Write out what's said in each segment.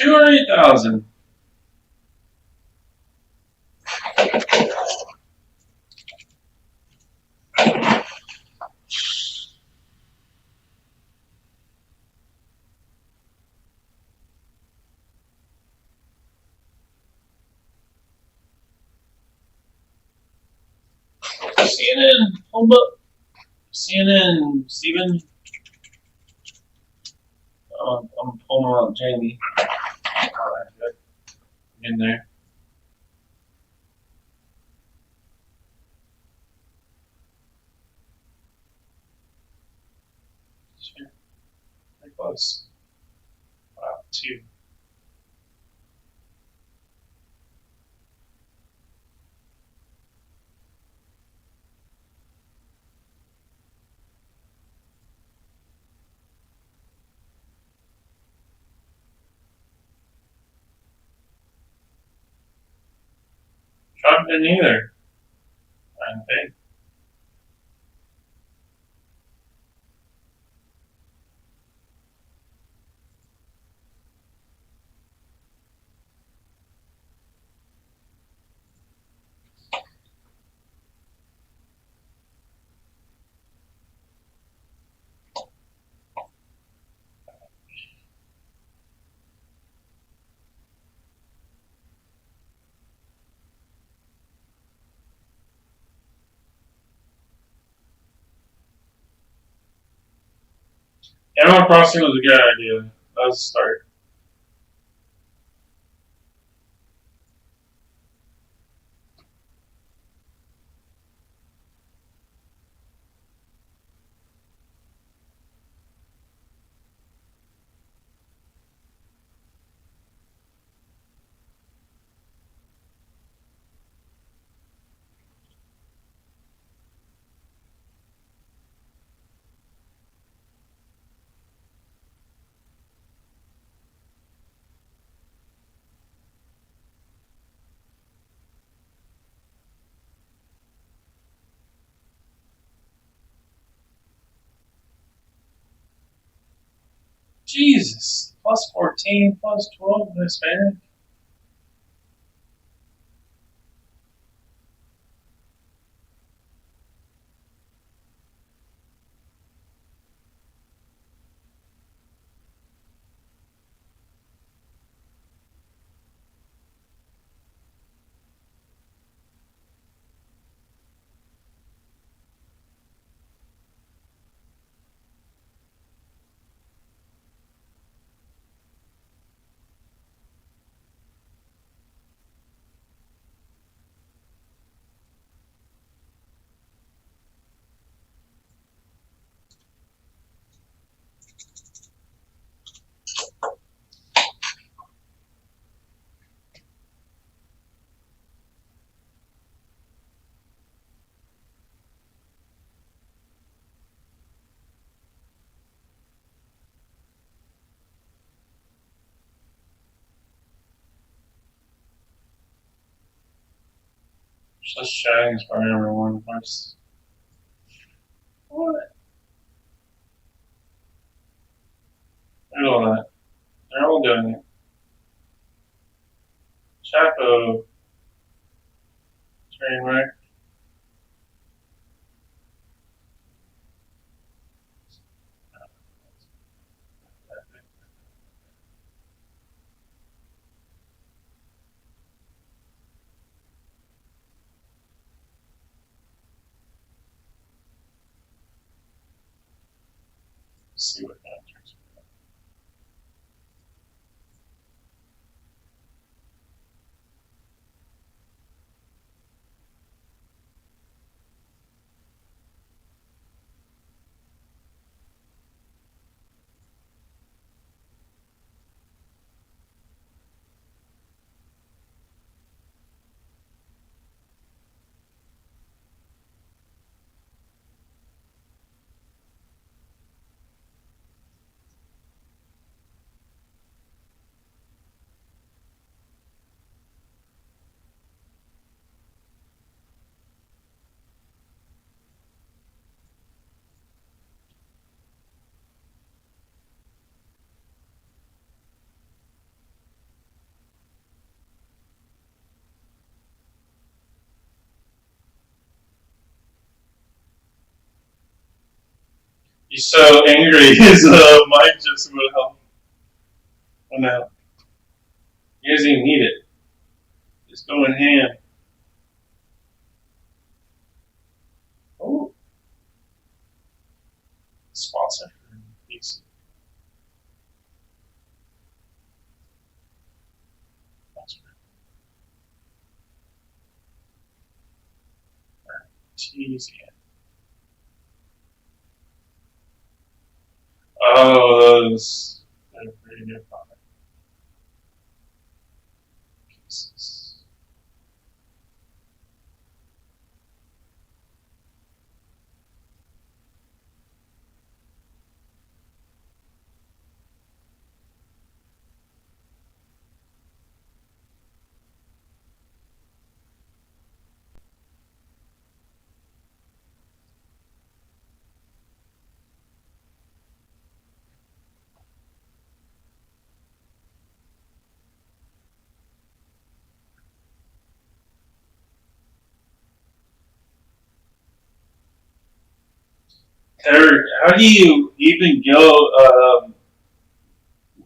208,000. CNN, hold up. CNN, Steven. I'm pulling up Jamie. In there. Sure. Pretty close. Wow, 2. Trump didn't either, I think. Animal Crossing was a good idea. That was a start. Jesus. Plus 14, plus 12 Hispanic. Just Shag's probably number one first. What? Look at all that. They're all doing it. Chapo, train wreck. Let's see what that turns out. He's so angry. His mic just went out. He doesn't even need it. Just go in hand. Oh, sponsor for PC. Teasing. Oh, those are pretty good product pieces. Eric, how do you even go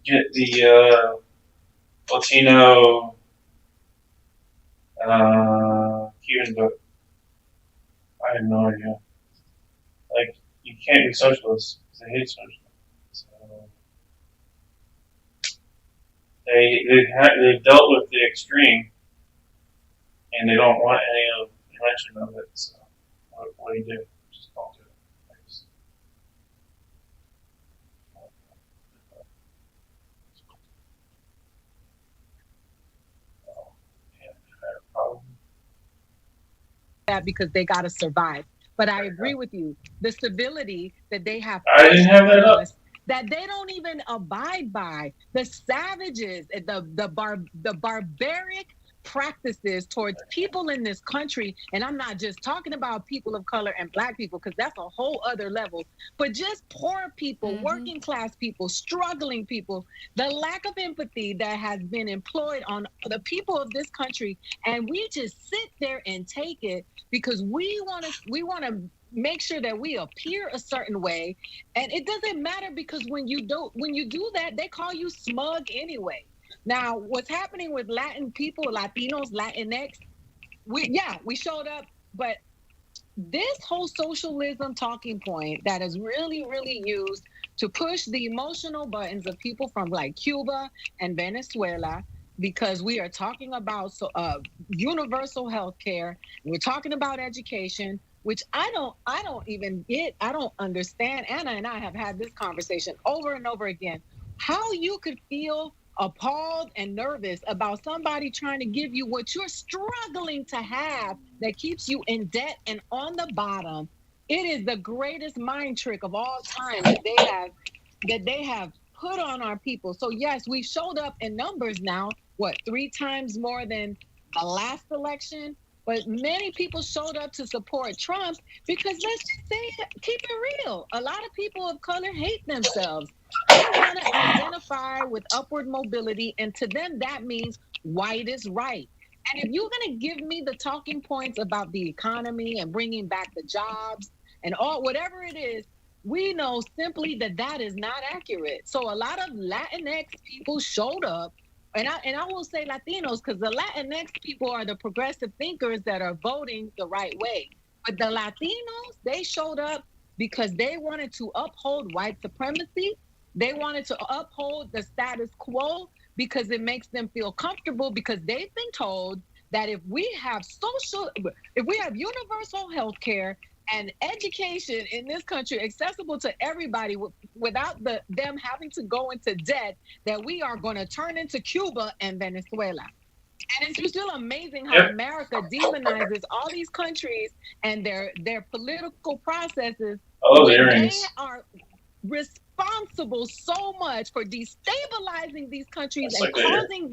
get the Latino Cuban vote? I have no idea. Like, you can't be socialist because they hate socialism. So they've dealt with the extreme and they don't want any of mention of it. So what do you do? Just don't do it. I just, yeah, problem. That because they got to survive. But I agree with you. The civility that they have I didn't have that up. us, that they don't even abide by, the savages, the barbaric practices towards people in this country. And I'm not just talking about people of color and black people, because that's a whole other level, but just poor people, working class people, struggling people, the lack of empathy that has been employed on the people of this country. And we just sit there and take it because we want to make sure that we appear a certain way. And it doesn't matter, because when you do that, they call you smug anyway. Now, what's happening with Latin people, Latinos, Latinx, we showed up, but this whole socialism talking point that is really, really used to push the emotional buttons of people from like Cuba and Venezuela, because we are talking about universal health care, we're talking about education, which I don't even get, I don't understand. Anna and I have had this conversation over and over again. How you could feel appalled and nervous about somebody trying to give you what you're struggling to have, that keeps you in debt and on the bottom. It is the greatest mind trick of all time that they have put on our people. So yes, we showed up in numbers now, what, 3 times more than the last election? But many people showed up to support Trump because, let's just say, keep it real. A lot of people of color hate themselves. They want to identify with upward mobility, and to them, that means white is right. And if you're going to give me the talking points about the economy and bringing back the jobs and all, whatever it is, we know simply that that is not accurate. So a lot of Latinx people showed up, and I will say Latinos, because the Latinx people are the progressive thinkers that are voting the right way. But the Latinos, they showed up because they wanted to uphold white supremacy. They wanted to uphold the status quo because it makes them feel comfortable, because they've been told that if we have universal health care and education in this country accessible to everybody without them having to go into debt, that we are going to turn into Cuba and Venezuela. And it's still amazing how America demonizes all these countries and their political processes. Oh, When there they is. are responsible so much for destabilizing these countries That's and like that. causing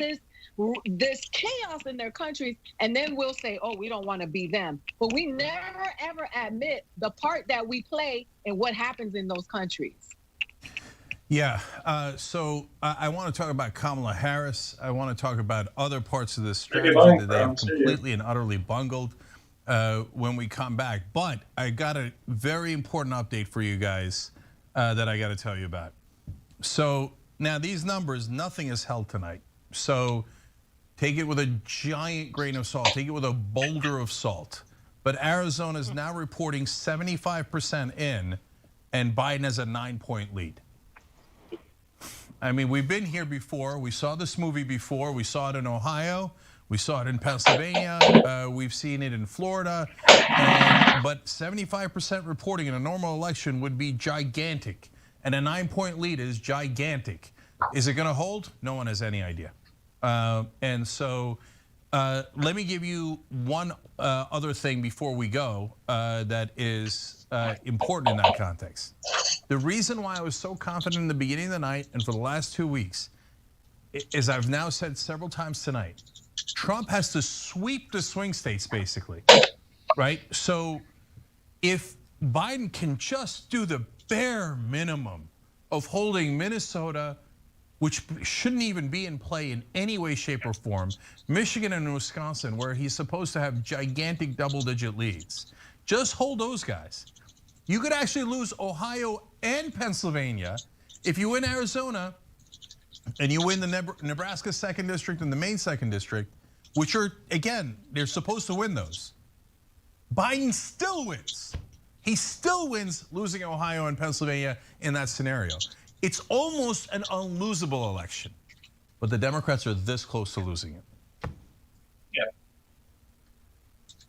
this chaos in their countries, and then we'll say, oh, we don't want to be them, but we never ever admit the part that we play in what happens in those countries. Yeah, so I want to talk about Kamala Harris. I want to talk about other parts of this strategy that they have completely and utterly bungled when we come back. But I got a very important update for you guys. that I got to tell you about. So now these numbers, nothing is held tonight. So take it with a giant grain of salt. Take it with a boulder of salt. But Arizona is now reporting 75% in, and Biden has a 9-point lead. I mean, we've been here before. We saw this movie before. We saw it in Ohio. We saw it in Pennsylvania. We've seen it in Florida. But 75% reporting in a normal election would be gigantic. And a 9-point lead is gigantic. Is it going to hold? No one has any idea. And so let me give you one other thing before we go that is important in that context. The reason why I was so confident in the beginning of the night and for the last 2 weeks, as I've now said several times tonight, Trump has to sweep the swing states basically, right? So if Biden can just do the bare minimum of holding Minnesota, which shouldn't even be in play in any way, shape, or form, Michigan and Wisconsin, where he's supposed to have gigantic double-digit leads, just hold those guys. You could actually lose Ohio and Pennsylvania if you win Arizona and you win the Nebraska 2nd District and the Maine 2nd District, which are, again, they're supposed to win those. Biden still wins. He still wins losing Ohio and Pennsylvania in that scenario. It's almost an unlosable election, but the Democrats are this close to losing it. Yeah.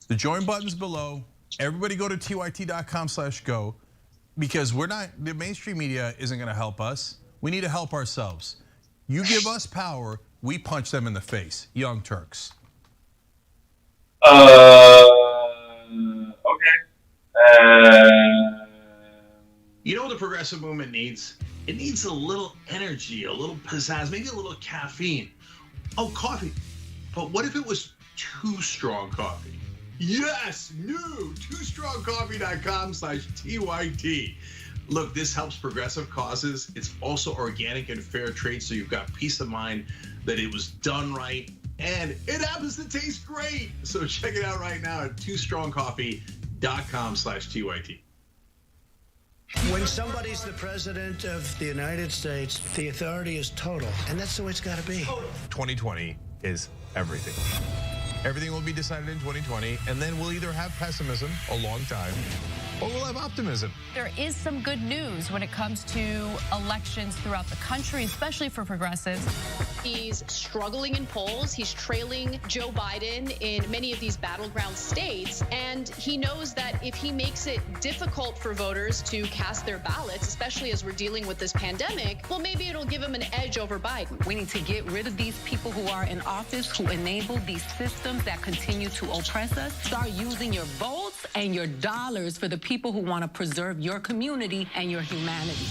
The join button's below. Everybody go to tyt.com/go because the mainstream media isn't going to help us. We need to help ourselves. You give us power, we punch them in the face. Young Turks. Okay. You know what the progressive movement needs? It needs a little energy, a little pizzazz, maybe a little caffeine. Oh, coffee. But what if it was too strong coffee? Yes, new, twostrongcoffee.com/TYT. Look, this helps progressive causes. It's also organic and fair trade, so you've got peace of mind that it was done right, and it happens to taste great. So check it out right now at twostrongcoffee.com/TYT. When somebody's the president of the United States, the authority is total, and that's the way it's got to be. 2020 is everything. Everything will be decided in 2020, and then we'll either have pessimism a long time, or we'll have optimism. There is some good news when it comes to elections throughout the country, especially for progressives. He's struggling in polls. He's trailing Joe Biden in many of these battleground states. And he knows that if he makes it difficult for voters to cast their ballots, especially as we're dealing with this pandemic, well, maybe it'll give him an edge over Biden. We need to get rid of these people who are in office, who enable these systems that continue to oppress us. Start using your votes and your dollars for the people who want to preserve your community and your humanity.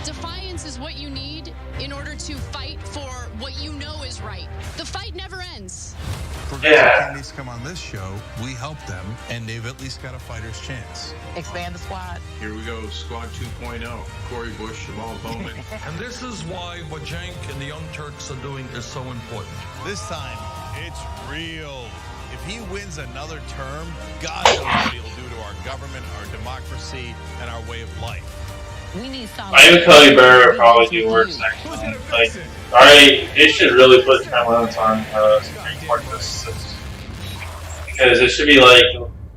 Defiance is what you need in order to fight for what you know is right. The fight never ends. Progressive candidates come on this show, we help them, and they've at least got a fighter's chance. Expand the squad. Here we go, Squad 2.0. Corey Bush, Jamal Bowman. And this is why what Cenk and the Young Turks are doing is so important. This time, it's real. If he wins another term, God knows what he'll do to our government, our democracy, and our way of life. We need solid. I even Kelly Bear probably do worse next time. Like, alright, they should really put time limits on Supreme Court justices. Because it should be like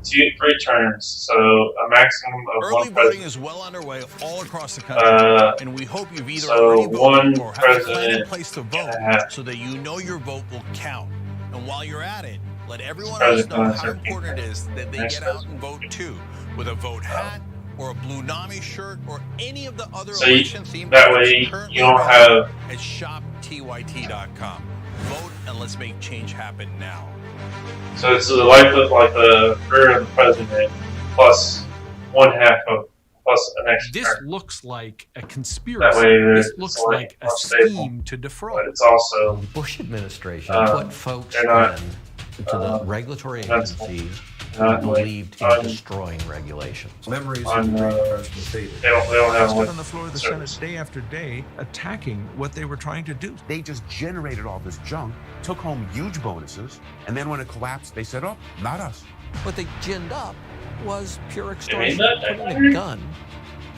3 terms, so a maximum of Early one voting president. is well underway all across the country, and we hope you've either so already voted one or have a plan in president place to vote so that you know your vote will count. And while you're at it, let everyone else know how important it is that they get out and vote too, with a vote hat or a Blue Nami shirt or any of the other election themed that way you don't have at shoptyt.com. Vote and let's make change happen now. so it's the life of like the career of the president plus 1/2 of plus an extra This term. looks like a That conspiracy. way This it's looks like like a more stable. scheme to But defraud. it's also The Bush administration put folks they're not, into the regulatory agencies who not believed like, in destroying regulations. Memories on, of the they don't have stood one on the floor of the service. Senate day after day attacking what they were trying to do. They just generated all this junk, took home huge bonuses, and then when it collapsed, they said, oh, not us. What they ginned up was pure made extortion, that putting documentary? a gun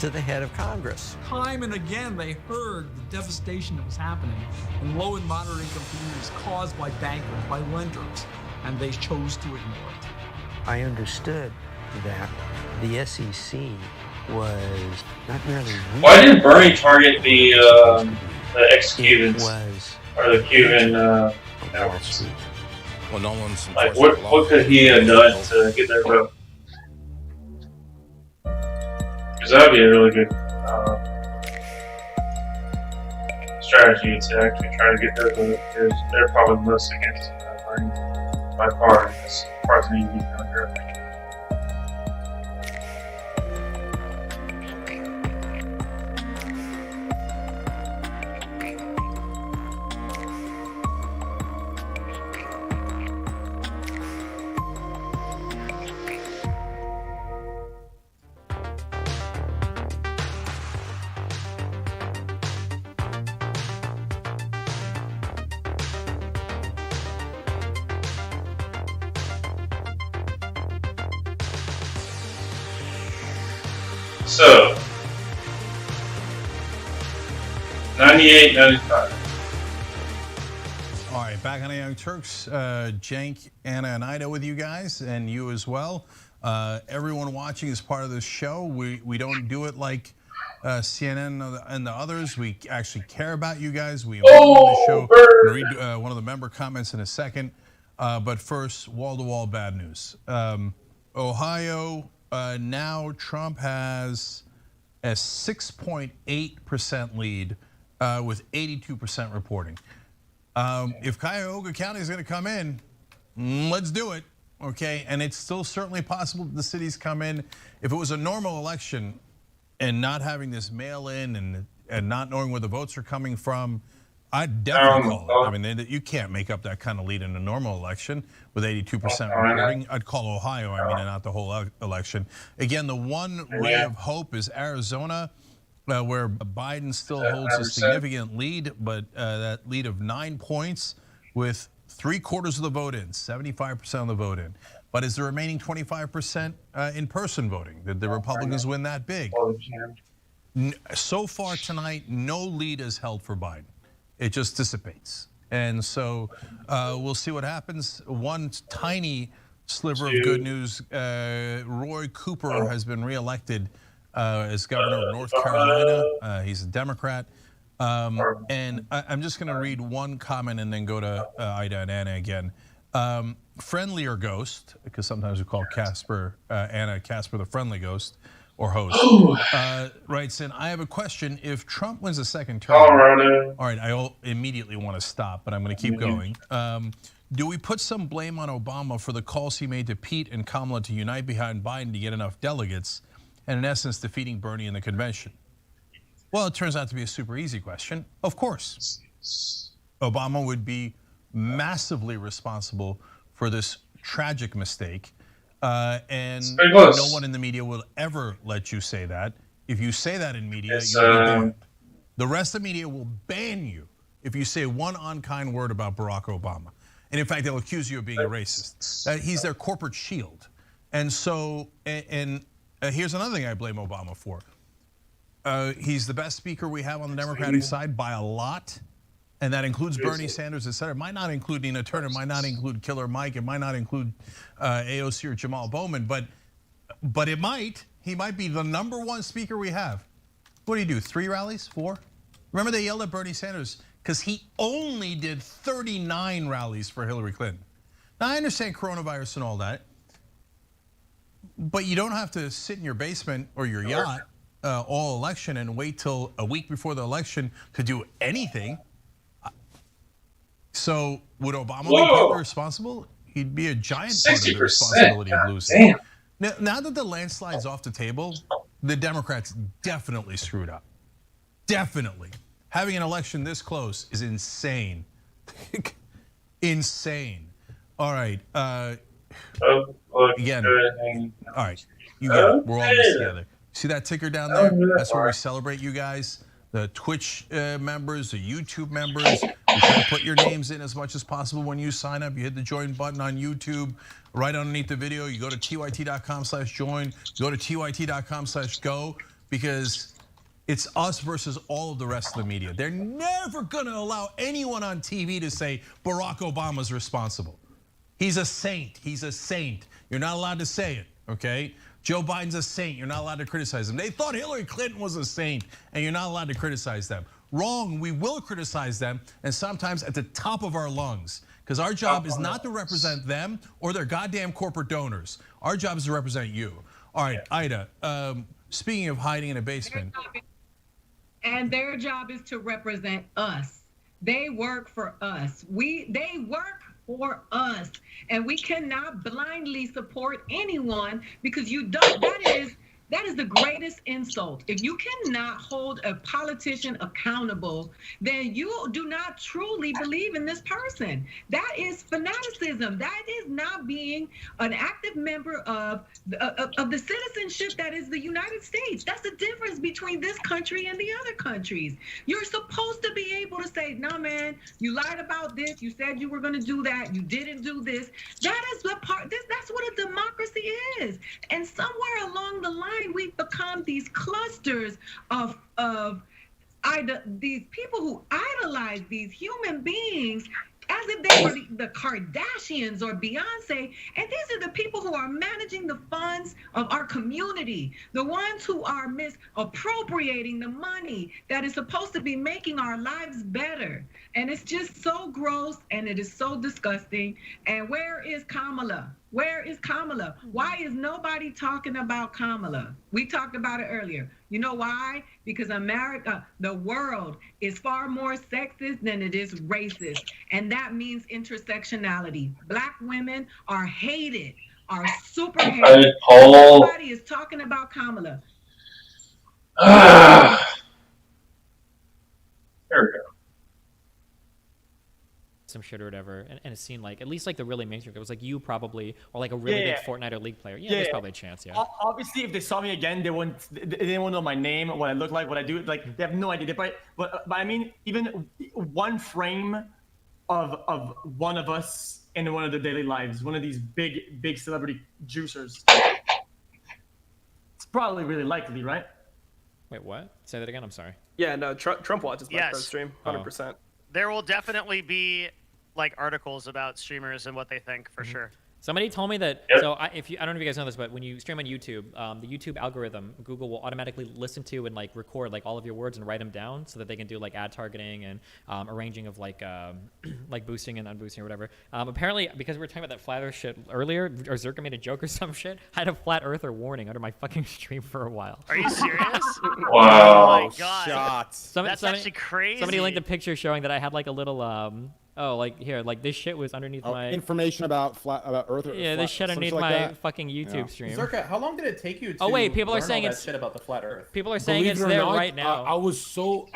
to the head of Congress. Time and again, they heard the devastation that was happening in low and moderate income communities caused by bankers, by lenders, and they chose to ignore it. I understood that the SEC was not merely. Why didn't Bernie target the ex-Cubans or the Cuban networks? Well, no one's like, what could he have done to get their vote? Because that would be a really good strategy to actually try to get their vote. Because they're probably most against Bernie by far, as far as the demographic. So, 98, 95. All right, back on the Young Turks. Cenk, Anna, and Ida with you guys, and you as well. Everyone watching is part of this show. We don't do it like CNN and the others. We actually care about you guys. We want the show. I'm going to read one of the member comments in a second. But first, wall-to-wall bad news. Ohio, now Trump has a 6.8% lead with 82% reporting. If Cuyahoga County is going to come in, let's do it, okay? And it's still certainly possible that the cities come in. If it was a normal election and not having this mail-in and not knowing where the votes are coming from, I'd definitely call it. I mean, you can't make up that kind of lead in a normal election with 82% reporting. I'd call Ohio, I mean, and not the whole election. Again, the one ray of hope is Arizona, where Biden still holds a significant lead, but that lead of 9 points with 3/4 of the vote in, 75% of the vote in. But is the remaining 25% in-person voting? Did the Republicans win that big? So far tonight, no lead is held for Biden. It just dissipates. And so we'll see what happens. One tiny sliver of good news, Roy Cooper has been reelected as governor of North Carolina. He's a Democrat. And I'm just gonna read one comment and then go to Ida and Anna again. Friendlier Ghost, because sometimes we call Casper, Anna Casper the Friendly Ghost, or host, writes in, I have a question. If Trump wins a second term, all right, I immediately want to stop, but I'm going to keep going. Do we put some blame on Obama for the calls he made to Pete and Kamala to unite behind Biden to get enough delegates, and in essence defeating Bernie in the convention? Well, it turns out to be a super easy question. Of course, Obama would be massively responsible for this tragic mistake. And no one in the media will ever let you say that. If you say that in media, you'll be banned. The rest of the media will ban you if you say one unkind word about Barack Obama. And in fact, they'll accuse you of being a racist. He's their corporate shield. And so, here's another thing I blame Obama for. He's the best speaker we have on the Democratic side by a lot. And that includes Bernie Sanders, et cetera. It might not include Nina Turner, it might not include Killer Mike, it might not include AOC or Jamal Bowman, but it might. He might be the #1 speaker we have. What do you do, 3 rallies, 4? Remember they yelled at Bernie Sanders because he only did 39 rallies for Hillary Clinton. Now I understand coronavirus and all that, but you don't have to sit in your basement or your yacht all election and wait till a week before the election to do anything. So would Obama be partly responsible? He'd be a giant part of the responsibility of losing. Now that the landslide's off the table, the Democrats definitely screwed up. Definitely. Having an election this close is insane. Insane. All right. Again, all right. You get it. We're all in this together. See that ticker down there? That's where we celebrate you guys. The Twitch members, the YouTube members. You try to put your names in as much as possible when you sign up. You hit the join button on YouTube. Right underneath the video, you go to tyt.com/join. Go to tyt.com/go. because it's us versus all of the rest of the media. They're never going to allow anyone on TV to say Barack Obama's responsible. He's a saint. He's a saint. You're not allowed to say it, okay? Joe Biden's a saint. You're not allowed to criticize him. They thought Hillary Clinton was a saint, and you're not allowed to criticize them. Wrong, we will criticize them, and sometimes at the top of our lungs, because our job is not to represent them or their goddamn corporate donors. Our job is to represent you. All right, Ida, speaking of hiding in a basement. And their job is to represent us. They work for us. They work for us. And we cannot blindly support anyone because you don't, that is the greatest insult. If you cannot hold a politician accountable, then you do not truly believe in this person. That is fanaticism. That is not being an active member of the citizenship that is the United States. That's the difference between this country and the other countries. You're supposed to be able to say, no, man, you lied about this. You said you were going to do that. You didn't do this. That is the part. That's what a democracy is. And somewhere along the line, we've become these clusters of these people who idolize these human beings as if they were the Kardashians or Beyonce. And these are the people who are managing the funds of our community, the ones who are misappropriating the money that is supposed to be making our lives better. And it's just so gross and it is so disgusting. And where is Kamala? Where is Kamala? Why is nobody talking about Kamala? We talked about it earlier. You know why? Because America, the world, is far more sexist than it is racist. And that means intersectionality. Black women are hated, are super hated. Nobody is talking about Kamala. There we go. Some shit or whatever, and it seemed like at least like the really mainstream, it was like you probably, or like a really big Fortnite or League player. Yeah, there's probably a chance. Yeah. Obviously, if they saw me again, they didn't want to know my name, what I look like, what I do. Like they have no idea. But I mean, even one frame of one of us in one of their daily lives, one of these big celebrity juicers, it's probably really likely, right? Wait, what? Say that again. I'm sorry. Yeah, no. Trump watches my stream, 100%. There will definitely be like articles about streamers and what they think for sure. Somebody told me that. So I don't know if you guys know this, but when you stream on YouTube, the YouTube algorithm, Google will automatically listen to and like record like all of your words and write them down so that they can do like ad targeting and arranging of like like boosting and unboosting or whatever. Apparently, because we were talking about that flat Earth shit earlier, or Zerka made a joke or some shit, I had a flat earther warning under my fucking stream for a while. Are you serious? Wow. Oh my god. Shots. That's actually crazy. Somebody linked a picture showing that I had like a little oh, like here, like this shit was underneath my information about Earth. Yeah, this shit underneath my fucking YouTube stream. Zerka, how long did it take you to? Oh wait, people are learn saying all it's that shit about the flat Earth. People are saying it's there right now. I was so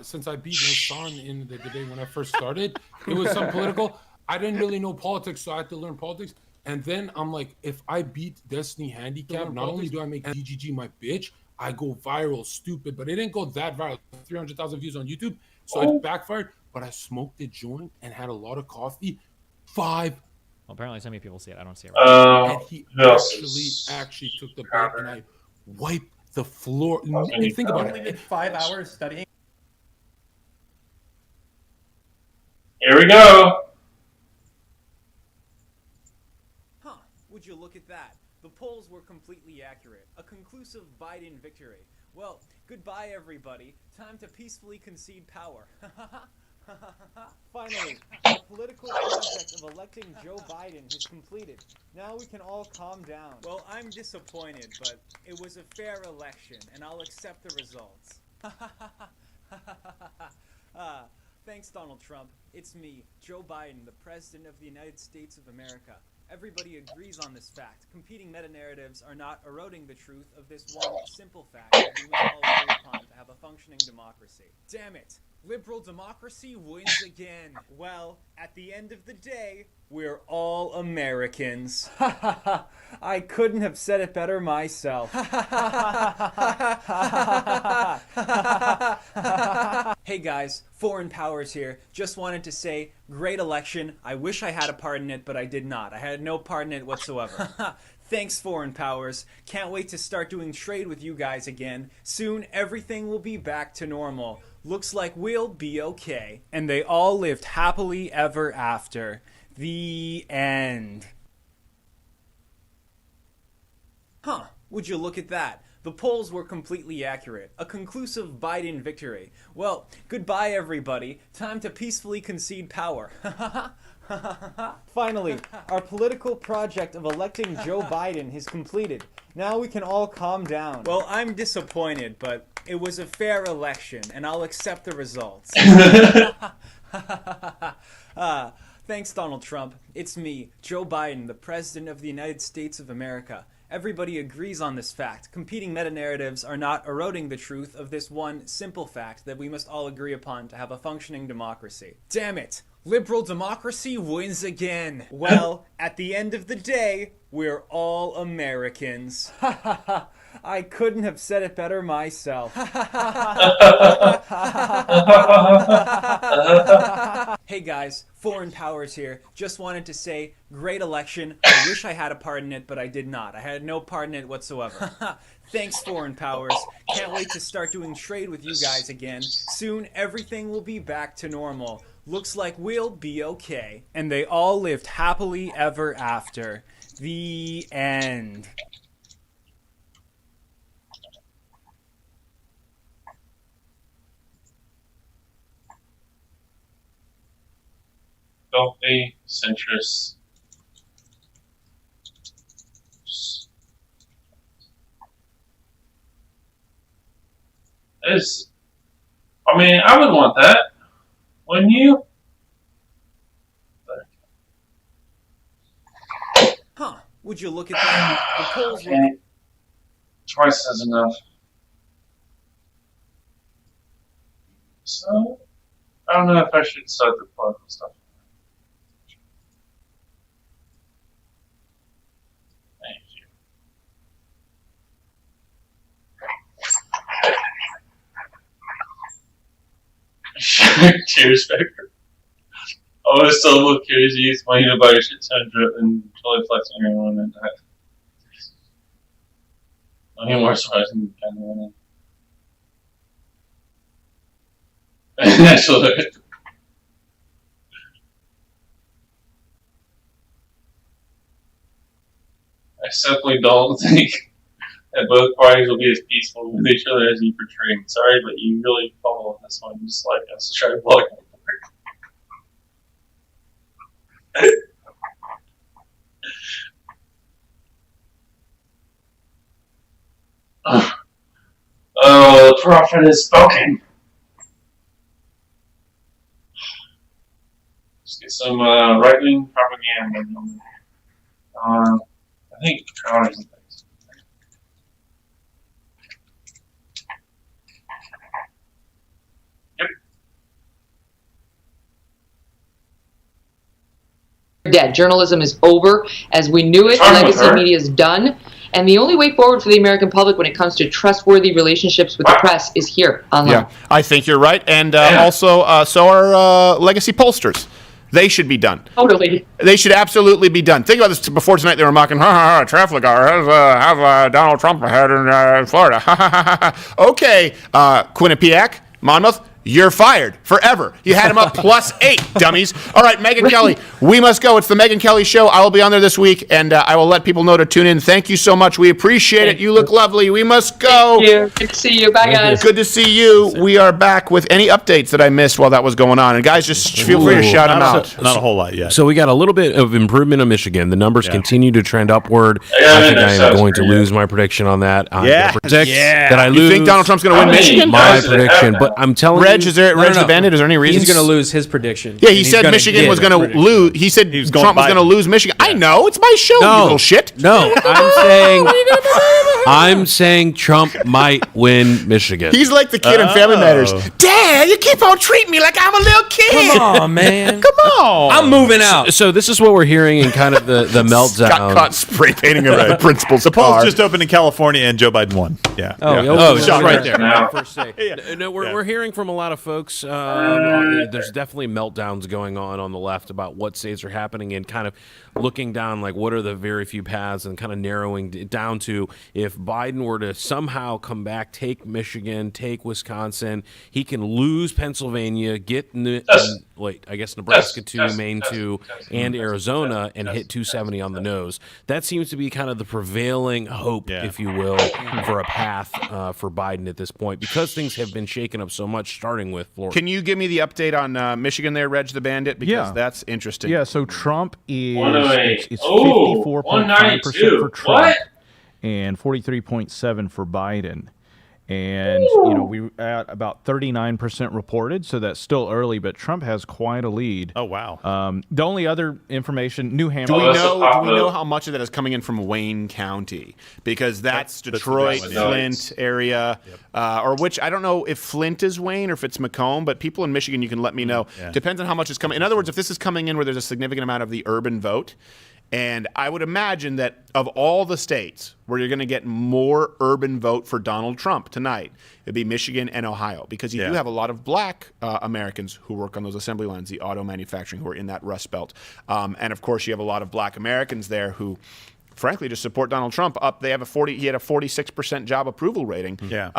since I beat Hassan in the debate when I first started, it was some political. I didn't really know politics, so I had to learn politics. And then I'm like, if I beat Destiny Handicap, not only do I make DGG my bitch, I go viral, stupid. But it didn't go that viral. 300,000 views on YouTube, so it backfired. But I smoked a joint and had a lot of coffee. Well, apparently so many people see it. I don't see it. Right and he actually took the bait and I wiped the floor. And think about it. Did 5 hours studying. Here we go. Huh, would you look at that? The polls were completely accurate. A conclusive Biden victory. Well, goodbye everybody. Time to peacefully concede power. Finally, the political project of electing Joe Biden is completed. Now we can all calm down. Well, I'm disappointed, but it was a fair election, and I'll accept the results. Thanks, Donald Trump. It's me, Joe Biden, the President of the United States of America. Everybody agrees on this fact. Competing meta-narratives are not eroding the truth of this one simple fact that we must all agree upon to have a functioning democracy. Damn it! Liberal democracy wins again. Well, at the end of the day, we're all Americans. I couldn't have said it better myself. Hey guys, Foreign Powers here. Just wanted to say, great election. I wish I had a part in it, but I did not. I had no part in it whatsoever. Thanks, foreign powers. Can't wait to start doing trade with you guys again. Soon, everything will be back to normal. Looks like we'll be okay. And they all lived happily ever after. The end. Huh, would you look at that? The polls were completely accurate. A conclusive Biden victory. Well, goodbye everybody. Time to peacefully concede power. Finally, our political project of electing Joe Biden is completed. Now we can all calm down. Well, I'm disappointed, but it was a fair election, and I'll accept the results. Thanks, Donald Trump. It's me, Joe Biden, the President of the United States of America. Everybody agrees on this fact. Competing meta-narratives are not eroding the truth of this one simple fact that we must all agree upon to have a functioning democracy. Damn it! Liberal democracy wins again. Well, at the end of the day, we're all Americans. I couldn't have said it better myself. Hey guys, foreign powers here. Just wanted to say, great election. I wish I had a part in it, but I did not. I had no part in it whatsoever. Thanks, foreign powers. Can't wait to start doing trade with you guys again. Soon, everything will be back to normal. Looks like we'll be okay. And they all lived happily ever after. The end. Don't be centrist. I mean, I would want that. Wouldn't you? Huh. Would you look at that? The polls were... Okay. Twice is enough. So, I don't know if I should start the plug and stuff. Cheers, Becker. I was so look curious to use money to buy a shit ton drip and totally flex on everyone and that. Nothing more surprising than kind of winning. Actually, I simply don't think that both parties will be as peaceful with each other as you portray. Sorry, but you really follow on this one, just like us to try to block it. Oh, the prophet has spoken. Let's get some right-wing propaganda. I think Crowder's the best. Dead. Journalism is over as we knew it. Legacy media is done. And the only way forward for the American public when it comes to trustworthy relationships with the press is here online. Yeah, I think you're right. And also, so are legacy pollsters. They should be done. Totally. They should absolutely be done. Think about this. Before tonight, they were mocking, Trafalgar has Donald Trump ahead in Florida. Okay, Quinnipiac, Monmouth, you're fired forever. You had him up +8, dummies. All right, Megyn Kelly, we must go. It's the Megyn Kelly Show. I will be on there this week, and I will let people know to tune in. Thank you so much. We appreciate it. You look lovely. We must go. Thank you. Good to see you. Bye, guys. Good to see you. We are back with any updates that I missed while that was going on. And guys, just feel free to shout them out. Not a whole lot yet. So we got a little bit of improvement in Michigan. The numbers continue to trend upward. I think I am going to lose my prediction on that. I'm going to predict that I lose. You think Donald Trump's going to win Michigan? My prediction. But I'm telling you. Is Bandit, is there any reason? He's going to lose his prediction. Yeah, he said Michigan was going to lose. He said Trump was going to lose Michigan. I know. It's my show, you little shit. No, I'm saying I'm saying Trump might win Michigan. He's like the kid in Family Matters. Dad, you keep on treating me like I'm a little kid. Come on, man. Come on. I'm moving out. So this is what we're hearing in kind of the meltdown. Got caught spray painting the principal's The polls car. just opened in California, and Joe Biden won. Yeah. Shot right there. No, we're hearing from a lot of folks. There's definitely meltdowns going on the left about what states are happening and kind of looking down like what are the very few paths and kind of narrowing it down to if Biden were to somehow come back, take Michigan, take Wisconsin, he can lose Pennsylvania, get I guess Nebraska 2, Maine 2, and Arizona and hit 270 on the nose. That seems to be kind of the prevailing hope, if you will, for a path for Biden at this point because things have been shaken up so much, starting with Florida. Can you give me the update on Michigan there, Reg the Bandit? Because that's interesting. Yeah, so Trump is it's 108. 54.5% for Trump What? and 43.7% for Biden. And, you know, we at about 39% reported, so that's still early, but Trump has quite a lead. Oh, wow. The only other information, New Hampshire. Do we know how much of that is coming in from Wayne County? Because that's Detroit, Flint area, or which I don't know if Flint is Wayne or if it's Macomb, but people in Michigan, you can let me know. Yeah. Depends on how much is coming. In other words, if this is coming in where there's a significant amount of the urban vote, and I would imagine that of all the states where you're going to get more urban vote for Donald Trump tonight, it'd be Michigan and Ohio, because you do have a lot of black Americans who work on those assembly lines, the auto manufacturing, who are in that Rust Belt. And of course, you have a lot of black Americans there who, frankly, just support Donald Trump. He had a 46% job approval rating. Yeah.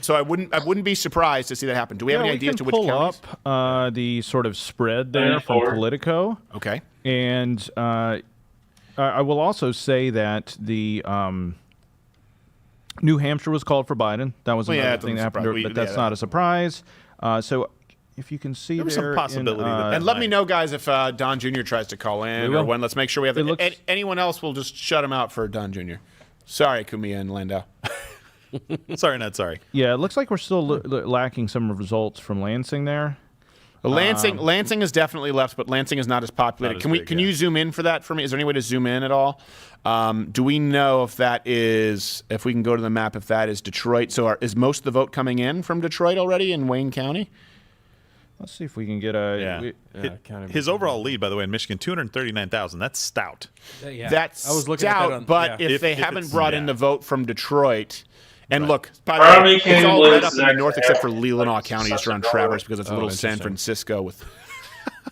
So I wouldn't be surprised to see that happen. Do we have any idea to which counties? Pull up the sort of spread there from Politico. Okay. And I will also say that the New Hampshire was called for Biden. That was another thing that happened, but that's not a surprise. So if you can see was there some possibility. And let me know, guys, if Don Jr. tries to call in or when. Let's make sure we have anyone else. We'll just shut him out for Don Jr. Sorry, Kumia and Landau. Sorry, not sorry. Yeah, it looks like we're still lacking some results from Lansing there. Well, Lansing is definitely left, but Lansing is not as populated. Can you zoom in for that for me? Is there any way to zoom in at all? Do we know if that is, if we can go to the map, if that is Detroit? So is most of the vote coming in from Detroit already in Wayne County? Let's see if we can get a... His overall lead, by the way, in Michigan, 239,000. That's stout. That's I was looking stout, at that on, but if they haven't brought in the vote from Detroit... And look, by the way, County it's all lit up lives in the north next except for to Leelanau County, just around Traverse, because it's a little San interesting. Francisco with...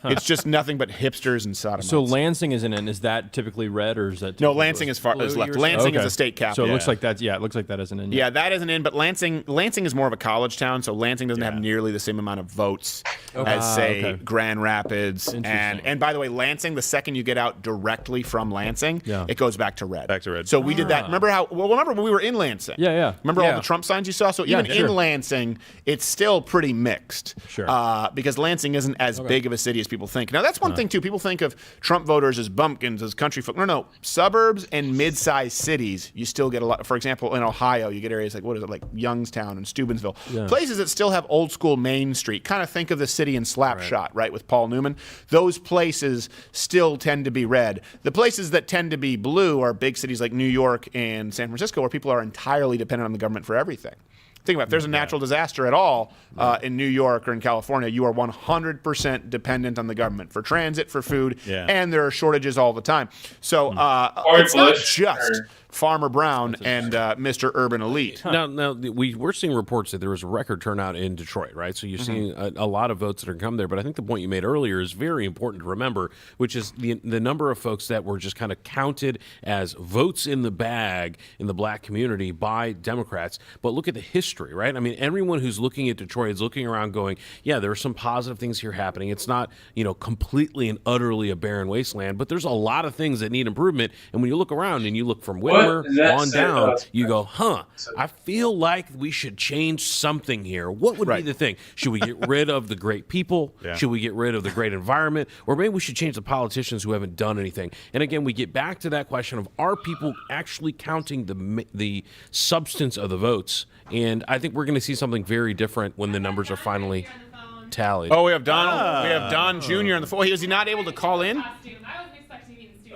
It's just nothing but hipsters and sodomites. So Lansing isn't in. Is that typically red or is that? No, Lansing is left. Lansing is a state capital. So it looks like that. Yeah, it looks like that isn't in. Yeah, that isn't in. But Lansing is more of a college town, so Lansing doesn't have nearly the same amount of votes as say Grand Rapids. And by the way, Lansing, the second you get out directly from Lansing, it goes back to red. Back to red. So we did that. Remember when we were in Lansing? Yeah. Remember all the Trump signs you saw? So even in Lansing, it's still pretty mixed. Sure. Because Lansing isn't as big of a city as people think. Now that's one thing too. People think of Trump voters as bumpkins, as country folk. No. Suburbs and mid-sized cities, you still get a lot. For example, in Ohio, you get areas like Youngstown and Steubenville, places that still have old school Main Street. Kind of think of the city in Slapshot, right, with Paul Newman. Those places still tend to be red. The places that tend to be blue are big cities like New York and San Francisco, where people are entirely dependent on the government for everything. Think about it. If there's a natural disaster at all in New York or in California, you are 100% dependent on the government for transit, for food, and there are shortages all the time. So it's not just Farmer Brown and Mr. Urban Elite. Now we're seeing reports that there was a record turnout in Detroit, right? So you're seeing a lot of votes that are come there. But I think the point you made earlier is very important to remember, which is the number of folks that were just kind of counted as votes in the bag in the black community by Democrats. But look at the history, right? I mean, everyone who's looking at Detroit is looking around going, yeah, there are some positive things here happening. It's not, completely and utterly a barren wasteland, but there's a lot of things that need improvement. And when you look around and you look from Whitmer on down, you go, I feel like we should change something here. What would be the thing? Should we get rid of the great people? Should we get rid of the great environment? Or maybe we should change the politicians who haven't done anything. And again, we get back to that question of, are people actually counting the substance of the votes? And I think we're going to see something very different when the numbers are finally tallied. Oh, we have Donald. We have Don Jr. on the phone. Was he not able to call in?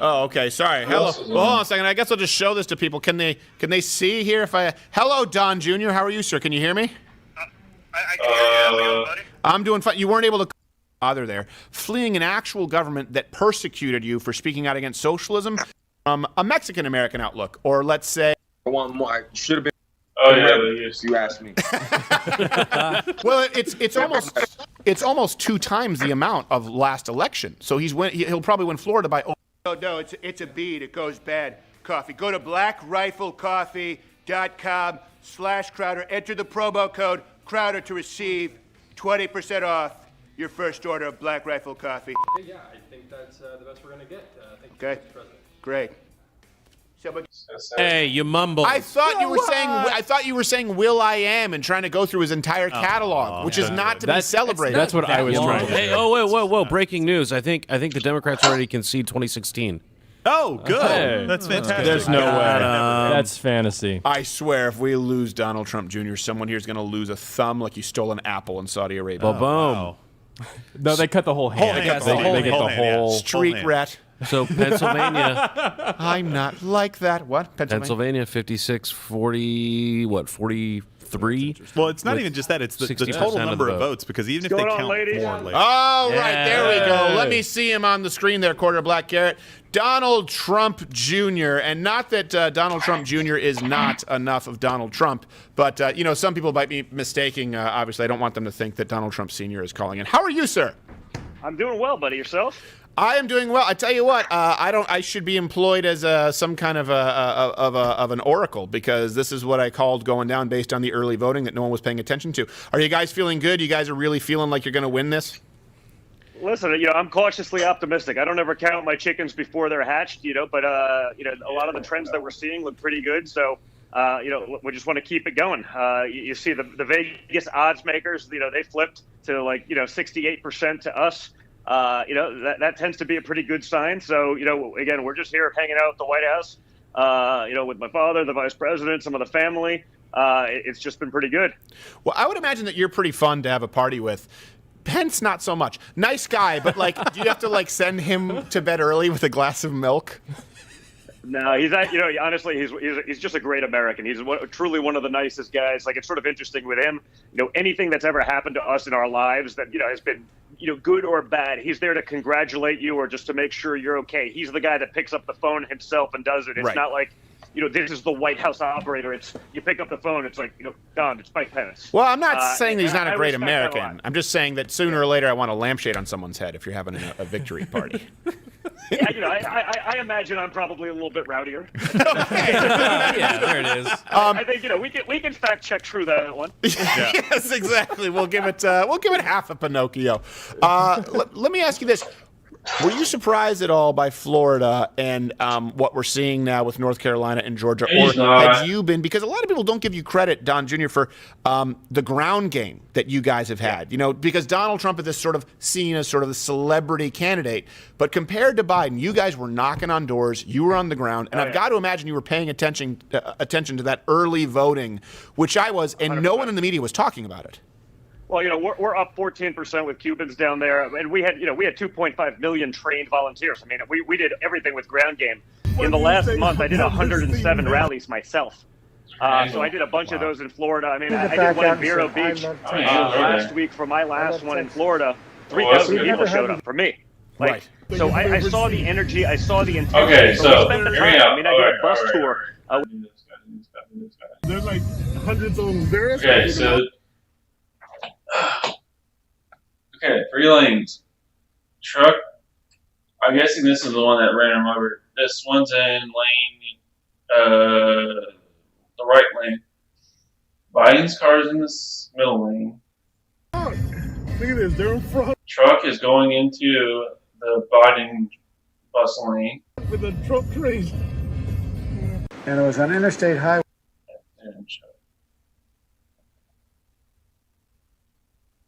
Oh, okay. Sorry. Hello. Well, hold on a second. I guess I'll just show this to people. Can they see here if I? Hello, Don Jr. How are you, sir? Can you hear me? I can hear you. How's it going, buddy? I'm doing fine. You weren't able to bother there. Fleeing an actual government that persecuted you for speaking out against socialism from a Mexican-American outlook, or let's say. I want more. I should have been. Oh yeah, you asked me. Well, it's almost 2 times the amount of last election. So he'll probably win Florida by. No, it's a bead. It goes bad. Coffee. Go to blackriflecoffee.com/Crowder. Enter the promo code Crowder to receive 20% off your first order of Black Rifle Coffee. Yeah, I think that's the best we're gonna get. Thank you, Okay. Mr. President. Great. Hey, you mumble. I thought you were saying Will I Am and trying to go through his entire catalog, which is not to be celebrated. That's what I was trying to do. Hey, whoa! Breaking news. I think the Democrats already concede 2016. Oh, good. Hey, That's fantastic. There's no way. That's fantasy. I swear, if we lose Donald Trump Jr., someone here is going to lose a thumb like you stole an apple in Saudi Arabia. Boom. Wow. No, they cut the whole hand. They get the whole street rat. So Pennsylvania. I'm not like that. What? Pennsylvania 56, 40, what, 43? Well, it's not even just that. It's the total number of votes, because even if they count more later. Oh, right. There we go. Let me see him on the screen there, Quarter Black Garrett. Donald Trump Jr. And not that Donald Trump Jr. is not enough of Donald Trump, but, some people might be mistaking. Obviously, I don't want them to think that Donald Trump Sr. is calling in. How are you, sir? I'm doing well, buddy. Yourself? I am doing well. I tell you what, I should be employed as some kind of an oracle, because this is what I called going down based on the early voting that no one was paying attention to. Are you guys feeling good? You guys are really feeling like you're going to win this? Listen, I'm cautiously optimistic. I don't ever count my chickens before they're hatched, but a lot of the trends that we're seeing look pretty good. So, we just want to keep it going. You see the Vegas odds makers, they flipped to 68% to us. That tends to be a pretty good sign. So, again, we're just here hanging out at the White House, with my father, the vice president, some of the family. It's just been pretty good. Well, I would imagine that you're pretty fun to have a party with. Pence, not so much. Nice guy, but do you have to send him to bed early with a glass of milk? No, he's honestly, he's just a great American. He's truly one of the nicest guys. It's sort of interesting with him. Anything that's ever happened to us in our lives that has been good or bad, he's there to congratulate you or just to make sure you're okay. He's the guy that picks up the phone himself and does it. It's not like this is the White House operator. It's you pick up the phone. It's Don, it's Mike Pence. Well, I'm not saying that he's not a great respect that a American. lot. I'm just saying that sooner or later I want a lampshade on someone's head if you're having a victory party. I imagine I'm probably a little bit rowdier. Yeah, there it is. I think we can fact check through that one. Yes, exactly. We'll give it half a Pinocchio. Let me ask you this. Were you surprised at all by Florida and what we're seeing now with North Carolina and Georgia? Or have you been, because a lot of people don't give you credit, Don Jr., for the ground game that you guys have had, because Donald Trump is this sort of seen as sort of the celebrity candidate. But compared to Biden, you guys were knocking on doors, you were on the ground, and I've got to imagine you were paying attention to that early voting, which I was, and 100%. No one in the media was talking about it. Well, we're up 14% with Cubans down there, and we had 2.5 million trained volunteers. I mean, we did everything with ground game. In the last month, I did 107 rallies myself. So I did a bunch of those in Florida. I mean, I did one in Vero Beach last week for my last one in Florida. 3,000 people showed up for me. Right. So I saw the energy, I saw the intensity. Okay, so hear me out. I mean, I did a bus tour. There's hundreds of them. Okay, so. Okay, 3 lanes. Truck. I'm guessing this is the one that ran him over. This one's in lane, the right lane. Biden's car's in this middle lane. Look at this, they're in front. Truck is going into the Biden bus lane. With a Trump train. And it was on Interstate Highway.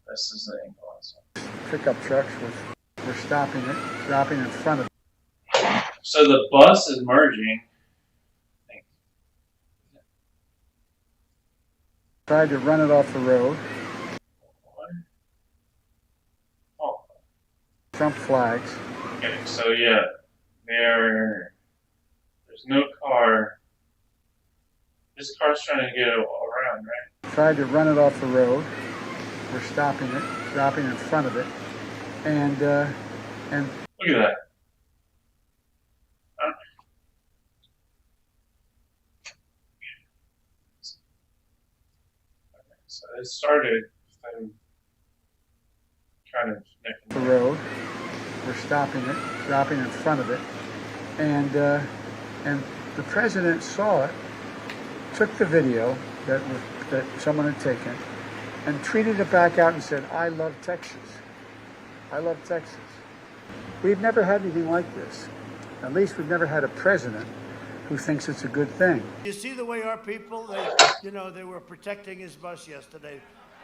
This is the angle. Pickup trucks were stopping in front of it. So the bus is merging. Tried to run it off the road. Oh. Trump flags. Okay, so yeah, There's no car. This car's trying to get around, right? Tried to run it off the road. We're stopping in front of it, and look at that. So it started with kind of the road. We're stopping in front of it, and the president saw it, took the video that someone had taken, and tweeted it back out and said, "I love Texas. I love Texas." We've never had anything like this. At least we've never had a president who thinks it's a good thing. You see the way our people, they were protecting his bus yesterday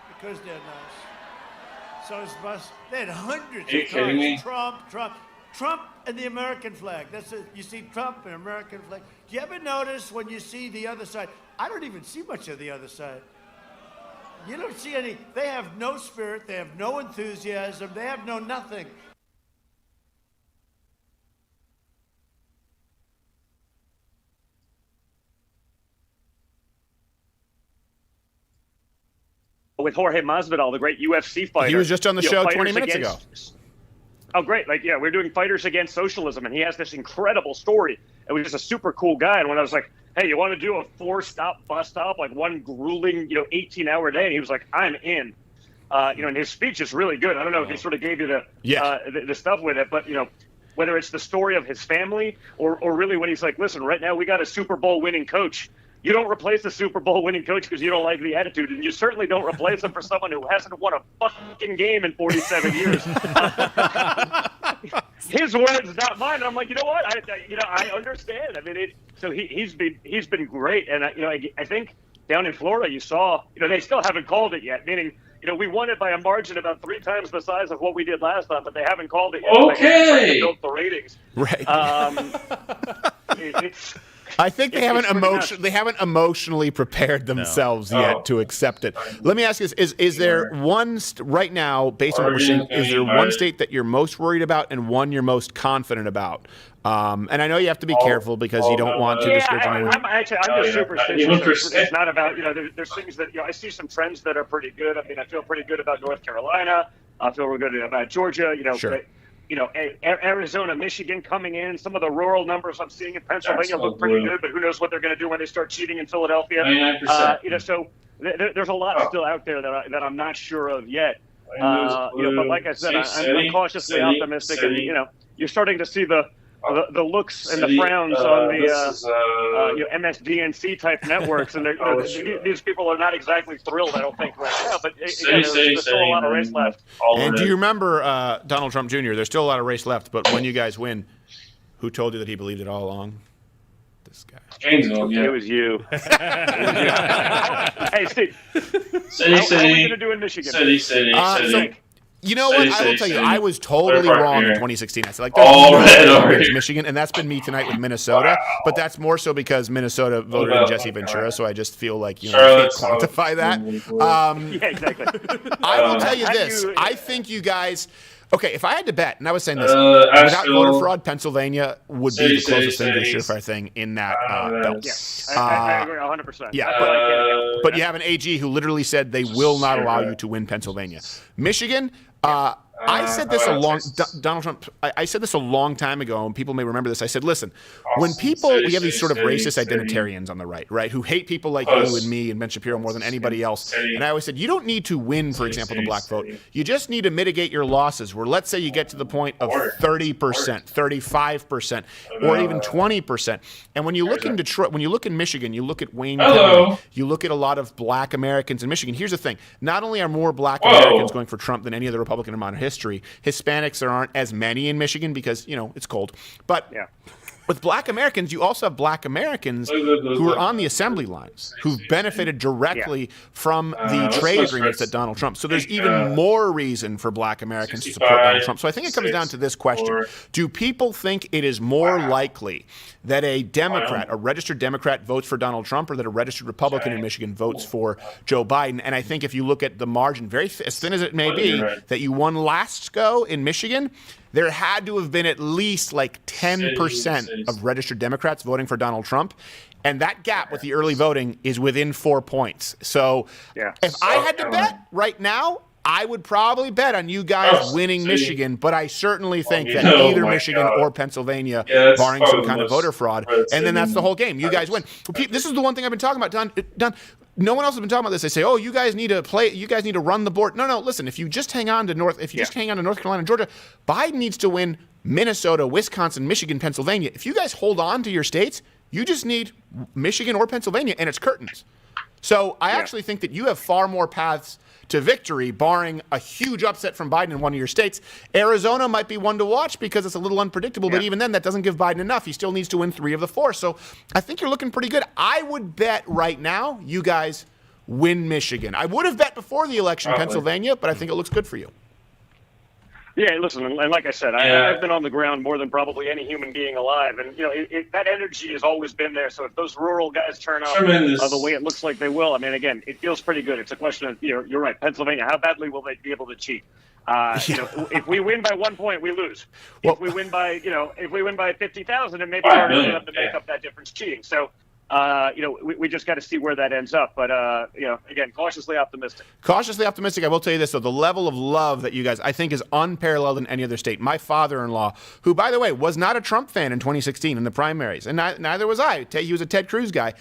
because they're nice. So his bus, they had hundreds Are you of kidding me? Trump and the American flag. That's it. You see Trump and American flag. Do you ever notice when you see the other side? I don't even see much of the other side. You don't see any. They have no spirit. They have no enthusiasm. They have no nothing. With Jorge Masvidal, the great UFC fighter. He was just on the show 20 minutes ago. Oh, great. We're doing Fighters Against Socialism, and he has this incredible story. It was just a super cool guy. And when I was like, hey, you want to do a 4-stop bus stop, like one grueling, 18-hour day? And he was like, I'm in. And his speech is really good. I don't know if he sort of gave you the stuff with it, but, whether it's the story of his family or really when he's like, listen, right now we got a Super Bowl winning coach. You don't replace the Super Bowl winning coach because you don't like the attitude, and you certainly don't replace him for someone who hasn't won a fucking game in 47 years. His words, not mine. I'm like, you know what? I understand. I mean, so he's been great, and I think down in Florida, you saw, they still haven't called it yet. Meaning, we won it by a margin about 3 times the size of what we did last time, but they haven't called it yet. Okay. They built the ratings. Right. I think they haven't emotionally prepared themselves yet to accept it. Let me ask you this: Is there one right now, based on what we're seeing, is there one state that you're most worried about and one you're most confident about? And I know you have to be careful because you don't want to discourage anyone. I'm just superstitious. It's not about there's things that I see some trends that are pretty good. I mean, I feel pretty good about North Carolina. I feel real good about Georgia. Sure. Arizona, Michigan coming in. Some of the rural numbers I'm seeing in Pennsylvania look pretty good, but who knows what they're going to do when they start cheating in Philadelphia? 99%. So there's a lot still out there that I'm not sure of yet. But like I said, I'm cautiously optimistic, and you're starting to see the looks and the frowns on the MSDNC type networks, and these people are not exactly thrilled, I don't think, right now. But there's still a lot of race left. And do you remember Donald Trump Jr.? There's still a lot of race left, but when you guys win, who told you that he believed it all along? This guy. It was you. Hey, Steve. How are we going to do in Michigan? City. You know what? I will tell you, I was totally wrong in 2016. I said, there's Michigan, and that's been me tonight with Minnesota. Wow. But that's more so because Minnesota voted in Jesse Ventura, so I just feel like I can't quantify that. Yeah, exactly. I will tell you this. I think you guys. Okay, if I had to bet, and I was saying this, without voter fraud, Pennsylvania would be the closest thing to a surefire thing in that belt. Yeah, I agree 100%. Yeah, but you have an AG who literally said they will not allow you to win Pennsylvania. Michigan, I said this Donald Trump, I said this a long time ago, and people may remember this. I said, listen, when we have these sort of racist identitarians on the right, who hate people like you and me and Ben Shapiro more than anybody else. And I always said, you don't need to win, for example, the black vote. You just need to mitigate your losses, where let's say you get to the point of 30%, 35%, or even 20%. And when you look in Detroit, when you look in Michigan, you look at Wayne County, you look at a lot of black Americans in Michigan. Here's the thing. Not only are more black Americans going for Trump than any other Republican in modern history, Hispanics, there aren't as many in Michigan because, it's cold. But with black Americans, you also have black Americans who are on the assembly lines, who've benefited directly from the trade agreements that Donald Trump. So there's even more reason for black Americans to support Donald Trump. So I think it comes down to this question. Do people think it is more likely that a Democrat, a registered Democrat, votes for Donald Trump, or that a registered Republican in Michigan votes for Joe Biden? And I think if you look at the margin, as thin as it may be, that you won last go in Michigan, there had to have been at least like 10% of registered Democrats voting for Donald Trump. And that gap with the early voting is within 4 points. So if I had to bet right now, I would probably bet on you guys winning Michigan, but I certainly think that either Michigan or Pennsylvania, barring some kind of voter fraud, and then that's the whole game. You guys win. This is the one thing I've been talking about, Don. No one else has been talking about this. They say, "Oh, you guys need to play. You guys need to run the board." No. Listen, if you just hang on to North Carolina, and Georgia, Biden needs to win Minnesota, Wisconsin, Michigan, Pennsylvania. If you guys hold on to your states, you just need Michigan or Pennsylvania, and it's curtains. So I actually think that you have far more paths to victory, barring a huge upset from Biden in one of your states. Arizona might be one to watch because it's a little unpredictable, but even then, that doesn't give Biden enough. He still needs to win 3 of the 4. So I think you're looking pretty good. I would bet right now you guys win Michigan. I would have bet before the election Pennsylvania, but I think it looks good for you. Yeah, listen, and like I said, I've been on the ground more than probably any human being alive, and that energy has always been there. So if those rural guys turn out the way it looks like they will, I mean, again, it feels pretty good. It's a question of you're right, Pennsylvania. How badly will they be able to cheat? If we win by 1 point, we lose. If we win by 50,000, it may be harder for them to make up that difference cheating. So. We just got to see where that ends up. But, again, cautiously optimistic. Cautiously optimistic. I will tell you this, though. The level of love that you guys, I think, is unparalleled in any other state. My father-in-law, who, by the way, was not a Trump fan in 2016 in the primaries, and neither was I. He was a Ted Cruz guy.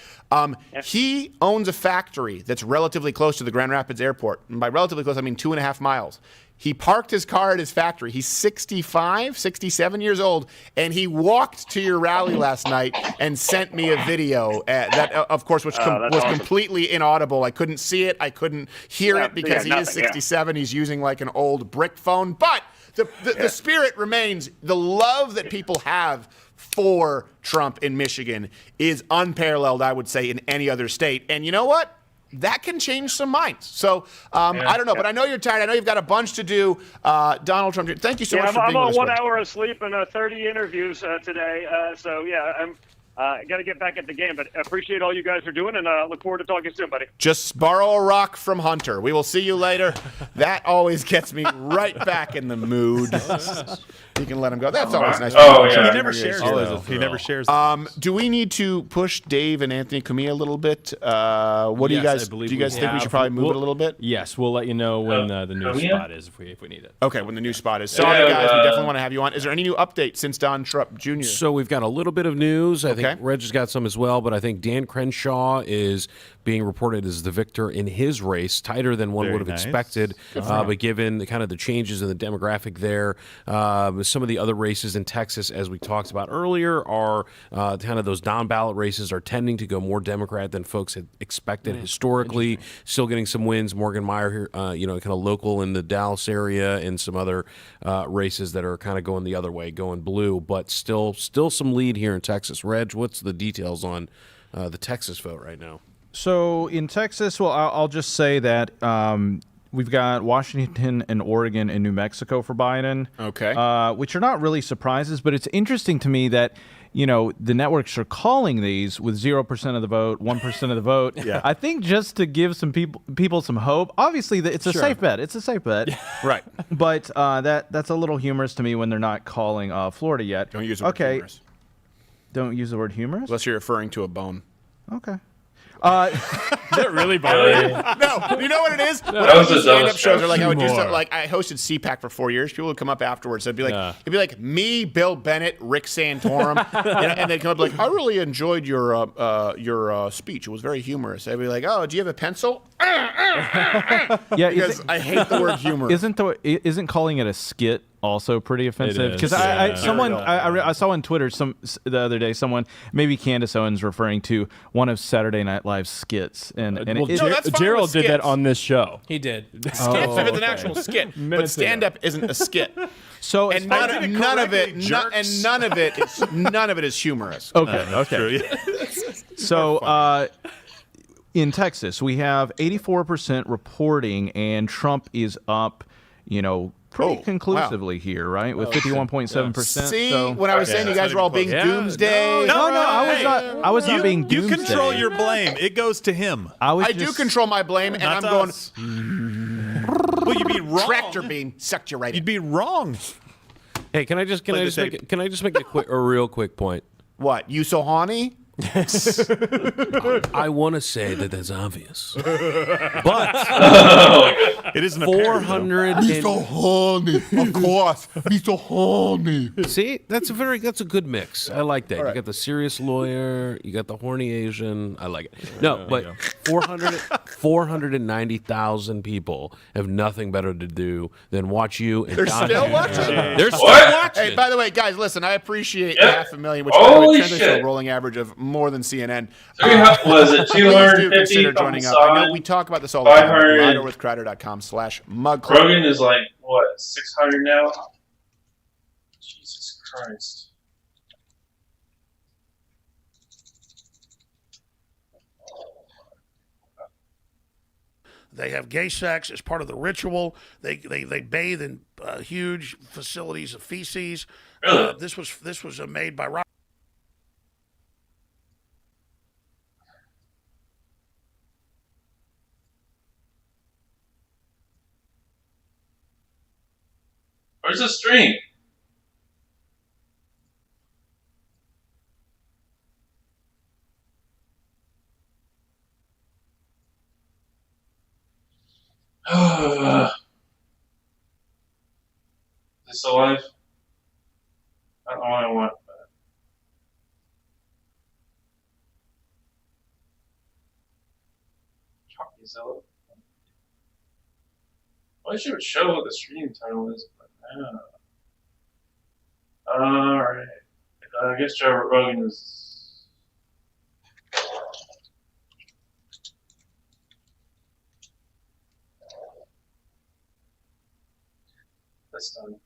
He owns a factory that's relatively close to the Grand Rapids Airport. And by relatively close, I mean 2.5 miles. He parked his car at his factory. He's 67 years old, and he walked to your rally last night and sent me a video that, of course, was completely inaudible. I couldn't see it. I couldn't hear it because he is 67. He's using like an old brick phone. But the spirit remains. The love that people have for Trump in Michigan is unparalleled, I would say, in any other state. And you know what? That can change some minds. So I don't know, but I know you're tired. I know you've got a bunch to do. Donald Trump, thank you so much for being with us. I'm on 1 hour of sleep and 30 interviews today. I'm got to get back at the game. But I appreciate all you guys are doing, and look forward to talking soon, buddy. Just borrow a rock from Hunter. We will see you later. That always gets me right back in the mood. You can let him go. That's always nice. He never shares. He never shares. Do we need to push Dave and Anthony Cumia a little bit? What do you guys? Do you guys think we should probably move it a little bit? Yes, we'll let you know when the new spot is if we need it. Okay, when the new spot is. Sorry, guys, we definitely want to have you on. Is there any new update since Don Trump Jr.? So we've got a little bit of news. I think Reg has got some as well, but I think Dan Crenshaw is being reported as the victor in his race, tighter than one would have expected. But given the kind of the changes in the demographic there, some of the other races in Texas, as we talked about earlier, are kind of those down-ballot races are tending to go more Democrat than folks had expected historically. Still getting some wins. Morgan Meyer here, kind of local in the Dallas area, and some other races that are kind of going the other way, going blue, but still some lead here in Texas. Reg, what's the details on the Texas vote right now? So in Texas, well, I'll just say that we've got Washington and Oregon and New Mexico for Biden. Okay. Which are not really surprises, but it's interesting to me that, the networks are calling these with 0% of the vote, 1% of the vote. I think just to give some people some hope. Obviously, it's a safe bet. It's a safe bet. Right. But that's a little humorous to me when they're not calling Florida yet. Don't use the word humorous. Don't use the word humorous? Unless you're referring to a bone. Okay. Is that really bothering you? No, you know what it is? That was a stand-up shows are like I would do stuff like I hosted CPAC for 4 years. People would come up afterwards. It'd be like me, Bill Bennett, Rick Santorum, and they'd come up like, I really enjoyed your speech. It was very humorous. I'd be like, oh, do you have a pencil? Because I hate the word humor. Isn't calling it a skit also pretty offensive? Because I saw on Twitter the other day someone, maybe Candace Owens, referring to one of Saturday Night Live's skits, and Gerald did that on this show. He did. It's an actual skit, but stand-up isn't a skit. So and none of it is humorous. Okay. So in Texas, we have 84% reporting, and Trump is up, pretty conclusively here, right? With 51.7%. See, when I was saying you guys were all being doomsday. No, I was not being doomsday. You control your blame. It goes to him. I do control my blame, and I'm going. Well, you'd be wrong. Tractor beam sucked you right in. You'd be wrong. Hey, can I just make a real quick point? What? You so horny? I want to say that that's obvious, but it isn't 400. Be so horny, of course. Be so horny. See, that's a good mix. I like that. You got the serious lawyer, you got the horny Asian. I like it. No, but 490,000 people have nothing better to do than watch you. And They're still watching. They're still watching. Hey, by the way, guys, listen. I appreciate 500,000, which by the way, translates to a rolling average of more than CNN. Was it Please do 250 consider from joining the up. I know side? we talk about this all the time. 500. LidoWithCrowder.com/mug. Rogan is like, what, 600 now? Jesus Christ. They have gay sex as part of the ritual. They bathe in huge facilities of feces. This was made by Rob. Where's the stream? Is this alive? I don't know what I want. Chalkyzilla. I wish it would show what the stream title is, but alright. I guess Joe Rogan is. That's done.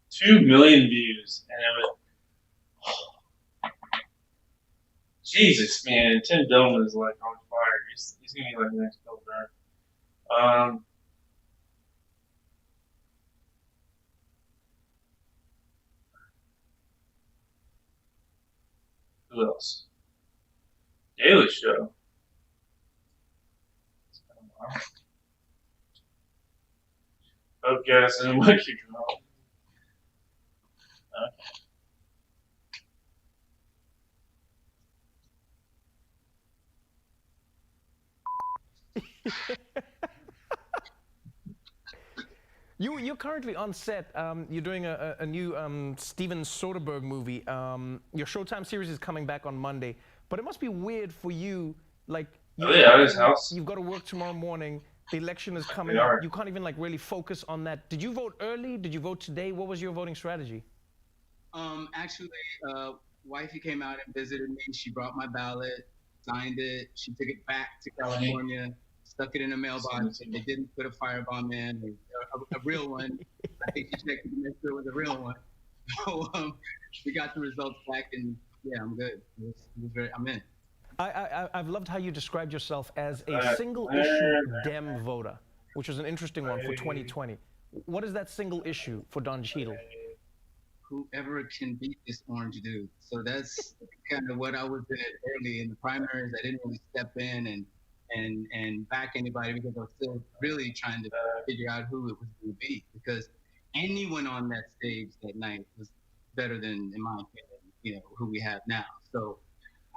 2 million views, and it would. Jesus, man, Tim Dillon is like on fire. He's gonna be like the next Bill Burr. Who else? Daily Show. Podcast and Monkey Girl. You're currently on set. You're doing a new Steven Soderbergh movie. Your Showtime series is coming back on Monday, but it must be weird for you. Like, his house. You've got to work tomorrow morning. The election is coming We up. are. You can't even like really focus on that. Did you vote early? Did you vote today? What was your voting strategy? Actually, wifey came out and visited me. She brought my ballot, signed it. She took it back to California, stuck it in a mailbox. They didn't put a firebomb in, a real one. I think she checked to make sure it was a real one. So we got the results back, and yeah, I'm good. I'm in. I've loved how you described yourself as a single issue Dem voter, which was an interesting one for 2020. What is that single issue for Don Cheadle? Whoever can beat this orange dude. So that's kind of what I was in early in the primaries. I didn't really step in and back anybody because I was still really trying to figure out who it was going to be, because anyone on that stage that night was better than, in my opinion, who we have now. So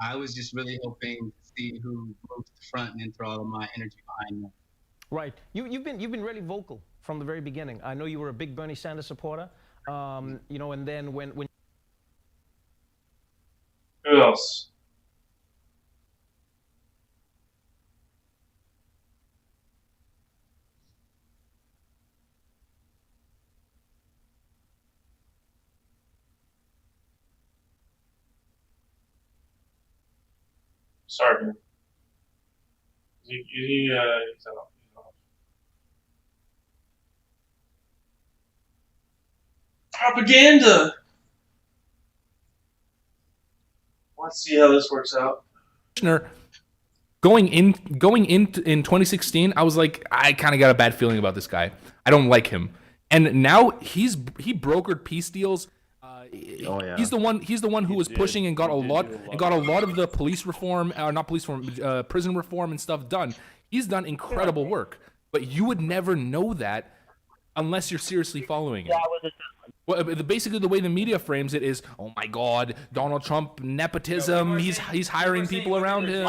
I was just really hoping to see who moves to the front and then throw all of my energy behind them. Right. You've been really vocal from the very beginning. I know you were a big Bernie Sanders supporter. And then when Who else? Sorry, man. He's out. Propaganda. Let's see how this works out. Going in in 2016, I was like, I kind of got a bad feeling about this guy. I don't like him. And now he brokered peace deals. He's the one who was pushing and got a lot of the police reform, not police reform, prison reform and stuff done. He's done incredible work, but you would never know that unless you're seriously following it. Well, basically the way the media frames it is, oh my God, Donald Trump nepotism. He's hiring people around him.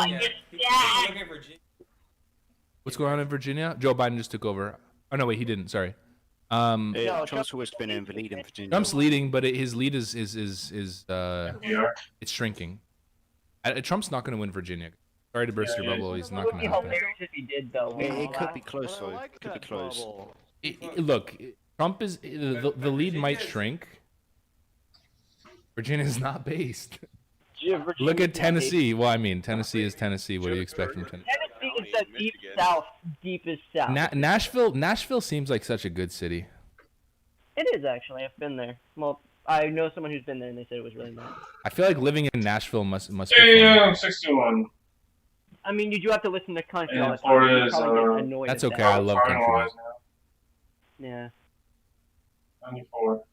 What's going on in Virginia? Joe Biden just took over. Oh no, wait, he didn't. Sorry. Trump's always been in the lead in Virginia. Trump's leading, but his lead is it's shrinking. Trump's not going to win Virginia. Sorry to burst your bubble. He's not going to happen. If he did, though. It could be close, though. It could be close. Look, Trump is the lead might shrink. Virginia's not based. Look at Tennessee. Well, I mean, Tennessee is Tennessee. What do you expect from Tennessee? Tennessee is the deep south, deepest south. Nashville seems like such a good city. It is actually. I've been there. Well, I know someone who's been there, and they said it was really nice. I feel like living in Nashville must be fun. Yeah, 61. I mean, you do have to listen to country all the time. Florida You is, probably get annoyed That's at okay. that. I love country. Yeah. 94.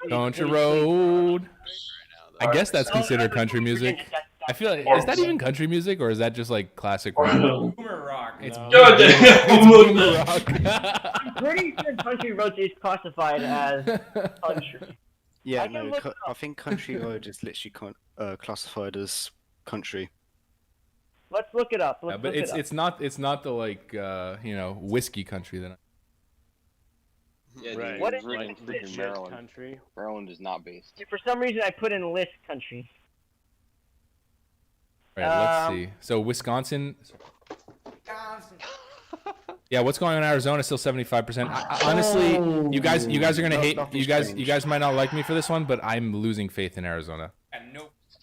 Country road. I guess that's considered country music. I feel like, is that even country music or is that just like classic rock? Boomer rock. It's Boomer rock. I'm pretty sure country roads is classified as country. Yeah, no, I think country road is literally classified as country. Let's look it up. Yeah, but it's not the like whiskey country that. Yeah, Right. What is Maryland? Country? Maryland is not based. For some reason, I put in list country. Right, let's see. So Wisconsin. Yeah, what's going on in Arizona? Still 75%. Honestly, you guys are gonna hate. You guys might not like me for this one, but I'm losing faith in Arizona.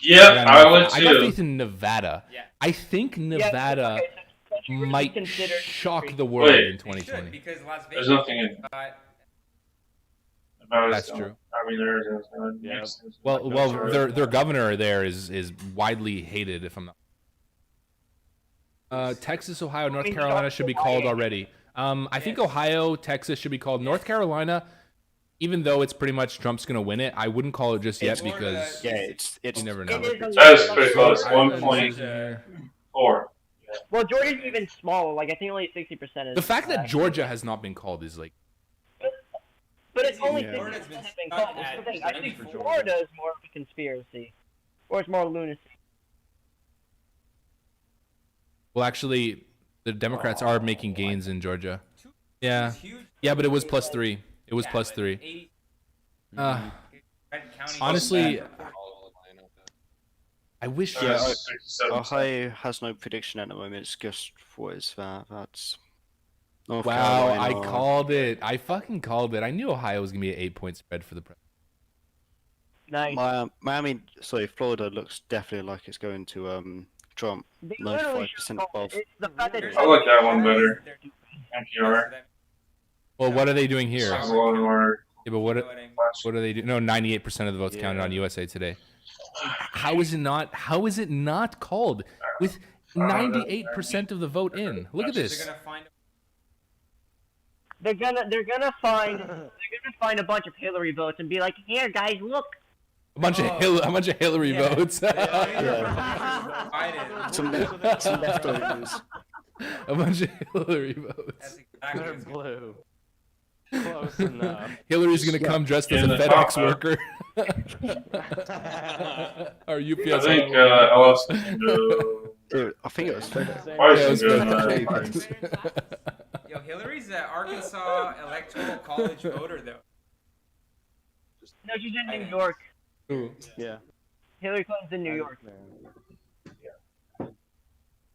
Yep, I would too. I got faith in Nevada. Yeah. I think Nevada might shock the world in 2020. Because Las There's Vegas. nothing in That's true. I mean, there's Yeah. Well, their governor there is widely hated. If I'm not. Texas, Ohio, North Carolina should be called already. I think Ohio, Texas should be called. North Carolina, even though it's pretty much Trump's gonna win it, I wouldn't call it just yet because you never know. That's pretty close. 1.4. Well, Georgia's even smaller. Like I think only 60% is. The fact that Georgia has not been called is like. But it's only 60% been called. That's the thing. I think Florida is more of a conspiracy, or it's more lunacy. Well, actually, the Democrats are making gains in Georgia. Yeah, yeah, but it was +3. It was +3. Honestly, I wish. Ohio has no prediction at the moment. It's just what is that? That's. North Wow, Carolina. I called it. I fucking called it. I knew Ohio was gonna be an 8-point spread for the president. Nice. Florida looks definitely like it's going to Trump. 95% above. I like that one better. NPR. Well, what are they doing here? Sounds a lot more. Yeah, but what are they doing? No, 98% of the votes counted on USA Today. How is it not? How is it not called with 98% of the vote in? Look at this. They're gonna find a bunch of Hillary votes and be like, here guys, look. A bunch of Hillary votes. Some leftovers. A bunch of Hillary votes. They're blue. Close enough. Hillary's gonna come dressed as a FedEx worker. Or UPS. I think LS can go. Dude, I think it was FedEx. Why is it good? Yo, Hillary's an Arkansas electoral college voter, though. No, she's in New York. Ooh. Yeah. Hillary Clinton's in New York.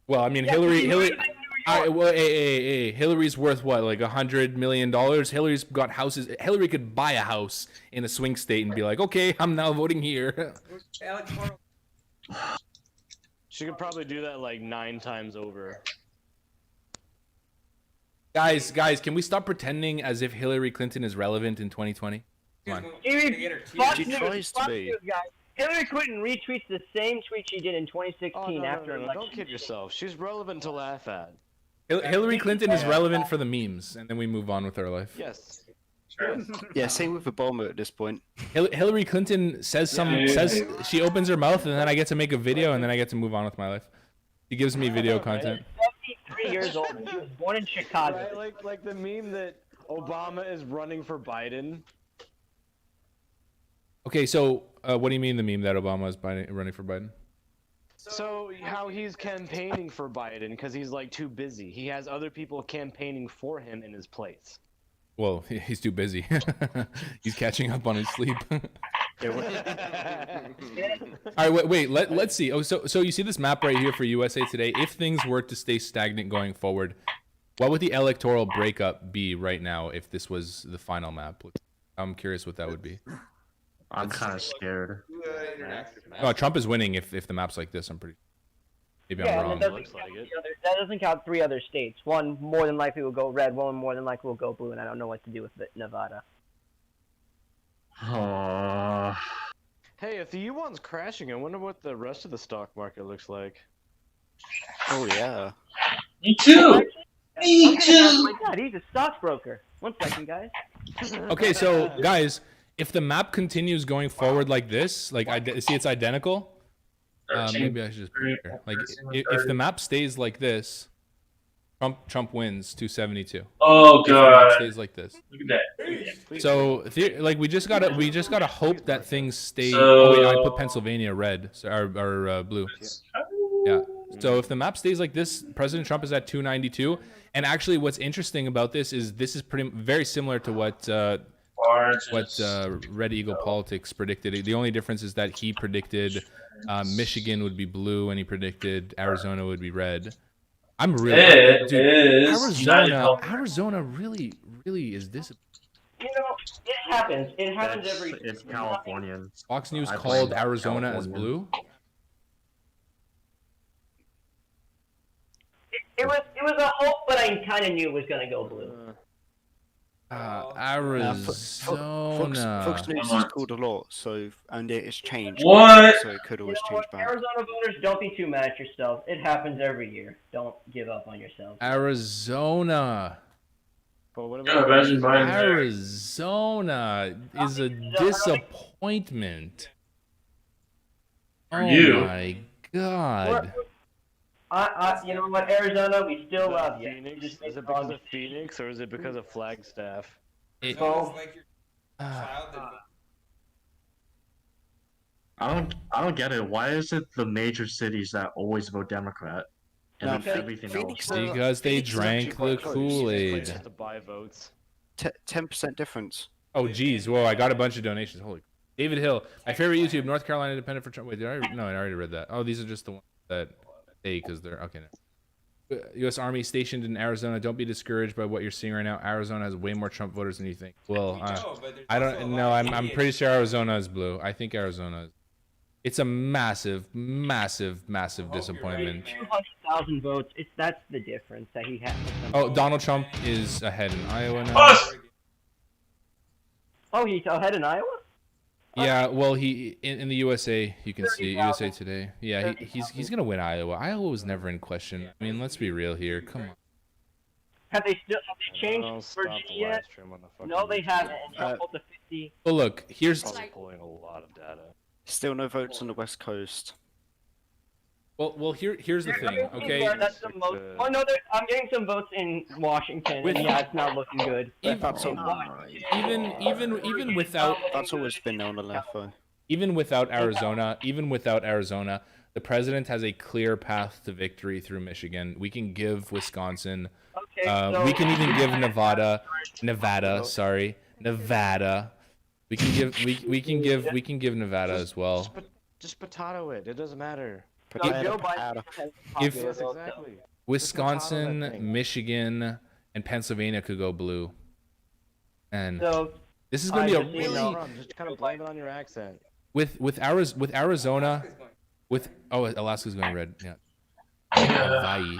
Well, I mean, Hillary. Hillary's worth what, like $100 million? Hillary's got houses. Hillary could buy a house in a swing state and be like, okay, I'm now voting here. She could probably do that like 9 times over. Guys, can we stop pretending as if Hillary Clinton is relevant in 2020? Come on. Fox News, guys. Hillary Clinton retweets the same tweet she did in 2016 after an election. Don't kid yourself. She's relevant to laugh at. Hillary Clinton is relevant for the memes, and then we move on with our life. Yes. Yeah, same with Obama at this point. Hillary Clinton says she opens her mouth, and then I get to make a video, and then I get to move on with my life. She gives me video content. 73 years old. She was born in Chicago. Right, like the meme that Obama is running for Biden. Okay, so what do you mean the meme that Obama is running for Biden? So how he's campaigning for Biden because he's like too busy. He has other people campaigning for him in his place. Well, he's too busy. He's catching up on his sleep. All right, wait. Let's see. Oh, so you see this map right here for USA Today. If things were to stay stagnant going forward, what would the electoral breakup be right now if this was the final map? I'm curious what that would be. I'm kind of scared. Oh, Trump is winning if the map's like this. I'm pretty. Maybe I'm wrong. That doesn't count 3 other states. One more than likely will go red. One more than likely will go blue, and I don't know what to do with Nevada. Hey, if the yuan's crashing, I wonder what the rest of the stock market looks like. Oh yeah. Me too. Me too. Oh my God, he's a stockbroker. 1 second, guys. Okay, so guys, if the map continues going forward like this, like see, it's identical. Maybe I should just put it here. Like, if the map stays like this, Trump wins 272. Oh if the God! map stays like this. Look at that. So, like, we just gotta hope that things stay. So- Oh wait, I put Pennsylvania red, so, or blue. Yeah. So if the map stays like this, President Trump is at 292. And actually, what's interesting about this is very similar to what Red Eagle Politics predicted. The only difference is that he predicted Michigan would be blue, and he predicted Arizona would be red. I'm really, dude, Arizona really is this. You know, it happens. It happens every. It's Californians. Fox News called Arizona as blue. It was a hope, but I kind of knew it was gonna go blue. Arizona. Fox News has called a lot, and it's changed. What? So it could always change back. Arizona voters, don't be too mad at yourself. It happens every year. Don't give up on yourself. Arizona. But what Yeah, imagine Biden there. Arizona is a disappointment. For oh you. my God. You know what, Arizona, we still love you. Phoenix? Is it because of Phoenix or is it because of Flagstaff? I don't get it. Why is it the major cities that always vote Democrat and then everything else? Because they drank the Kool-Aid. To buy votes. 10% difference. Oh, geez. Whoa, I got a bunch of donations. Holy. David Hill. My favorite YouTube, North Carolina Independent for Trump. Wait, I already read that. Oh, these are just the ones that stay because they're... Okay. No. U.S. Army stationed in Arizona. Don't be discouraged by what you're seeing right now. Arizona has way more Trump voters than you think. Well, I don't know. I'm pretty sure Arizona is blue. I think Arizona is. It's a massive disappointment. 200,000 votes. That's the difference that he has. Oh, Donald Trump is ahead in Iowa now. Oh, he's ahead in Iowa? Yeah, well, he in the USA, you can see USA Today. Yeah, he's gonna win Iowa. Iowa was never in question. I mean, let's be real here. Come on. Have they changed Virginia yet? No, they haven't. Trump pulled the 50. Well, look, here's pulling a lot of data. Still no votes on the West Coast. Well, here's the thing, okay? That's the most. Oh no, I'm getting some votes in Washington, and yeah, it's not looking good. Even without, that's always been on the left though. Even without Arizona, the president has a clear path to victory through Michigan. We can give Wisconsin. We can even give Nevada. We can give Nevada as well. Just potato it. It doesn't matter. If Wisconsin, Michigan, and Pennsylvania could go blue, and this is going to be a really just kind of blame it on your accent. with Arizona, Alaska's going red. Yeah. Hawaii.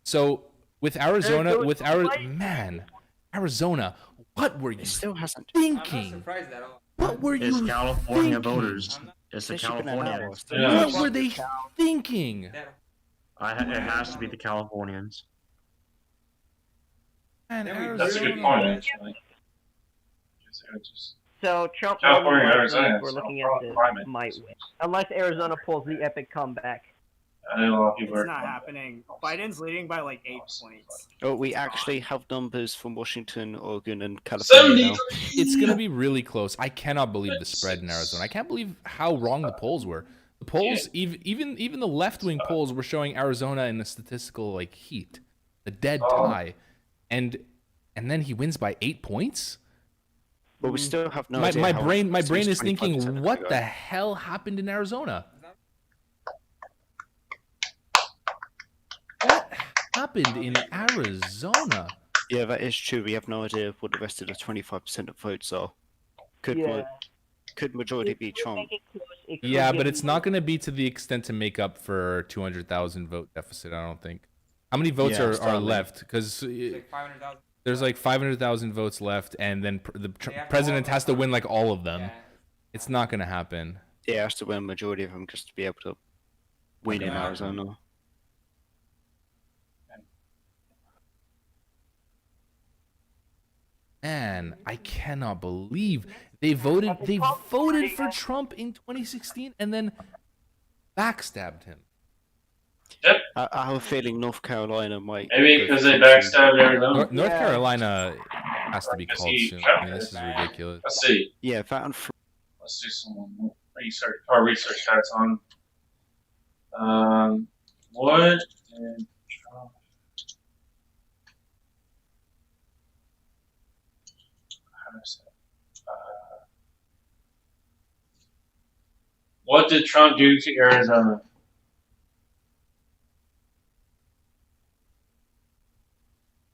So with Arizona, Arizona, what were you thinking? What were you thinking? California voters. It's the Californians. What were they thinking? It has to be the Californians. That's a good point, actually. So Trump California, we're Arizona, looking at this might win. Unless Arizona pulls the epic comeback. I know a lot of people It's are. not happening. Biden's leading by like 8 points. Oh, we actually have numbers from Washington, Oregon, and California now. It's going to be really close. I cannot believe the spread in Arizona. I can't believe how wrong the polls were. The polls, even the left-wing polls, were showing Arizona in the statistical heat, the dead tie, and then he wins by 8 points. But we still have no my idea how brain it seems is 25% thinking, of what it the go. hell happened in Arizona? What happened in Arizona? Yeah, that is true. We have no idea what the rest of the 25% of votes are. Could majority be Trump? Yeah, but it's not going to be to the extent to make up for 200,000 vote deficit. I don't think. How many votes are left? Because there's like 500,000 votes left, and then the president has to win like all of them. Yeah. It's not going to happen. Yeah, he has to win a majority of them just to be able to win in Arizona. Man, I cannot believe they voted for Trump in 2016 and then backstabbed him. Yep. I have a feeling North Carolina might. Maybe because they backstabbed Arizona. North Carolina has to be called soon. I mean, this is ridiculous. Let's see. Yeah, that and let's do some research stats on. What did Trump? What did Trump do to Arizona?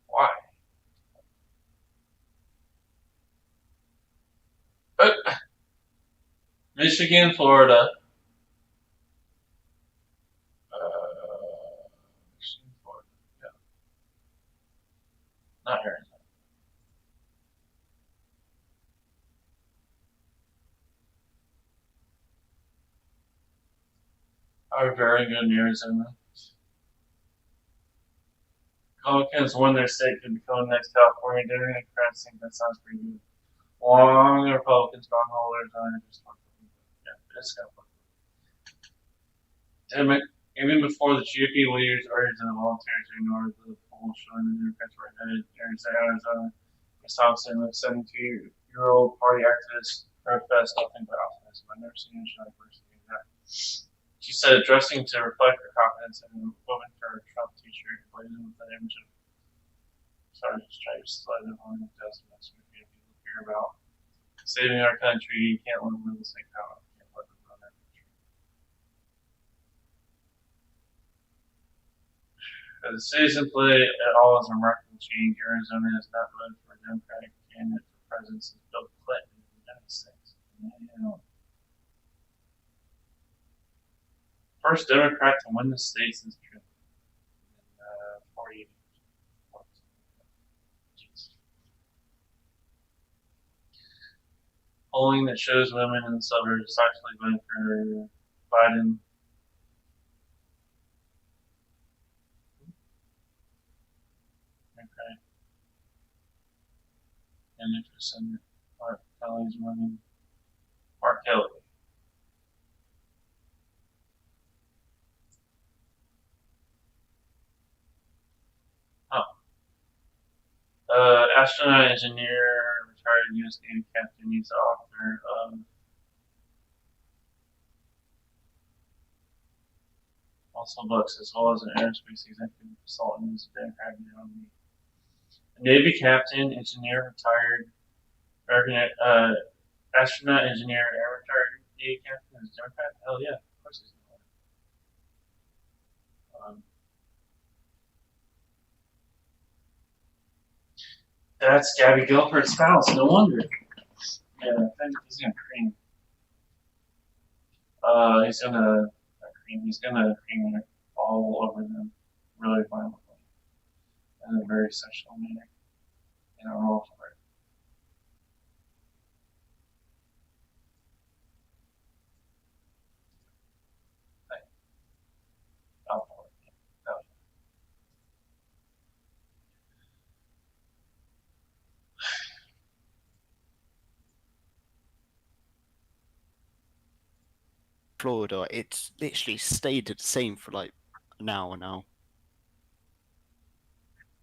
Why? Michigan, Florida. Michigan, Florida. Yeah. Not Arizona. Are very good in Arizona. Republicans won their state to become the next California. Democrats think that sounds pretty good. Long Republican strongholders on just even before the GOP leaders urged the volunteers to ignore the polls showing the Democrats were ahead. Arizona, Wisconsin, with 72-year-old party activists protest nothing but optimism. I've never seen anything like that. She said, dressing to reflect her confidence in a woman for a Trump t-shirt, blazing with an image of Sergeant Stripes, sliding on the desk next week. People care about saving our country. You can't let them say power. You can't let them run our country. As a citizen play at all is a remarkable change. Arizona has not voted for a Democratic candidate for president since Bill Clinton in the United States. First Democrat to win the state since Trump in 40 years. Polling that shows women in the suburbs actually voting for Biden. Okay. And interest in Mark Kelly's women. Mark Kelly. Astronaut, engineer, retired U.S. Navy captain. He's the author of multiple books, as well as an aerospace executive consultant. He's a Democrat nominee. Navy captain, engineer, retired American astronaut, engineer, and retired Navy captain. Is Democrat? Hell yeah, of course he's Democrat. That's Gabby Gilbert's spouse. No wonder. Yeah, I think he's gonna cream. He's gonna cream it all over them, really violently, in a very sexual manner. And I'm all for it. I'm for it. No. Florida, it's literally stayed the same for like an hour now.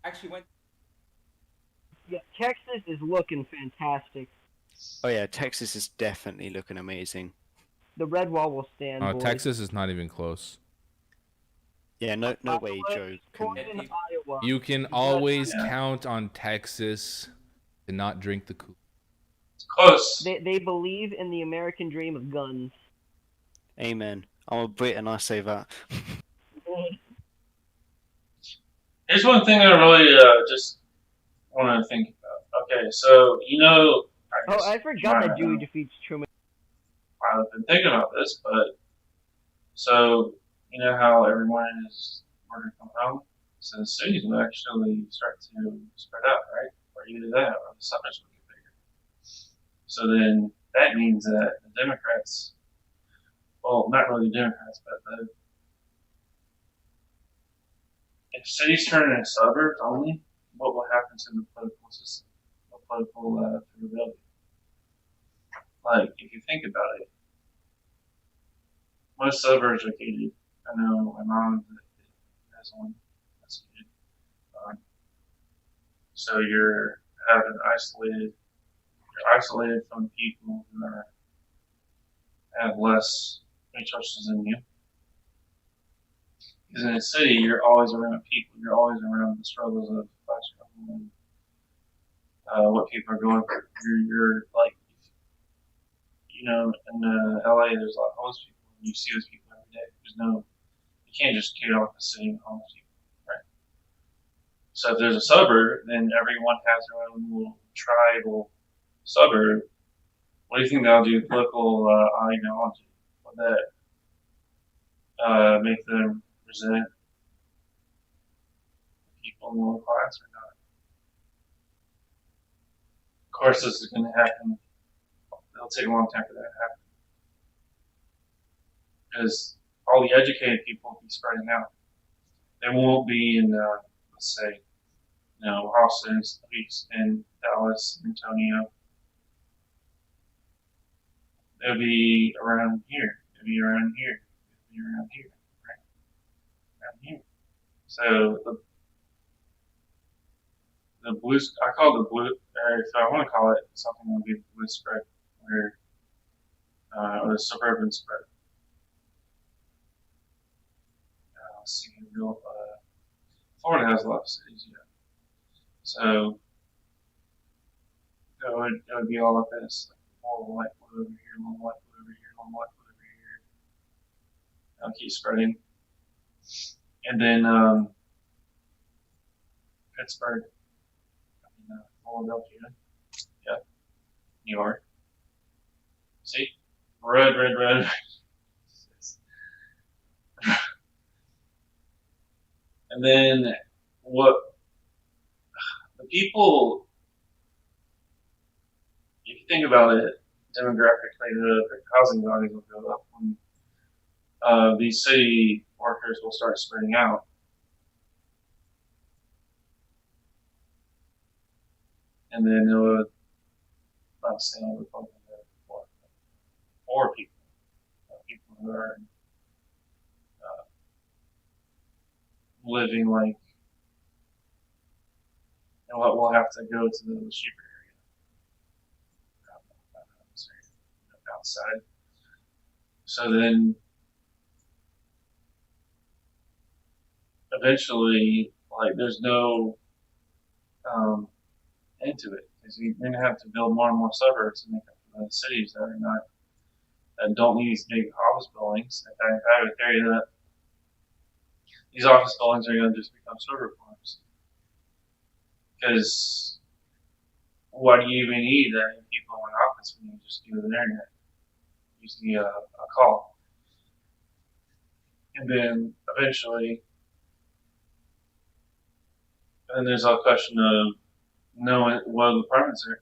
Actually went. Yeah, Texas is looking fantastic. Oh yeah, Texas is definitely looking amazing. The red wall will stand. boys. Texas is not even close. Yeah, no way, Joe. In Iowa. You can always count on Texas to not drink the Kool. Close. They believe in the American dream of guns. Amen. I'm a Brit and I say that. Here's one thing I really just want to think about. Okay, so I forgot that Dewey defeats Truman. I've been thinking about this, but so you know how everyone is working from home, so the cities will actually start to spread out, right? Or either that, or the suburbs will get bigger. So then that means that the Democrats, well, not really the Democrats, but if cities turn into suburbs only, what will happen to the political system, the political favorability? Like, if you think about it, most suburbs are gated. I know my mom has one that's gated. So you're isolated from people who have less resources than you. Because in a city, you're always around people. You're always around the struggles of class struggle and what people are going through. You're like, in LA, there's a lot of homeless people. You see those people every day. You can't just get off the city with homeless people, right? So if there's a suburb, then everyone has their own little tribal suburb. What do you think that'll do to political ideology? Would that make them resent people in the lower class or not? Of course, this is going to happen. It'll take a long time for that to happen. Because all the educated people will be spreading out. They won't be in, let's say, Austin, Houston, Dallas, Antonio. They'll be around here. They'll be around here. They'll be around here. Right? Around here. So the blue, I call it the blue, or if I want to call it something, that would be the blue spread, or the suburban spread. Let's see, Florida has a lot of cities, yeah. So it would be all like this, like a little white blue over here, a little white blue over here, a little white blue over here. I'll keep spreading. And then Pittsburgh, Philadelphia, yeah, New York. See, red. And then what the people, if you think about it demographically, the housing values will go up when these city workers will start spreading out. And then it would, not saying it would probably be more people who are living like, we'll have to go to the cheaper area outside. So then eventually, like, there's no end to it, because you're going to have to build more and more suburbs to make up for the cities that don't need these big office buildings. I have a theory that these office buildings are going to just become server farms. Because what do you even need that many people in an office when you just do the internet? Using a call. And then eventually, and there's a question of knowing what the apartments are,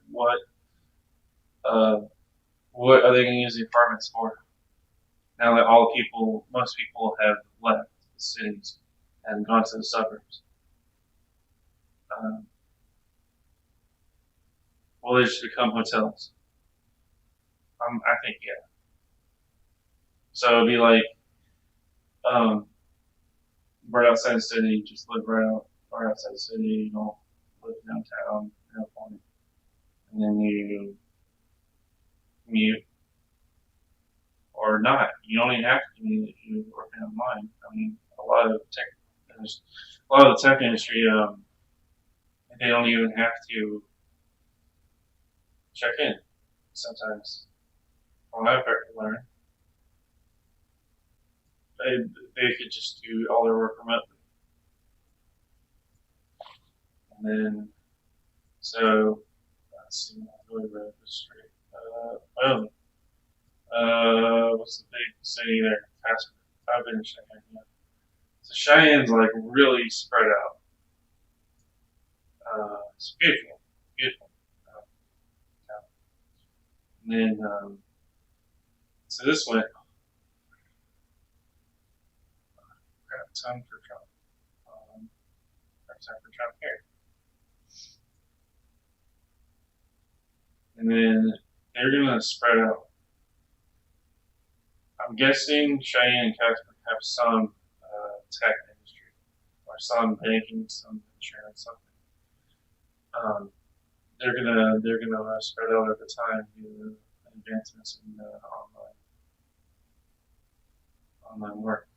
what are they going to use the apartments for? Now that most people have left the cities and gone to the suburbs. Will they just become hotels? I think, yeah. So it'd be like, right outside the city, just live right outside the city, you don't live downtown, and then you commute or not. You don't even have to commute if you're working online. I mean, a lot of the tech industry, they don't even have to check in sometimes. From what I've learned, they could just do all their work remotely. And then, so let's see, I really read this straight. What's the big city there? Casper. I've been in Cheyenne. Yeah. So Cheyenne's like really spread out. It's beautiful, beautiful. And then, so this went. Got time for Trump. Got time for Trump here. And then they're gonna spread out. I'm guessing Cheyenne and Casper have some tech industry, or some banking, some insurance, something. They're gonna spread out over time due to advancements in online work.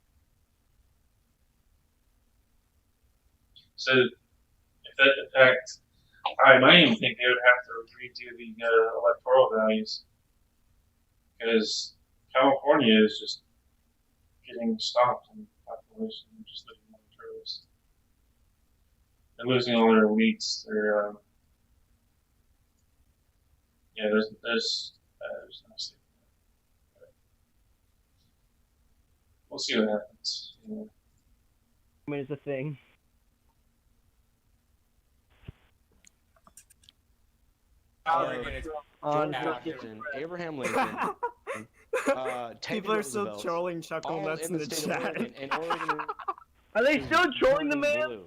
So if that affects, I might even think they would have to redo the electoral values, because California is just getting stopped in population, just looking at the tourists. They're losing all their elites. They're there's no safety. We'll see what happens. Yeah. I mean, it's a thing. Abraham Lincoln. People are still trolling Chuckle Nuts in the chat. Are they still trolling the man?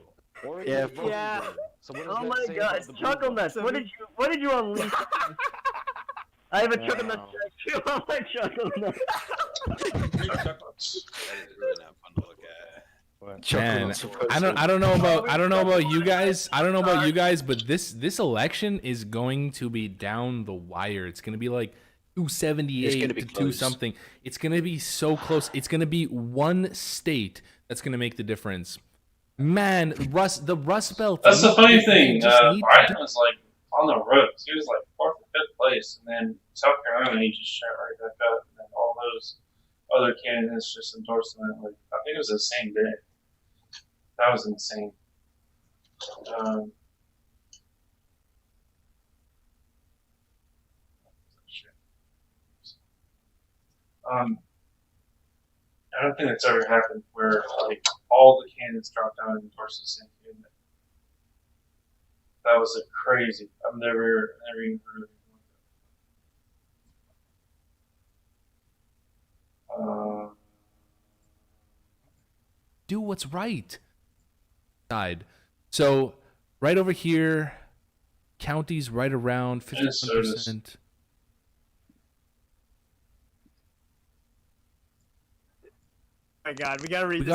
Yeah. Yeah. So what Oh my God, Chuckle Nuts! What did you unleash? I have a Chuckle Nuts too. Oh my Chuckle Nuts. Man, I don't know about you guys. I don't know about you guys, but this election is going to be down the wire. It's going to be like 278 to 2 something. It's going to be so close. It's going to be one state that's going to make the difference. Man, the Rust Belt. That's the funny thing. Biden was like on the ropes. He was like 4th or 5th place, and then South Carolina, he just shot right back up, and then all those other candidates just endorsed him. Like, I think it was the same day. That was insane. I don't think that's ever happened where like all the candidates dropped down and endorsed the same candidate. That was crazy. I've never even heard of it. Do what's right. Side. So right over here, counties right around 51%. Oh my God, we gotta read we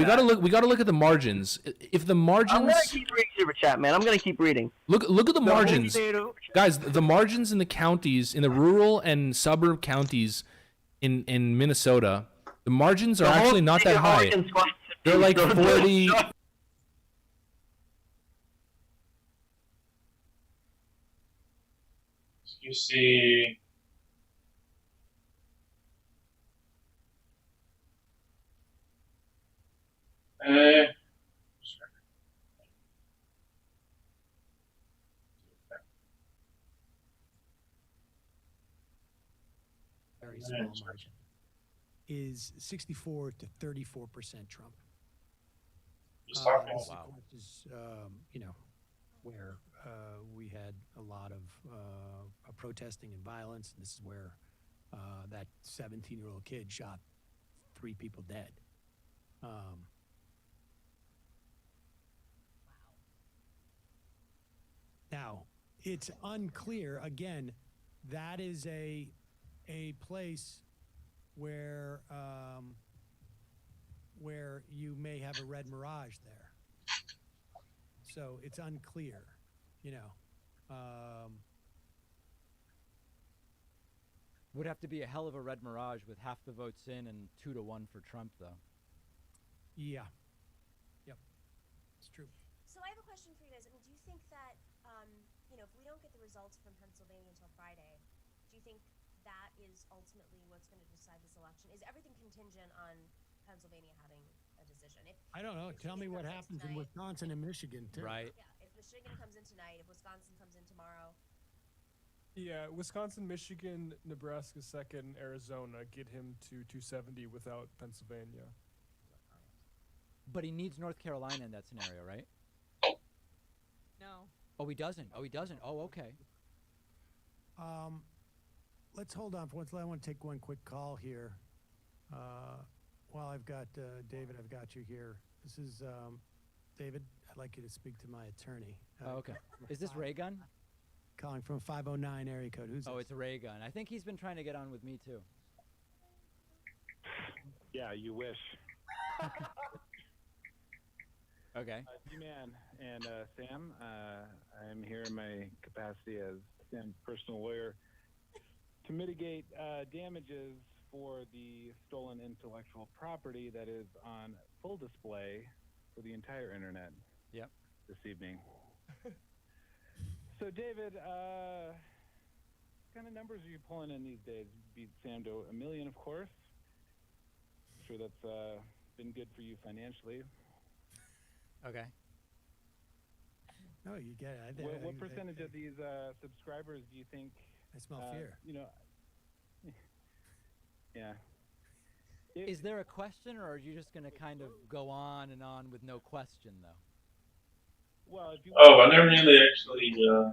gotta look at the margins. If the margins, I'm gonna keep reading super chat, man. I'm gonna keep reading. Look at the margins, guys. The margins in the counties, in the rural and suburb counties, in Minnesota, the margins are actually not that high. They're like 40. You see. Very small margin. Is 64 to 34% Trump. He's talking. This, of course, is where we had a lot of protesting and violence. And this is where that 17-year-old kid shot 3 people dead. Now, it's unclear. Again, that is a place where you may have a red mirage there. So it's unclear, you know. Would have to be a hell of a red mirage with half the votes in and 2-1 for Trump, though. Yeah. Yep. It's true. So I have a question for you guys. I mean, do you think that, you know, if we don't get the results from Pennsylvania until Friday, do you think that is ultimately what's going to decide this election? Is everything contingent on Pennsylvania having a decision? I don't know. Tell me what happens in Wisconsin and Michigan, too. Right. Yeah, if Michigan comes in tonight, if Wisconsin comes in tomorrow. Yeah, Wisconsin, Michigan, Nebraska second, Arizona get him to 270 without Pennsylvania. But he needs North Carolina in that scenario, right? No. Oh, he doesn't. Oh, he doesn't. Oh, okay. Let's hold on for once. I want to take one quick call here. While I've got David, I've got you here. This is David. I'd like you to speak to my attorney. Oh, okay. Is this Ray Gun? Calling from 509 area code. Who's Oh, it's Ray Gun. I think he's been trying to get on with me too. Yeah, you wish. Okay. G-Man and Sam, I'm here in my capacity as Sam's personal lawyer to mitigate damages for the stolen intellectual property that is on full display for the entire internet. Yep. This evening. So, David, what kind of numbers are you pulling in these days? Beat Sam to $1 million, of course. I'm sure that's been good for you financially. Okay. No, you get it. What percentage of these subscribers do you think? I smell fear. You know. Yeah. Is there a question, or are you just going to kind of go on and on with no question, though? Well, if you I never knew they actually. I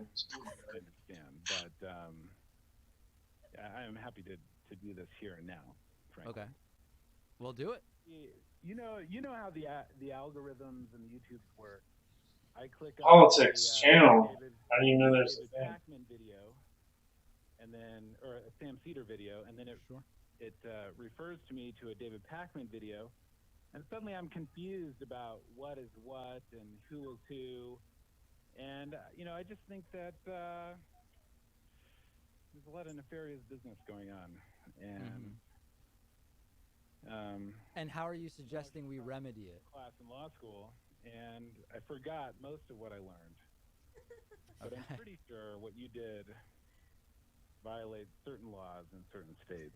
understand, but I am happy to do this here and now. Frankly. Okay. We'll do it. You know how the algorithms and the YouTubes work. I click on Politics channel. David, I didn't even know there's a David thing. Pakman video, and then or a Sam Cedar video, and then it refers to me to a David Pakman video, and suddenly I'm confused about what is what and who is who, and I just think that there's a lot of nefarious business going on, and. And how are you suggesting we remedy it? Class in law school, and I forgot most of what I learned. But I'm pretty sure what you did violates certain laws in certain states.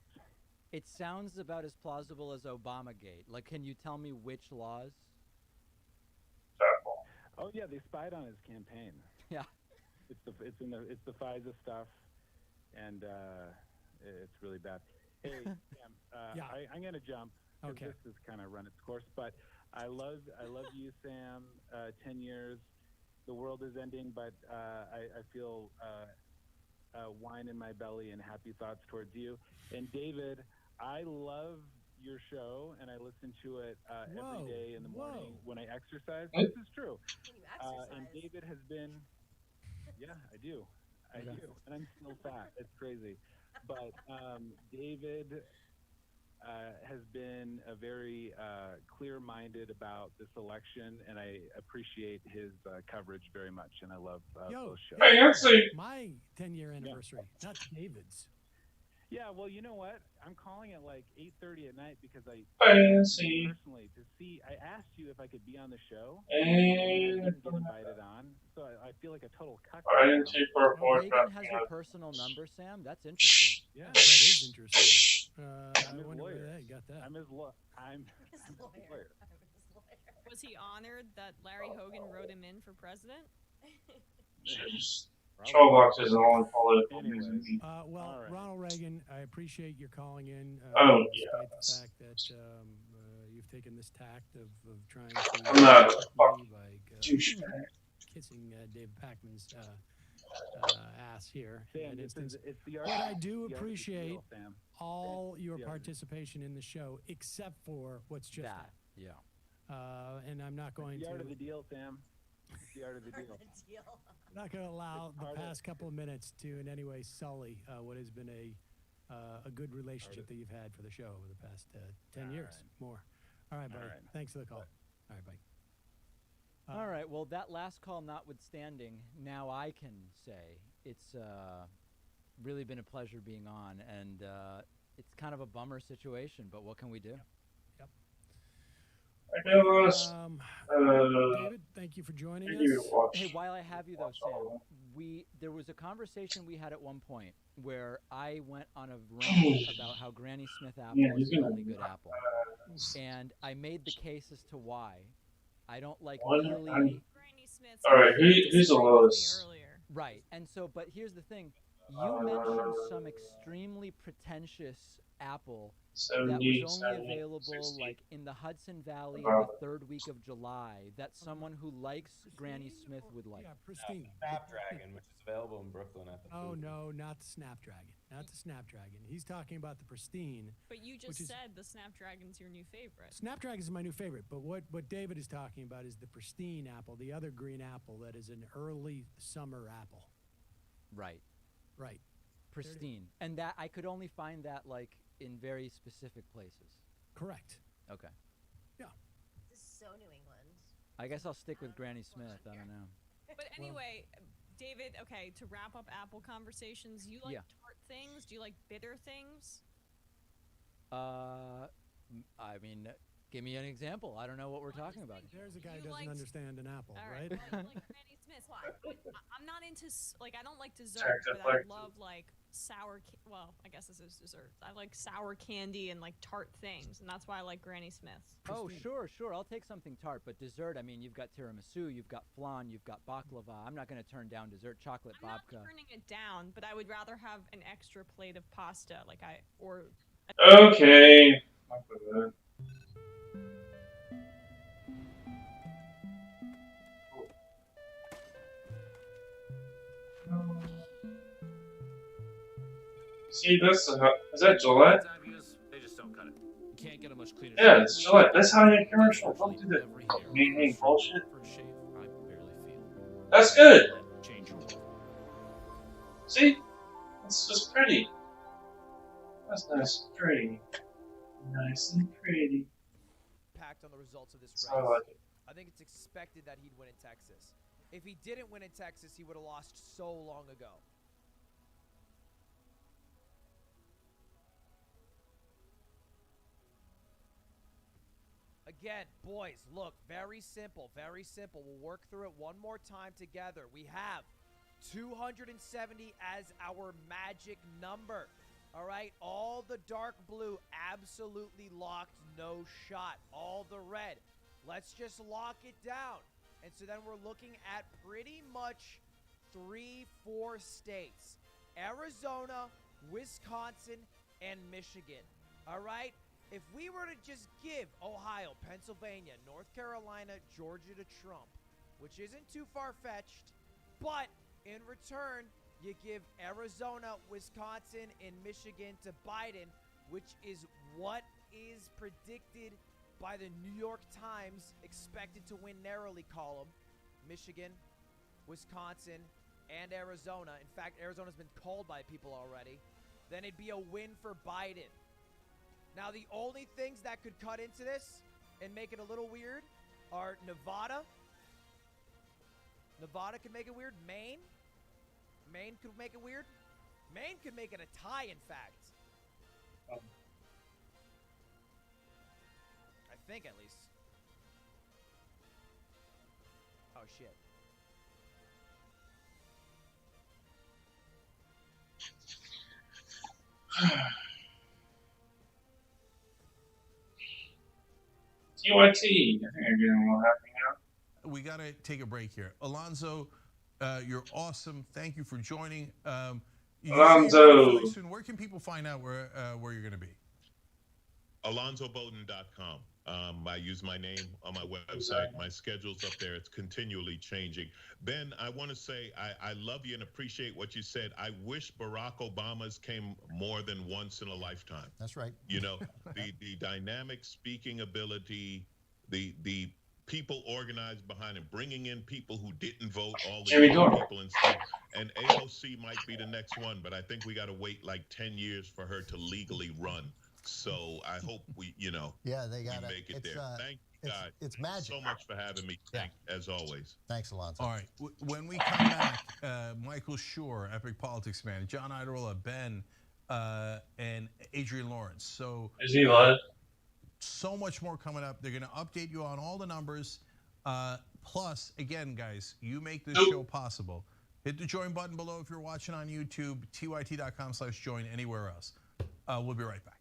It sounds about as plausible as Obamagate. Like, can you tell me which laws? Oh yeah, they spied on his campaign. Yeah. It's the FISA stuff, and it's really bad. Hey, Sam, I'm gonna jump. Okay. This has kind of run its course, but I love you, Sam. 10 years, the world is ending, but I feel wine in my belly and happy thoughts towards you. And David, I love your show, and I listen to it every day in the morning when I exercise. This is true. And David has been, yeah, I do, and I'm still fat. It's crazy. But David has been a very clear-minded about this election, and I appreciate his coverage very much, and I love those shows. Hey, actually, my 10-year anniversary, not David's. Yeah, well, you know what? I'm calling at like 8:30 at night because I Fancy. personally to see. I asked you if I could be on the show, And I didn't get invited on, so I feel like a total cuck. Reagan has your personal number, Sam? That's interesting. Yeah, that is interesting. I wonder where you got that. I'm his lawyer. Was he honored that Larry Hogan wrote him in for president? Trollbox isn't only political news. Well, Ronald Reagan, I appreciate your calling in. Despite the fact that you've taken this tact of trying to I'm not by kissing David Pakman's ass here. Sam, it's the but I do art of the appreciate deal, Sam. all your the art of the participation in the show, except for what's just that. Yeah. And I'm not going It's the to. art of the deal, Sam. It's the art of the deal. I'm not going to allow the past couple of minutes to in any way sully what has been a a good relationship that you've had for the show over the past 10 years, more. All right, buddy. Thanks for the call. All right, bye. All right. Well, that last call notwithstanding, now I can say it's really been a pleasure being on, and it's kind of a bummer situation, but what can we do? Yep. David, thank you for joining you us. watch- Hey, while I have you though, Sam, there was a conversation we had at one point where I went on a rant about how Granny Smith apple Yeah, is he's the gonna- only good apple, and I made the case as to why. I don't like One- peely. I'm- All right, who's the lowest? Right, and so, but here's the thing: you mentioned some extremely pretentious apple that 70, was only 70, available 60. like in the Hudson Valley About- the third week of July. That someone who likes Granny Smith would like. Yeah, pristine. Snapdragon, which is available in Brooklyn at the Oh, food. no, not the Snapdragon. Not the Snapdragon. He's talking about the pristine. But you just which is- said the Snapdragon's your new favorite. Snapdragon is my new favorite, but what David is talking about is the pristine apple, the other green apple that is an early summer apple. Right. Right. Pristine. And that I could only find that like in very specific places. Correct. Okay. This is so New England. I guess I'll stick with Granny Smith. I don't know. But anyway, David, okay, to wrap up apple conversations, you like Yeah. tart things? Do you like bitter things? I mean, give me an example. I don't know what we're talking about. There's a guy who You doesn't liked- understand an apple, All right? right. Well, like Granny Smith. I'm not into like I don't like dessert, Check but I that love like sour. Well, I guess this is dessert. I like sour candy and like tart things, and that's why I like Granny Smith's. Oh, sure. I'll take something tart, but dessert. I mean, you've got tiramisu, you've got flan, you've got baklava. I'm not going to turn down dessert. Chocolate I'm babka. not turning it down, but I would rather have an extra plate of pasta, or. Okay. Enough of that. See, that's is that Gillette? They just don't cut it. You can't get a much cleaner. Yeah, it's Gillette. That's how you commercial. Don't do that mean bullshit. That's good. See, it's just pretty. That's nice and pretty. Nice and pretty. Impact on the results of this race. I like it. I think it's expected that he'd win in Texas. If he didn't win in Texas, he would have lost so long ago. Again, boys, look, very simple, very simple. We'll work through it one more time together. We have 270 as our magic number. All right, all the dark blue, absolutely locked, no shot. All the red, let's just lock it down. And so then we're looking at pretty much 3-4 states. Arizona, Wisconsin, and Michigan. All right? If we were to just give Ohio, Pennsylvania, North Carolina, Georgia to Trump, which isn't too far-fetched, but in return, you give Arizona, Wisconsin, and Michigan to Biden, which is what is predicted by the New York Times, expected to win narrowly column. Michigan, Wisconsin, and Arizona. In fact, Arizona's been called by people already. Then it'd be a win for Biden. Now, the only things that could cut into this and make it a little weird are Nevada. Nevada could make it weird. Maine could make it weird. Maine could make it a tie, in fact. I think, at least. Oh, shit. TYT. I think I'm getting a little happy now. We got to take a break here. Alonzo, you're awesome. Thank you for joining. Alonzo. Where can people find out where you're going to be? AlonzoBowden.com. I use my name on my website. My schedule's up there. It's continually changing. Ben, I want to say I love you and appreciate what you said. I wish Barack Obama's came more than once in a lifetime. That's right. You know, the dynamic speaking ability, the people organized behind it, bringing in people who didn't vote, all the Jimmy young Dore. people and stuff. And AOC might be the next one, but I think we got to wait like 10 years for her to legally run. So I hope we, Yeah, they we got make it there. Thank you, guys. It's magic. So much for having me. As always. Thanks, Alonzo. All right. When we come back, Michael Schur, Epic Politics Man, John Idarola, Ben, and Adrian Lawrence. So Is he live? So much more coming up. They're going to update you on all the numbers. Plus, again, guys, you make this show possible. Hit the join button below if you're watching on YouTube, tyt.com/join anywhere else. We'll be right back.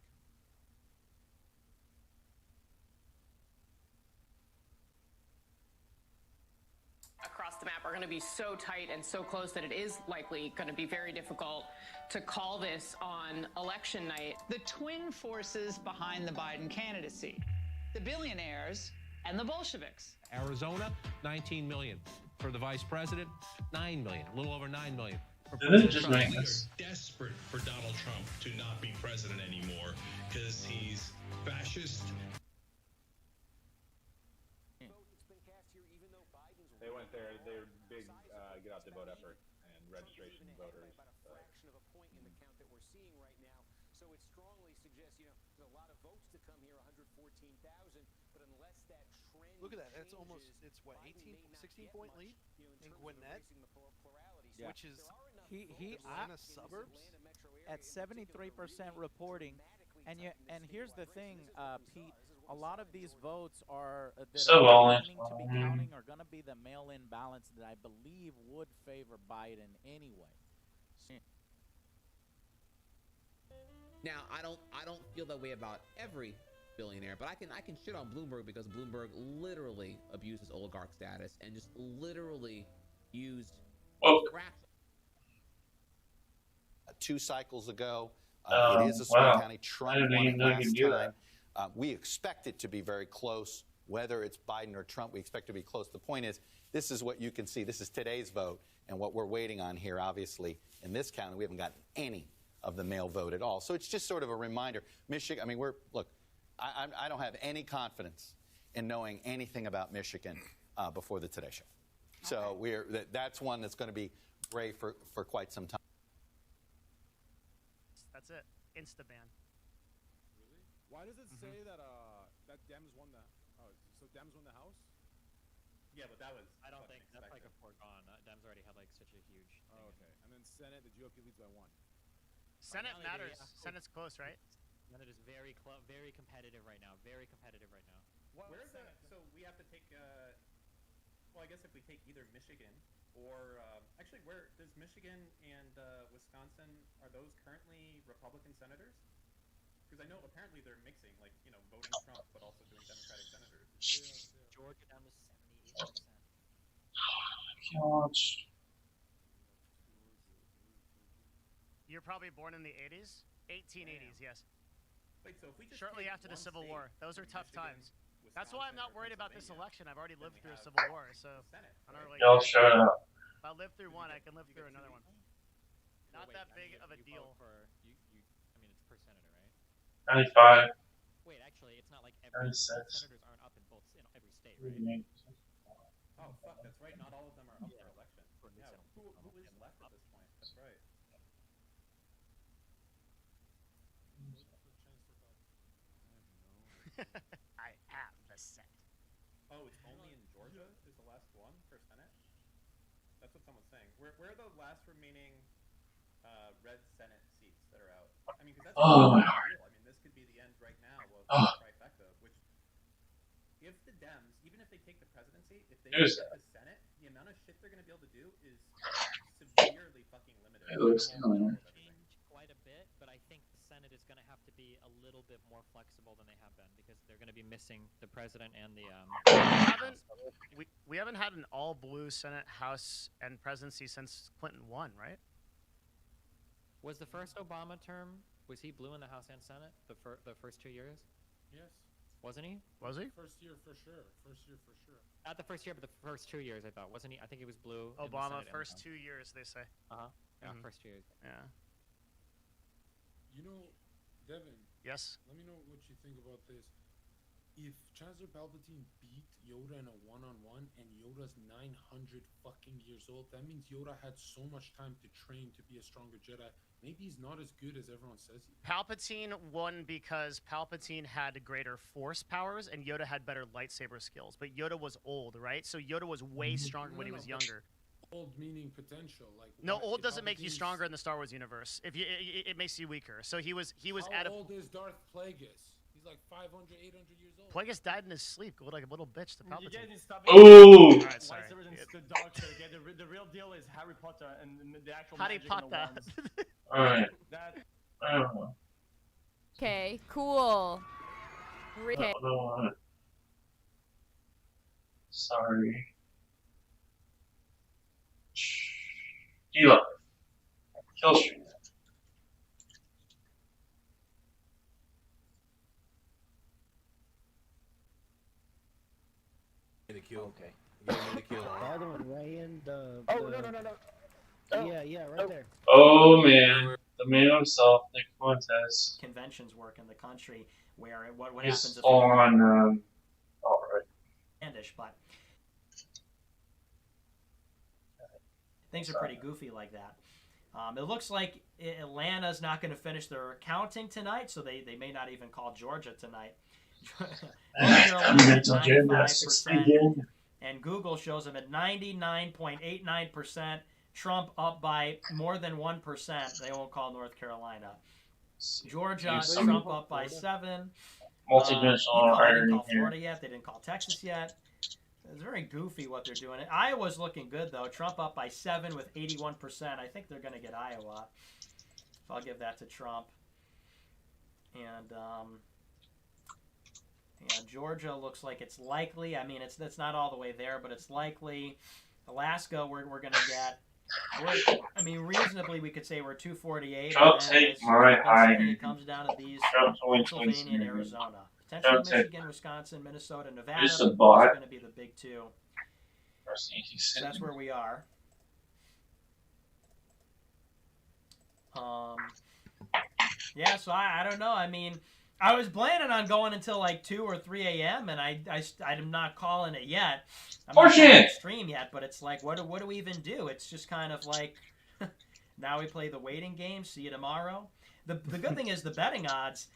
Across the map are going to be so tight and so close that it is likely going to be very difficult to call this on election night. The twin forces behind the Biden candidacy, the billionaires and the Bolsheviks. Arizona, 19 million. For the vice president, 9 million, a little over 9 million. For Did it President just Trump, make we are this? Desperate for Donald Trump to not be president anymore because he's fascist. They went there. They're big get out the vote effort and registration voters. Fraction of a point in the count that we're seeing right now. So it strongly suggests, there's a lot of votes to come here, 114,000, but unless that trend Look at that. That's almost, it's what, 16 point lead in Gwinnett, which is Atlanta suburbs at 73% reporting. And here's the thing, Pete. A lot of these votes are that So are violent. beginning to be counting are going to be the mail-in ballots that I believe would favor Biden anyway. Now, I don't feel that way about every billionaire, but I can shit on Bloomberg because Bloomberg literally abused his oligarch status and just literally used crack. 2 cycles ago, Oh, it is a swing wow. county. I Trump didn't won even it know you last could do time. We expect it to be very close, whether it's Biden or Trump. We expect it to be close. The point is, this is what you can see. This is today's vote, and what we're waiting on here, obviously, in this county, we haven't gotten any of the mail vote at all. So it's just sort of a reminder. Michigan, I mean, I don't have any confidence in knowing anything about Michigan before the Today Show. So that's one that's going to be gray for quite some time. That's it. Insta-ban. Really? Why does it say that that Dems won the? Oh, so Dems won the House? Yeah, but that was. I don't think that's like a foregone. Dems already have like such a huge. Oh, okay. And then Senate, the GOP leads by 1. Senate matters. Senate's close, right? Senate is very very competitive right now. Very competitive right now. Where is that? So we have to take. Well, I guess if we take either Michigan or actually, where does Michigan and Wisconsin, are those currently Republican senators? Because I know apparently they're mixing, like voting Trump, but also doing Democratic senators. Georgia down to 78%. You're probably born in the 80s? 1880s, yes. Wait, so if we just shortly take after the one Civil state, War. Those are tough Michigan, times. That's why I'm not worried about this election. I've already lived through a Civil War, so I don't really. Y'all shut up. If I live through one, I can live through another one. Not that big of a deal. I mean, it's per senator, right? 95. Wait, actually, it's not like every 96. senators aren't up in every state, right? Oh fuck, that's right. Not all of them are up for election. Yeah, who is left at this point? That's right. I am the Senate. Oh, it's only in Georgia is the last one for Senate? That's what someone's saying. Where are the last remaining red Senate seats that are out? I mean, because that's my deal. I mean, this could be the end right now of Oh. the trifecta, which if the Dems, even if they take the presidency, if they Who's get the Senate, the amount of shit they're going to be able to do is severely fucking limited. It looks familiar. Change quite a bit, but I think the Senate is going to have to be a little bit more flexible than they have been because they're going to be missing the president and the. We haven't had an all-blue Senate, House, and presidency since Clinton won, right? Was the first Obama term, was he blue in the House and Senate? The first 2 years? Yes. Wasn't he? Was he? First year for sure. Not the first year, but the first 2 years, I thought. Wasn't he? I think he was blue. in the Obama, Senate and first the 2 years, they say. House. Yeah, Mhm. first 2 years. Yeah. You know, Devin. Yes. Let me know what you think about this. if Chancellor Palpatine beat Yoda in a one-on-one and Yoda's 900 fucking years old, that means Yoda had so much time to train to be a stronger Jedi. Maybe he's not as good as everyone says he is. Palpatine won because Palpatine had greater force powers and Yoda had better lightsaber skills. But Yoda was old, right? So Yoda was way stronger when he was younger. Old meaning potential. Like No, why- old if doesn't make you Palpatine's- stronger in the Star Wars universe. If you, it makes you weaker. So he was How at a. old is Darth Plagueis? He's like 500, 800 years old. Plagueis died in his sleep. Go like a little bitch to You Palpatine. guys need to stop Ooh! making Alright, sorry. lightsabers and Yep. the dog shit. Okay, the real deal is Harry Potter and the actual Harry magic and the Potter. wands. Alright. That I don't know. Okay, cool. Okay. I don't want it. Sorry. Eli. Kill stream. The kill. Okay. Give me the kill. The other one right in the. Oh, the- no. Yeah, right there. Oh man, the man himself, Nick Fuentes. Conventions work in the country where what He's happens if on. Alright. outlandish, but things are pretty goofy like that. It looks like Atlanta's not going to finish their counting tonight, so they may not even call Georgia tonight. Mental gymnastics 95%, begin. and Google shows them at 99.89%. Trump up by more than 1%. They won't call North Carolina. Georgia, Use some Trump up by 7. multidimensional They didn't irony call here. Florida yet. They didn't call Texas yet. It's very goofy what they're doing. Iowa's looking good, though. Trump up by 7 with 81%. I think they're going to get Iowa. So I'll give that to Trump. And Georgia looks like it's likely. I mean, that's not all the way there, but it's likely. Alaska, we're going to get. Reasonably, we could say we're 248. Trump and then take it's- my it's- hide. It comes down to these Trump Pennsylvania and 2022. Arizona. Potentially Trump take- Michigan, Wisconsin, Minnesota, Nevada. Just a Those bot. are going to be the big two. So that's where we are. Yeah, so I don't know. I mean, I was planning on going until like 2 or 3 a.m. and I'm not calling it yet. I'm not Fortune! calling it stream yet, but it's like, what do we even do? It's just kind of like, now we play the waiting game. See you tomorrow. The good thing is the betting odds.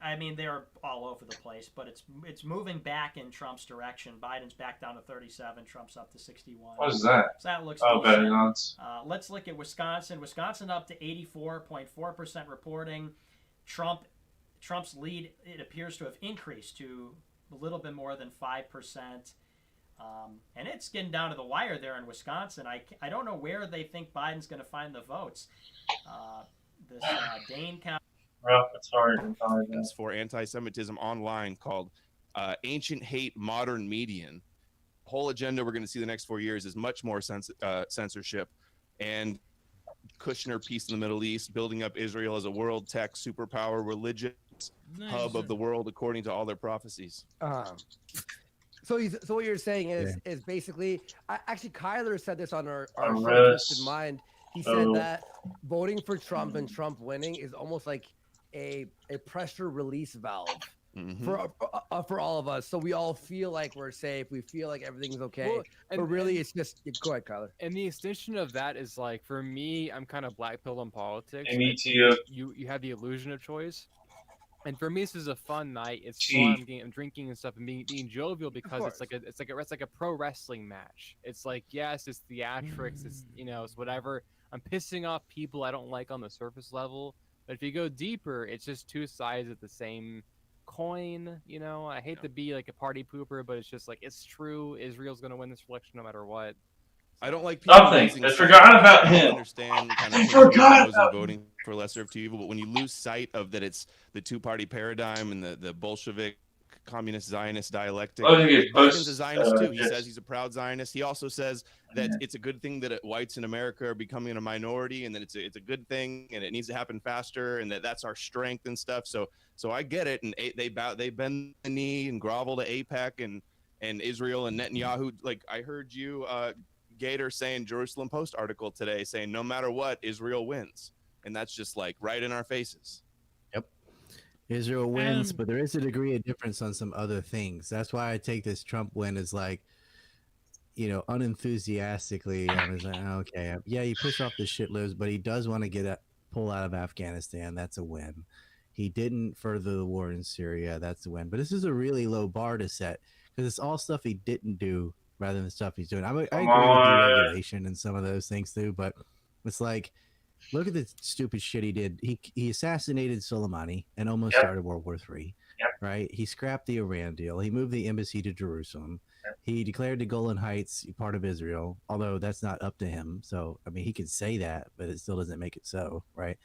I mean, they're all over the place, but it's moving back in Trump's direction. Biden's back down to 37. Trump's up to 61. What is that? So that looks Oh, decent. betting odds. Let's look at Wisconsin. Wisconsin up to 84.4% reporting. Trump's lead, it appears to have increased to a little bit more than 5%. And it's getting down to the wire there in Wisconsin. I don't know where they think Biden's going to find the votes. This Dane County. Ralph, it's hard to find that. For anti-Semitism online called Ancient Hate Modern Median. Whole agenda we're going to see the next 4 years is much more censorship and Kushner peace in the Middle East, building up Israel as a world tech superpower, religious hub of the world according to all their prophecies. So what you're saying is basically, actually Kyler said this on our show, Arrest. Twisted Mind. He said Oh. that voting for Trump and Trump winning is almost like a pressure release valve for all of us. So we all feel like we're safe. We feel like everything's okay. Well, but and- really, and- it's just go ahead, Kyler. And the extension of that is like, for me, I'm kind of black pill in politics. Hey, me It's too. because You have the illusion of choice. And for me, this is a fun night. It's Gee. fun. I'm drinking and stuff and being jovial because course. it's like a pro wrestling match. It's like, yes, it's theatrics. It's it's whatever. I'm pissing off people I don't like on the surface level. But if you go deeper, it's just two sides of the same coin. I hate to be like a party pooper, but it's just like, it's true. Israel's going to win this election no matter what. I don't like Nothing. losing I sight. forgot about I don't him. understand kind I of forgot about voting for lesser of two evil, but when you lose sight of that, it's the two-party paradigm and the Bolshevik, communist, Zionist dialectic. Oh, you get Biden's post, a Zionist too. He yes. says he's a proud Zionist. He also says that it's a good thing that whites in America are becoming a minority, and that it's a good thing, and it needs to happen faster, and that's our strength and stuff. So I get it, and they bend the knee and grovel to AIPAC and Israel and Netanyahu. Like I heard you, Gator, saying Jerusalem Post article today saying no matter what, Israel wins, and that's just like right in our faces. Israel wins, but there is a degree of difference on some other things. That's why I take this Trump win as like, unenthusiastically. I was like, okay, yeah, he pushed off the shitloads, but he does want to pull out of Afghanistan. That's a win. He didn't further the war in Syria. That's a win. But this is a really low bar to set because it's all stuff he didn't do rather than stuff he's doing. I agree with deregulation and some of those things too, but it's like, look at the stupid shit he did. He assassinated Soleimani and almost started World War III. Right? He scrapped the Iran deal. He moved the embassy to Jerusalem. He declared the Golan Heights part of Israel, although that's not up to him. So, I mean, he could say that, but it still doesn't make it so, right?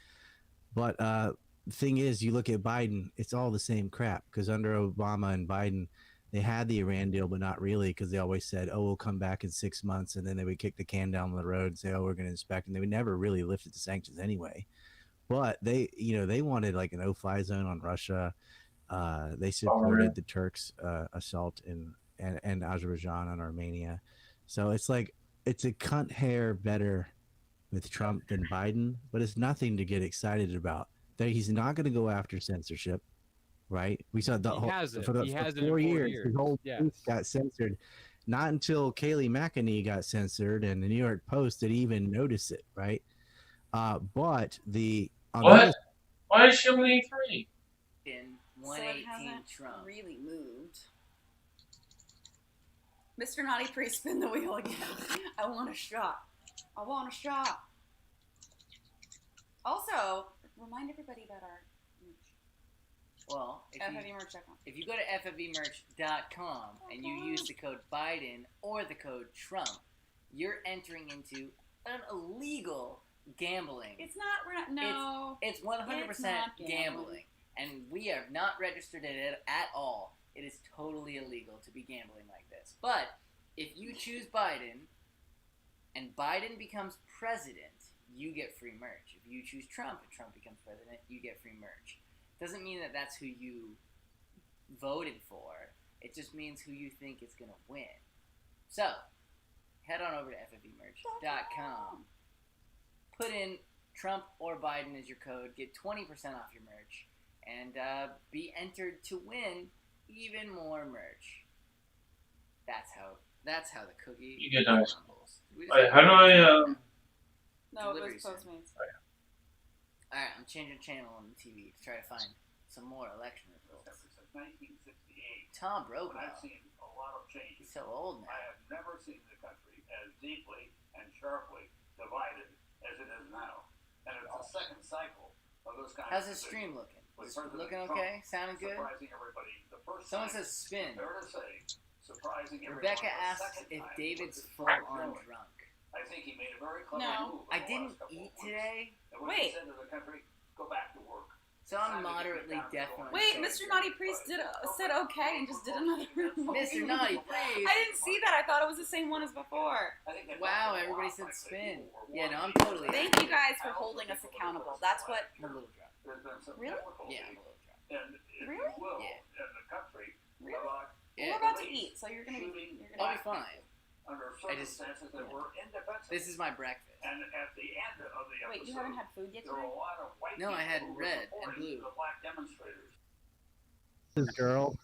But the thing is, you look at Biden, it's all the same crap because under Obama and Biden, they had the Iran deal, but not really because they always said, oh, we'll come back in 6 months. And then they would kick the can down the road and say, oh, we're going to inspect. And they would never really lift the sanctions anyway. But they wanted like an no-fly zone on Russia. They supported the Turks' assault and Azerbaijan on Armenia. So it's like, it's a cunt hair better with Trump than Biden, but it's nothing to get excited about. That he's not going to go after censorship, right? We saw the for 4 years, his whole piece got censored. Not until Kayleigh McEnany got censored and the New York Post did even notice it, right? But what? Why is she only 3? In 118 Trump really moved. Mr. Naughty Priest, spin the wheel again. I want a shot. I want a shot. Also, remind everybody about our merch. Well, FFVmerch.com. If you go to FFVmerch.com and you use the code Biden or the code Trump, you're entering into an illegal gambling. It's not. We're not. No. It's 100% gambling, and we are not registered in it at all. It is totally illegal to be gambling like this. But if you choose Biden and Biden becomes president, you get free merch. If you choose Trump and Trump becomes president, you get free merch. Doesn't mean that that's who you voted for. It just means who you think is going to win. So, head on over to FFVmerch.com. Put in Trump or Biden as your code. Get 20% off your merch. And be entered to win even more merch. That's how the cookie You get nice. crumbles. Wait, how do I? No, it Delivery was Postmates. Alright, I'm changing channel on the TV to try to find some more election results. Since 1968, Tom Brokaw. I've seen a lot of changes. He's so old now. I have never seen the country as deeply and sharply divided as it is now. And it's the second cycle of those kinds How's of his stream decisions. looking? With Is it President looking Trump okay? Sounding good? Surprising everybody the first Someone time. says spin. Fair to say, surprising Rebecca everyone the asks second if time David's was full on Trump. drunk. I think he made a very clever No. move. I didn't eat today. And what he said to the country, go back to work. So I'm moderately definitely. Wait, Mr. Naughty Priest said okay and just did another Mr. Naughty Priest. I didn't see that. I thought it was the same one as before. Wow, everybody said spin. Yeah, no, I'm totally. Thank you guys for holding us accountable. That's what. I'm a little drunk. Really? Yeah, I'm a little drunk. And if Really? you will, Yeah. in the country, Really? about We're about to eat, so you're gonna be. I'll be fine. under I just- circumstances that were indefensible. This is my breakfast. And at the end of the episode, Wait, you haven't had food yet there were today? a lot of white No, I had people who were red and supporting blue. the black demonstrators. This girl.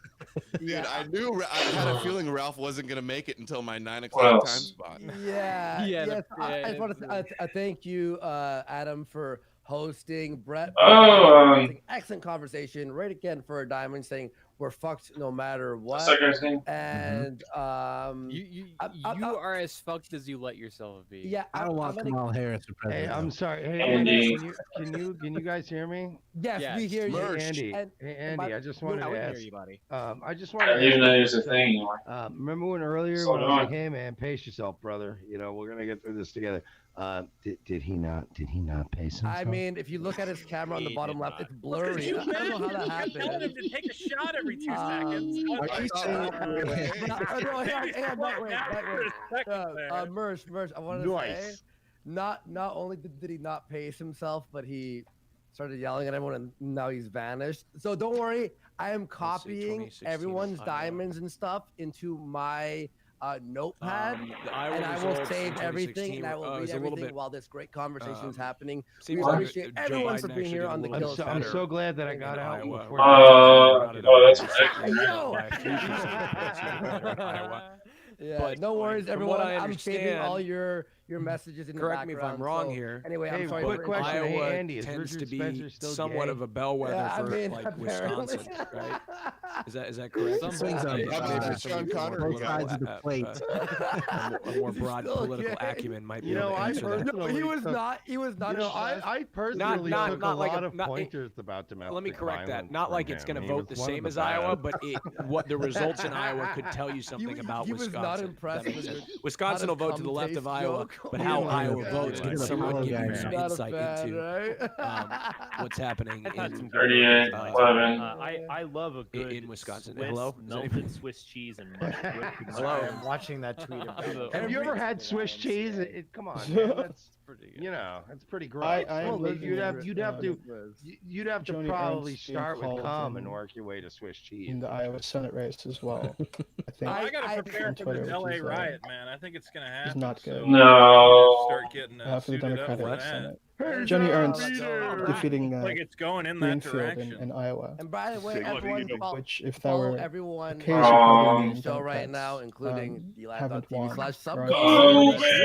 Dude, I knew I had a feeling Ralph wasn't gonna make it until my 9 What o'clock else? time spot. Yeah. Yeah, yes. yeah, I just want to thank you, Adam, for hosting. Brett, for Oh, hosting. Excellent conversation. Right again for a diamond saying we're fucked no matter what. What's that guy's name? And You I- are as fucked as you let yourself be. yeah, I don't want I'm gonna- Kamala Harris for Hey, president. I'm sorry. Hey, Andy. Andy, can you guys hear me? Yes, Yes. we hear you. Hey, Andy. And- Hey, and Andy. my- I just I wanted to wouldn't ask. hear you, buddy. I just I wanted to didn't even ask know you, there's a thing anymore. remember when earlier So when I do was I. like, "Hey, man, pace yourself, brother. You know, we're gonna get through this together." Did he not pace himself? I mean, if you look at his camera on the He bottom did left, not. it's blurry. I don't know how that I'm telling him happened. to take a shot every 2 seconds. Are you saying? No, hang on, wait. Merch, I wanted to say, Nice. not only did he not pace himself, but he started yelling at everyone, and now he's vanished. So don't worry, I am copying 2016 everyone's is fine, diamonds and stuff into my notepad, The Iowa and I will results in save everything, 2016 and I will read is a little everything bit, while this great conversation is happening. We seems like appreciate Joe everyone Biden for being actually here did a on the little Kill bit I'm Center. so glad that I got in out Iowa. before. that's ridiculous. Yeah, But no worries, from what everyone. I I'm saving all understand- your messages in the correct me if background. I'm wrong so here. Anyway, I'm sorry. quick for question. interrupting. Iowa Hey, Andy, is tends Richard to be Spencer still somewhat gay? of a bellwether Yeah, I for mean, like apparently. Wisconsin, right? Is that correct? Some things are both sides of the plate. A more broad Still political gay. acumen might be You able know, to I answer that. personally He was took- not. He was not. You know, impressed. I personally not took a like lot a- of not- pointers about domestic Let me correct that. violence Not from like it's him. going to He vote was the one of same the as Iowa, bad. but what the results in Iowa could tell you something about he was Wisconsin. not That impressed makes with sense. your Wisconsin will how to vote to the come left of taste Iowa, joke. but Oh how my Iowa God. votes might He's a somewhat follow give guy you now. some Not a insight fan, into right? what's happening I've had in some good 38, burgers, 11. I love a good in Wisconsin. Swiss, Hello? melted Swiss cheese and mush whipped Hello? cream. I'm watching that tweet about Have you ever had Swiss cheese? Come on, man. That's pretty good. you know, it's pretty gross. I Well, am you'd have to you'd have to Joni probably Ernst being start with called cum in- and work your way to Swiss cheese. in the Iowa Senate race as well. I think I gotta prepare on for Twitter, this LA which is, riot, man. I think it's gonna happen. not so good. we gotta start getting for the suited up Democratic for that. Senate. Hey, Joni Joe, Ernst Joe. defeating Like it's going in that Greenfield direction. in Iowa. And by the way, Which, everyone if that follow were everyone occasion on for the show right Democrats, now, including haven't won DLive.tv/sub.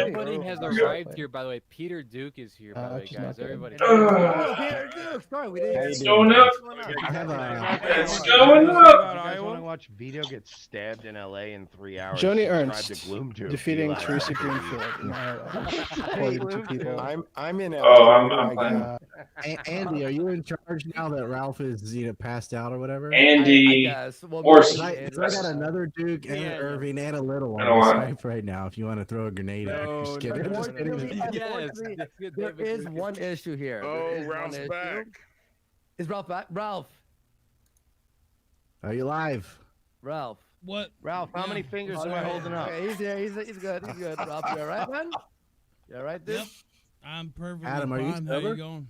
Somebody has arrived here, by the way. Peter Duke is here, by the way, which is not guys. good. Everybody. Oh, Peter Duke. Sorry, we didn't. It's going up. I have a. It's going up. You guys want to watch Vito get stabbed in LA in 3 hours? Joni Subscribe Ernst to Gloom Tube. defeating DLive. Teresa Greenfield in Iowa. According to people. I'm in. I'm playing. Andy, are you in charge now that Ralph is passed out or whatever? Andy I guess. Well, or maybe I got another Duke and an Irving and a little I on don't the want- Skype right now. If you want to throw a grenade at me, just kidding. Just kidding. Unfortunately, there is one issue here. There is Ralph's one issue. back. Is Ralph back? Ralph. Are you live? Ralph. What? Ralph, how many fingers am I holding up? Okay, he's here. He's good. He's good. Ralph, you all right, man? You all right, dude? Yep. I'm perfectly Adam, are you fine. How you sober? going?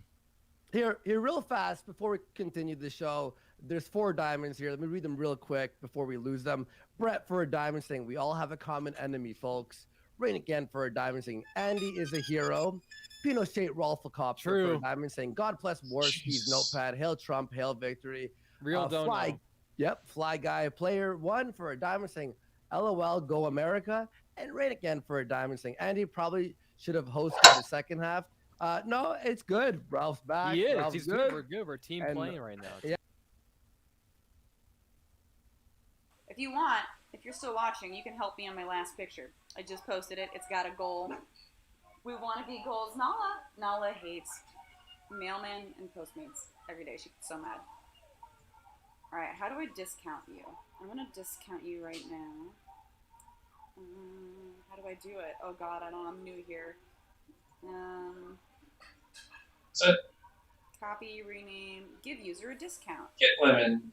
Here, real fast before we continue the show. There's 4 diamonds here. Let me read them real quick before we lose them. Brett for a diamond saying we all have a common enemy, folks. Rain again for a diamond saying Andy is a hero. Pinochet Rolf for True. a diamond saying God bless Warski's Jesus. notepad. Hail Trump. Hail victory. Real don't Fly, know. Yep, Fly Guy Player 1 for a diamond saying LOL Go America. And Rain again for a diamond saying Andy probably should have hosted the second half. No, it's good. Ralph's back. He is. Ralph's He's good. We're good. We're team And- playing right now. Yeah. If you want, if you're still watching, you can help me on my last picture. I just posted it. It's got a goal. We want to be goals. Nala hates mailmen and Postmates every day. She gets so mad. All right, how do I discount you? I'm going to discount you right now. How do I do it? Oh, God, I'm new here. So, Copy, rename, give user a discount. get lemon.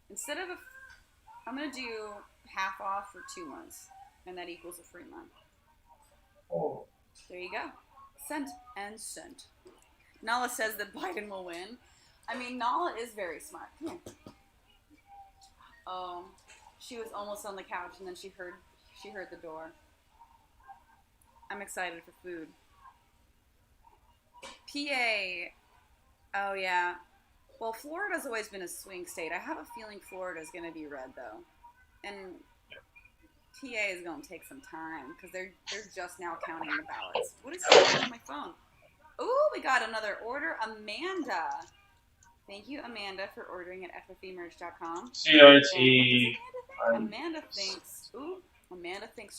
Instead of I'm going to do half off for 2 months, and that equals a free month. Oh. There you go. Sent and sent. Nala says that Biden will win. I mean, Nala is very smart. Come here. Oh, she was almost on the couch, and then she heard the door. I'm excited for food. PA. Oh, yeah. Well, Florida's always been a swing state. I have a feeling Florida's going to be red, though. And PA is going to take some time because they're just now counting the ballots. What is going on my phone? Ooh, we got another order. Amanda. Thank you, Amanda, for ordering at ffemerge.com. CRT. Amanda thinks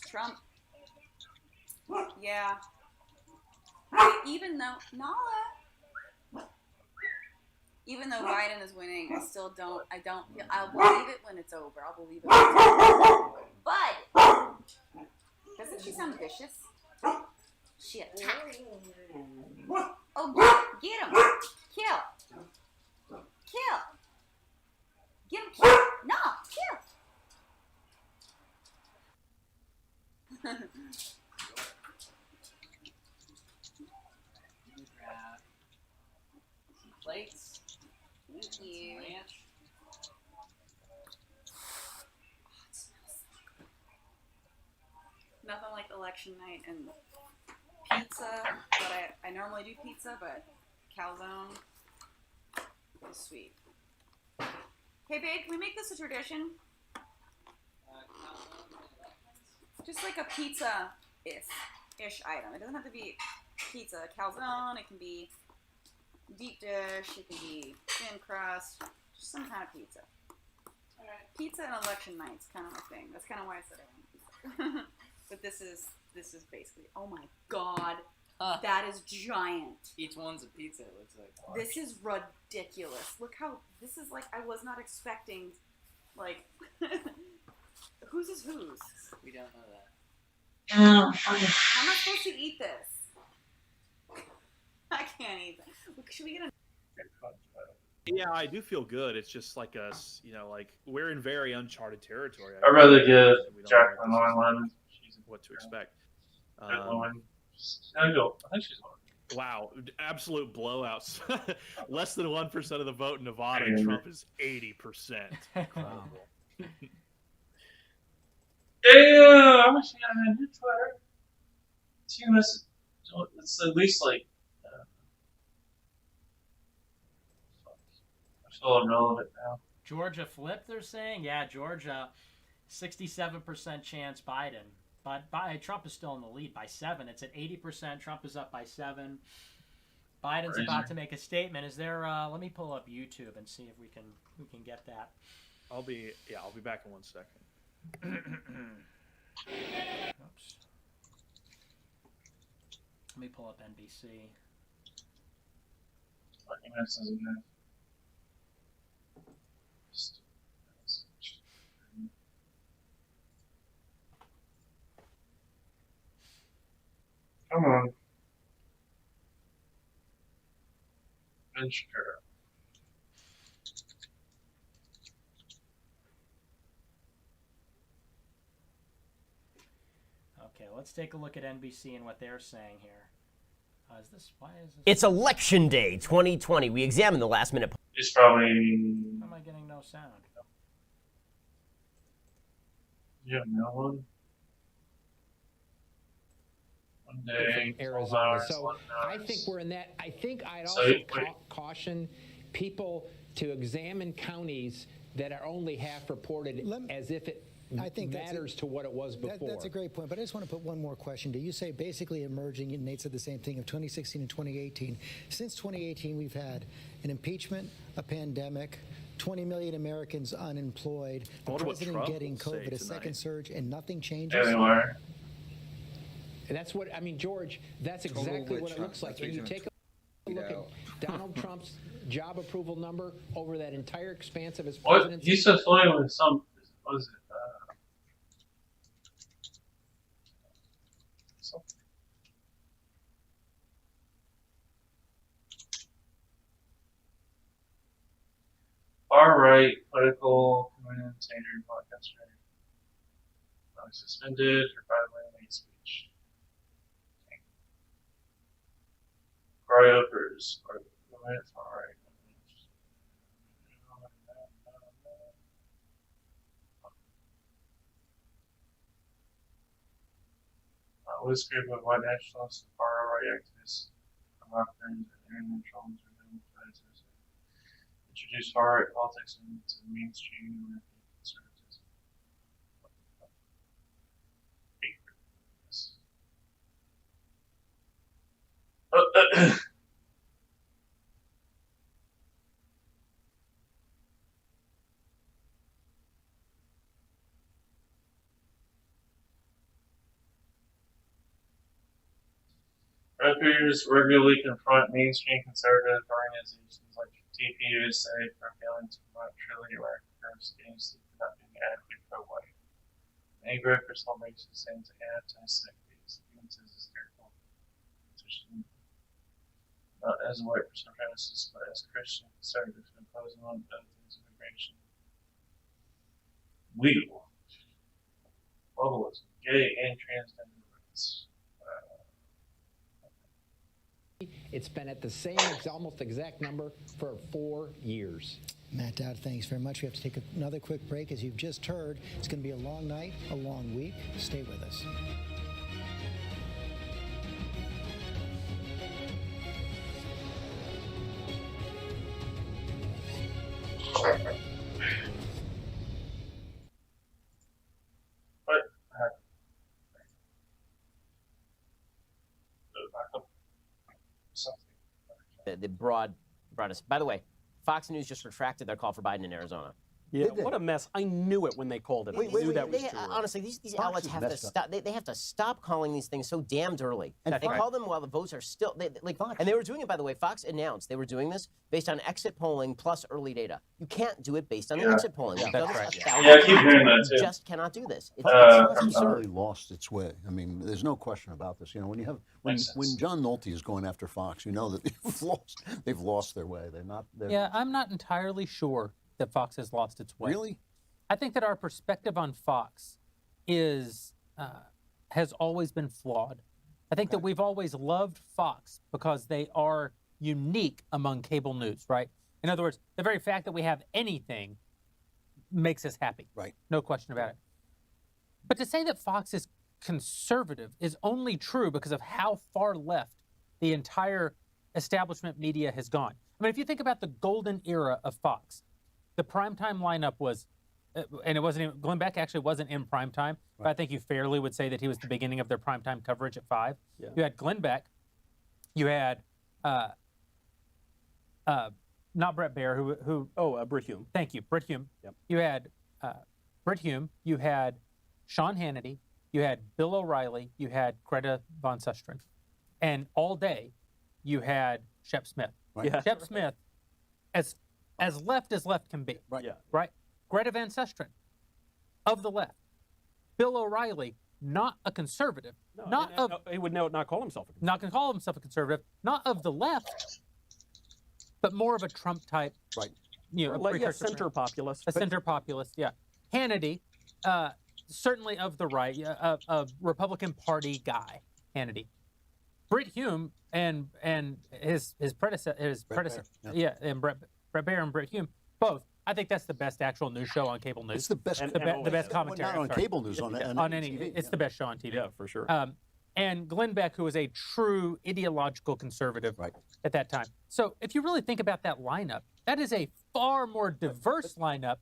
Trump. Yeah. Even though Biden is winning, I don't feel, I'll believe it when it's over. I'll believe it when it's over. But, doesn't she sound vicious? She attacked. Oh, get him. Kill. Get him killed. No, kill. Grab some plates. Thank you. Ranch. Oh, it smells so good. Nothing like election night and pizza. But I normally do pizza, but calzone is sweet. Hey, babe, can we make this a tradition? Just like a pizza-ish item. It doesn't have to be pizza. Calzone, it can be deep dish, it can be thin crust, just some kind of pizza. Pizza and election night's kind of my thing. That's kind of why I said I want pizza. But this is basically, oh my god, that is giant. Each one's a pizza, it looks like. This is ridiculous. Look how, this is like, I was not expecting, like, whose is whose? We don't know that. How am I supposed to eat this? I can't eat that. Should we get a... Yeah, I do feel good. It's just like us, you know, like we're in very uncharted territory. I'd rather guess. give We don't know Jacqueline what this is Lemon. like, what to expect. I think she's one. Wow, absolute blowouts. Less than 1% of the vote in Nevada. Yeah. Trump is 80%. Incredible. Yeah, I wish you had a new Twitter. It's at least like. I feel irrelevant now. Georgia flip, they're saying? Yeah, Georgia, 67% chance Biden. But Trump is still in the lead by 7. It's at 80%. Trump is up by 7. Biden's Crazy. about to make a statement. Is there? Let me pull up YouTube and see if we can get that. I'll be back in 1 second. Oops. Let me pull up NBC. Fucking mess isn't it? Come on. Venture. Okay, let's take a look at NBC and what they're saying here. Why is this? It's Election Day 2020. We examine the last minute. It's probably. How am I getting no sound? You have no one? One day. Arizona. So I think we're in that. I think I'd So, also wait. caution people to examine counties that are only half reported as if it I think matters to what it was before. That's a great point, but I just want to put one more question. Do you say basically emerging, and Nate said the same thing, of 2016 and 2018? Since 2018, we've had an impeachment, a pandemic, 20 million Americans unemployed, I the wonder what president Trump getting will say COVID, a tonight. second surge, and nothing changes? Anywhere. And that's what I mean, George. That's Total exactly what witch it hunt. looks like. That's And what you he's take a look at Donald Trump's job approval number over that entire expanse of his What? presidency. He's affiliated with some. What is it? Something. Far right political commentator podcaster. Suspended for violating hate speech. Choreographers are far right. This group of white nationalists and far right activists from African and Aryan trolls are democratizers introduce far right politics into mainstream American conservatism. Reporters regularly confront mainstream conservative organizations like TPUSA for failing to promote truly American diversity and not being adequately pro-white. Many brokers hold racist and anti-Semitic experiences as careful position, not as white supremacists, but as Christian conservatives imposing on other things immigration. Legal, globalism, gay and transgender rights. It's been at the same almost exact number for 4 years. Matt Dowd, thanks very much. We have to take another quick break. As you've just heard, it's going to be a long night, a long week. Stay with us. The broadest. By the way, Fox News just retracted their call for Biden in Arizona. Yeah, what a mess. I knew it when they called it. I knew that was true. Honestly, these Fox outlets is have to messed up. stop. They have to stop calling these things so damned early. And They Fox- call them while the votes are still and they were doing it, by the way. Fox announced they were doing this based on exit polling plus early data. You can't do it based on the Yeah. exit polling. Yeah, We've that's done this right. 1,000 Yeah, I keep times. hearing that, You too. just cannot do this. It's Completely lost its way. I mean, there's no question about this. You know, when John Nolte is going after Fox, you know that they've lost their way. Yeah, I'm not entirely sure that Fox has lost its way. Really? I think that our perspective on Fox has always been flawed. I think that we've always loved Fox because they are unique among cable news, right? In other words, the very fact that we have anything makes us happy. Right. No question about it. But to say that Fox is conservative is only true because of how far left the entire establishment media has gone. I mean, if you think about the golden era of Fox, the primetime lineup was, and it wasn't even, Glenn Beck actually wasn't in primetime, but I think you fairly would say that he was the beginning of their primetime coverage at 5. Yeah. You had Glenn Beck, you had not Brett Baer, Brit Hume. Thank you, Brit Hume. Yep. You had Brit Hume, you had Sean Hannity, you had Bill O'Reilly, you had Greta Von Susteren, and all day you had Shep Smith. Right. Yeah. Shep Smith, as left as left can be. Right. Yeah. Right. Greta Van Susteren, of the left. Bill O'Reilly, not a conservative, He would not call himself a not going to call himself a conservative, not of the left, but more of a Trump type. Right. You know, Like, yeah, precursor center populist. A center populist, yeah. Hannity, certainly of the right, a Republican Party guy. Hannity, Brit Hume, and his predecessor, Baer, yeah, and Brett Baer and Brit Hume, both. I think that's the best actual news show on cable news. It's the best. the best commentary. Not on I'm sorry. cable news, on any. TV, It's the best show on TV. Yeah, for sure. And Glenn Beck, who was a true ideological conservative at that time. So if you really think about that lineup, that is a far more diverse lineup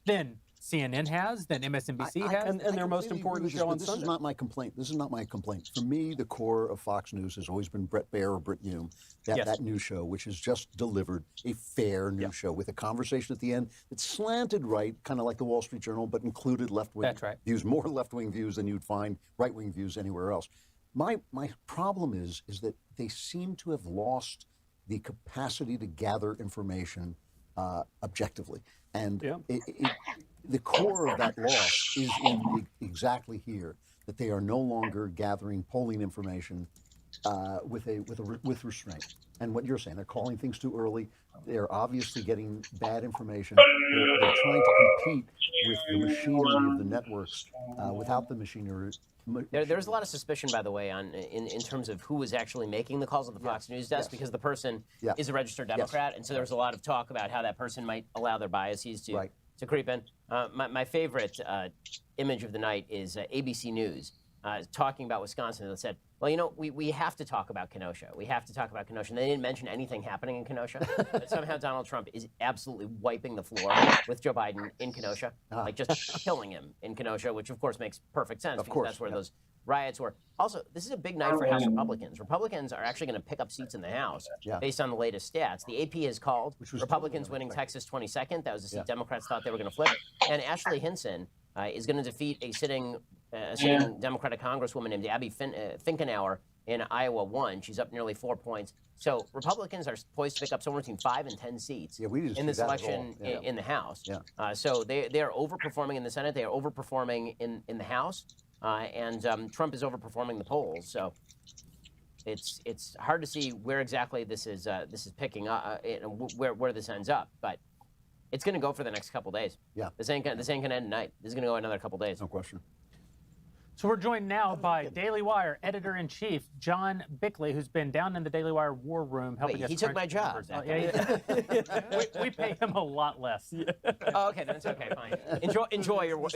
than CNN has, than MSNBC has. And their most important show on This Sunday. is not my complaint. This is not my complaint. For me, the core of Fox News has always been Brett Baer or Brit Hume, that news show, which has just delivered a fair news show with a conversation at the end that's slanted right, kind of like the Wall Street Journal, but included left-wing views, more left-wing views than you'd find right-wing views anywhere else. My problem is that they seem to have lost the capacity to gather information objectively. And the core of that loss is exactly here, that they are no longer gathering polling information with restraint. And what you're saying, they're calling things too early. They're obviously getting bad information. They're trying to compete with the machinery of the networks without the machinery. There's a lot of suspicion, by the way, in terms of who was actually making the calls at the Fox News desk, because the person is a registered Democrat, and so there's a lot of talk about how that person might allow their biases to creep in. My favorite image of the night is ABC News talking about Wisconsin. That said, well, you know, we have to talk about Kenosha. We have to talk about Kenosha. And they didn't mention anything happening in Kenosha. But somehow Donald Trump is absolutely wiping the floor with Joe Biden in Kenosha, like just killing him in Kenosha, which of course makes perfect sense because that's where those riots were. Also, this is a big night for House Republicans. Republicans are actually going to pick up seats in the House based on the latest stats. The AP has called Republicans winning Texas 22nd. That was a seat Democrats thought they were going to flip. And Ashley Hinson is going to defeat a sitting Democratic Congresswoman named Abby Finkenauer in Iowa 1. She's up nearly 4 points. So Republicans are poised to pick up somewhere between 5 and 10 seats in this election in the House. So they are overperforming in the Senate. They are overperforming in the House. And Trump is overperforming the polls. So it's hard to see where exactly this is picking up, where this ends up. But it's going to go for the next couple days. This ain't going to end tonight. This is going to go another couple days. No question. So we're joined now by Daily Wire editor-in-chief John Bickley, who's been down in the Daily Wire war room helping us. He took my job. We pay him a lot less. Oh, okay, that's okay. Fine. Enjoy your work.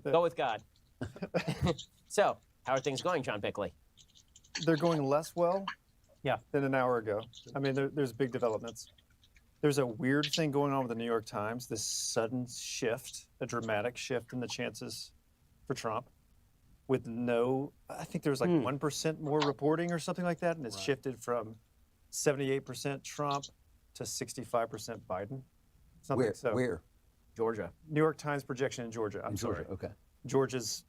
Go with God. So, how are things going, John Bickley? They're going less well than an hour ago. I mean, there's big developments. There's a weird thing going on with the New York Times, this sudden shift, a dramatic shift in the chances for Trump with I think there's like 1% more reporting or something like that, and it's shifted from 78% Trump to 65% Biden. Where? Georgia. New York Times projection in Georgia. I'm sorry. Okay. Georgia's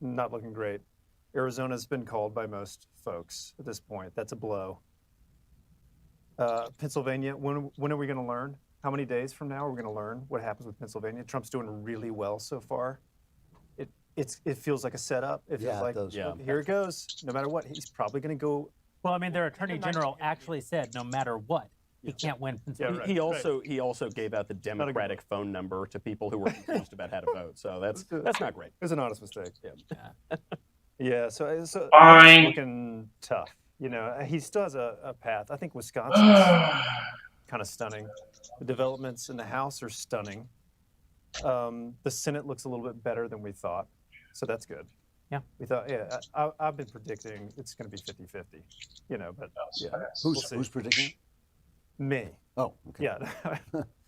not looking great. Arizona's been called by most folks at this point. That's a blow. Pennsylvania, when are we going to learn? How many days from now are we going to learn what happens with Pennsylvania? Trump's doing really well so far. It feels like a setup. It feels like, here it goes. No matter what, he's probably going to go. Well, I mean, their attorney general actually said no matter what, he can't win Pennsylvania. He also gave out the Democratic phone number to people who were confused about how to vote. So that's not great. It was an honest mistake. Yeah. So Fine. Looking tough. You know, he still has a path. I think Wisconsin's kind of stunning. The developments in the House are stunning. The Senate looks a little bit better than we thought. So that's good. Yeah. We thought, I've been predicting it's going to be 50-50, you know, but Who's predicting? Me. Oh, okay. Yeah.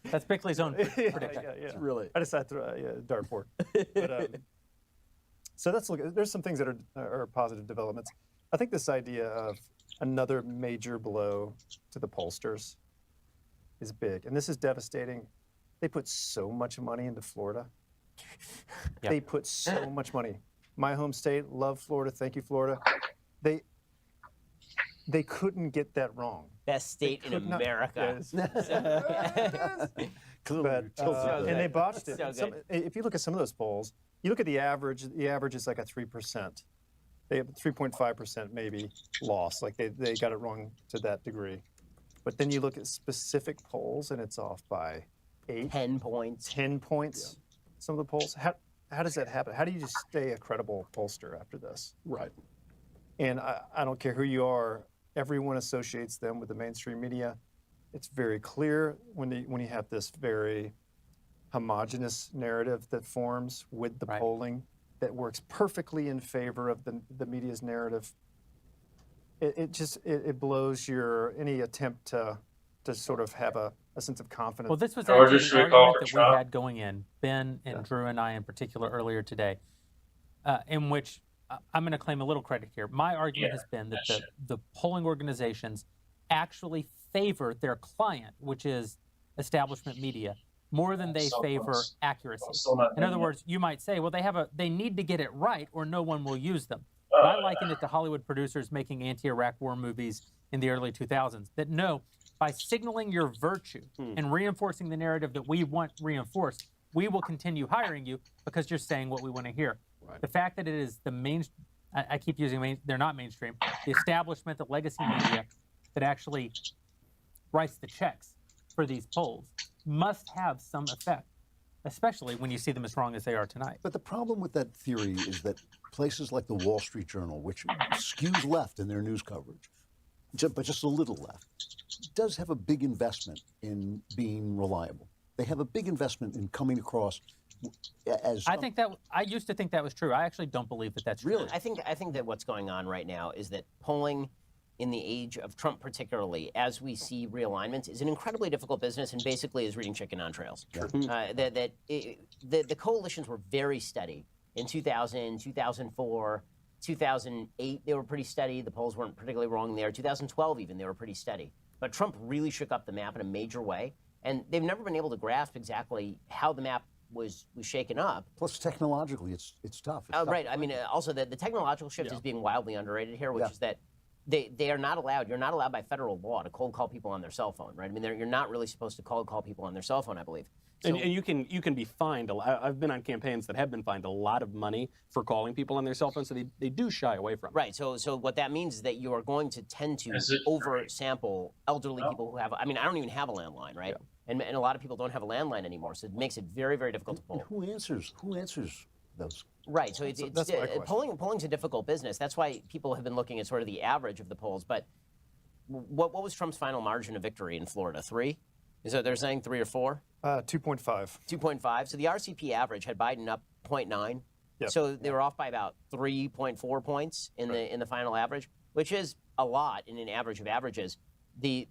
That's Bickley's own prediction. Yeah. Really? I decided to dartboard. But, so there's some things that are positive developments. I think this idea of another major blow to the pollsters is big. And this is devastating. They put so much money into Florida. They put so much money. My home state, love Florida. Thank you, Florida. They couldn't get that wrong. Best state in America. And they botched it. So if you look at some of those polls, you look at the average is like a 3%. They have 3.5% maybe loss. Like they got it wrong to that degree. But then you look at specific polls and it's off by 10 points. 10 points. Some of the polls. How does that happen? How do you just stay a credible pollster after this? Right. And I don't care who you are. Everyone associates them with the mainstream media. It's very clear when you have this very homogenous narrative that forms with the polling that works perfectly in favor of the media's narrative. It blows any attempt to sort of have a sense of confidence. Well, this was actually the argument that we had going in, Ben and Drew and I in particular earlier today, in which I'm going to claim a little credit here. My argument has been that the polling organizations actually favor their client, which is establishment media, more than they favor accuracy. In other words, you might say, well, they need to get it right or no one will use them. But I liken it to Hollywood producers making anti-Iraq war movies in the early 2000s that no, by signaling your virtue and reinforcing the narrative that we want reinforced, we will continue hiring you because you're saying what we want to hear. Right. The fact that it is the I keep using they're not mainstream, the establishment, the legacy media that actually writes the checks for these polls must have some effect, especially when you see them as strong as they are tonight. But the problem with that theory is that places like the Wall Street Journal, which skews left in their news coverage, but just a little left, does have a big investment in being reliable. They have a big investment in coming across as. I used to think that was true. I actually don't believe that that's really. I think that what's going on right now is that polling, in the age of Trump particularly, as we see realignments, is an incredibly difficult business and basically is reading chicken on trails. Sure. The coalitions were very steady in 2000, 2004, 2008. They were pretty steady. The polls weren't particularly wrong there. 2012 even, they were pretty steady. But Trump really shook up the map in a major way, and they've never been able to grasp exactly how the map was shaken up. Plus, technologically, it's tough. It's tough. Right. I mean, also the technological shift is being wildly underrated here, which is that they are not allowed. You're not allowed by federal law to cold call people on their cell phone, right? I mean, you're not really supposed to cold call people on their cell phone, I believe. So, and you can be fined. I've been on campaigns that have been fined a lot of money for calling people on their cell phone, so they do shy away from it. Right. So what that means is that you are going to tend to oversample elderly people who have. I mean, I don't even have a landline, right? Yeah. And a lot of people don't have a landline anymore, so it makes it very, very difficult to poll. And who answers those Right. So it's That's my question. polling's a difficult business. That's why people have been looking at sort of the average of the polls. But what was Trump's final margin of victory in Florida? 3? Is that they're saying 3 or 4? 2.5. 2.5. So the RCP average had Biden up 0.9. Yep. So they were off by about 3.4 points in the final average, which is a lot in an average of averages. The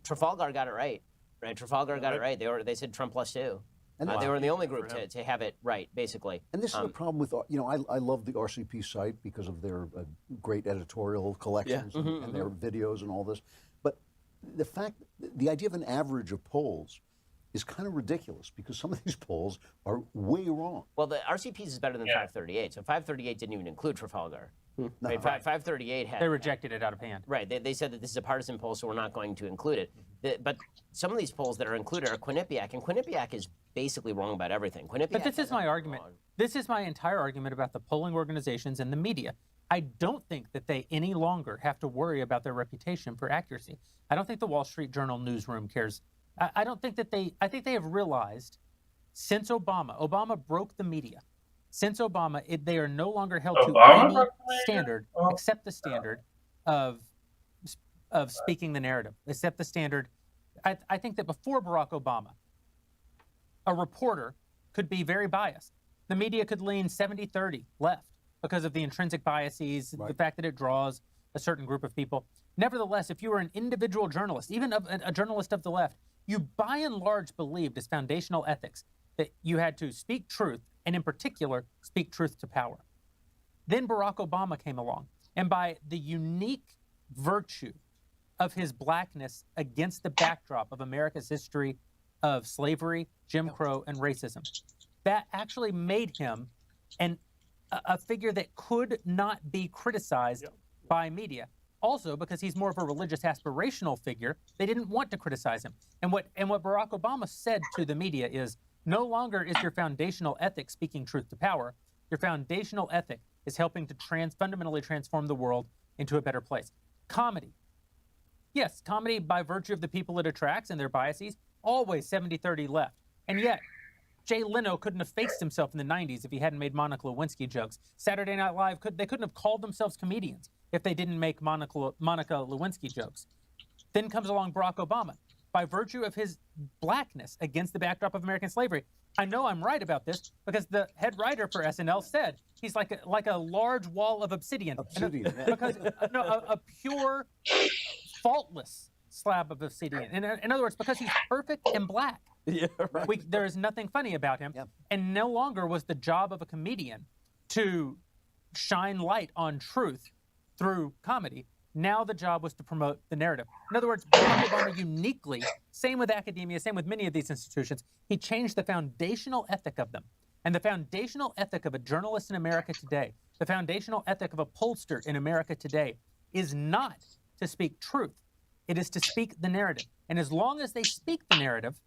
Trafalgar got it right. Right. Trafalgar got it right. They said Trump +2. And They were the only group to have it right, basically. And this is the problem with, I love the RCP site because of their great editorial collections and their videos and all this. But the idea of an average of polls is kind of ridiculous because some of these polls are way wrong. Well, the RCP's is better than 538. So 538 didn't even include Trafalgar. Right, 538 had. They rejected it out of hand. Right. They said that this is a partisan poll, so we're not going to include it. But some of these polls that are included are Quinnipiac, and Quinnipiac is basically wrong about everything. But this is my argument. This is my entire argument about the polling organizations and the media. I don't think that they any longer have to worry about their reputation for accuracy. I don't think the Wall Street Journal newsroom cares. I don't think that I think they have realized since Obama broke the media. Since Obama, they are no longer held to any standard except the standard of speaking the narrative, except the standard. I think that before Barack Obama, a reporter could be very biased. The media could lean 70-30 left because of the intrinsic biases, the fact that it draws a certain group of people. Nevertheless, if you were an individual journalist, even a journalist of the left, you by and large believed as foundational ethics that you had to speak truth, and in particular, speak truth to power. Then Barack Obama came along, and by the unique virtue of his blackness against the backdrop of America's history of slavery, Jim Crow, and racism, that actually made him a figure that could not be criticized by media. Also, because he's more of a religious aspirational figure, they didn't want to criticize him. And what Barack Obama said to the media is, no longer is your foundational ethic speaking truth to power. Your foundational ethic is helping to fundamentally transform the world into a better place. Comedy. Yes, comedy, by virtue of the people it attracts and their biases, always 70-30 left. And yet, Jay Leno couldn't have faced himself in the 90s if he hadn't made Monica Lewinsky jokes. Saturday Night Live, they couldn't have called themselves comedians if they didn't make Monica Lewinsky jokes. Then comes along Barack Obama. By virtue of his blackness against the backdrop of American slavery. I know I'm right about this because the head writer for SNL said he's like a large wall of obsidian. Because a pure, faultless slab of obsidian. In other words, because he's perfect and black. Yeah, right. There is nothing funny about him. And no longer was the job of a comedian to shine light on truth through comedy. Now the job was to promote the narrative. In other words, Barack Obama uniquely, same with academia, same with many of these institutions, he changed the foundational ethic of them. And the foundational ethic of a journalist in America today, the foundational ethic of a pollster in America today, is not to speak truth. It is to speak the narrative. And as long as they speak the narrative,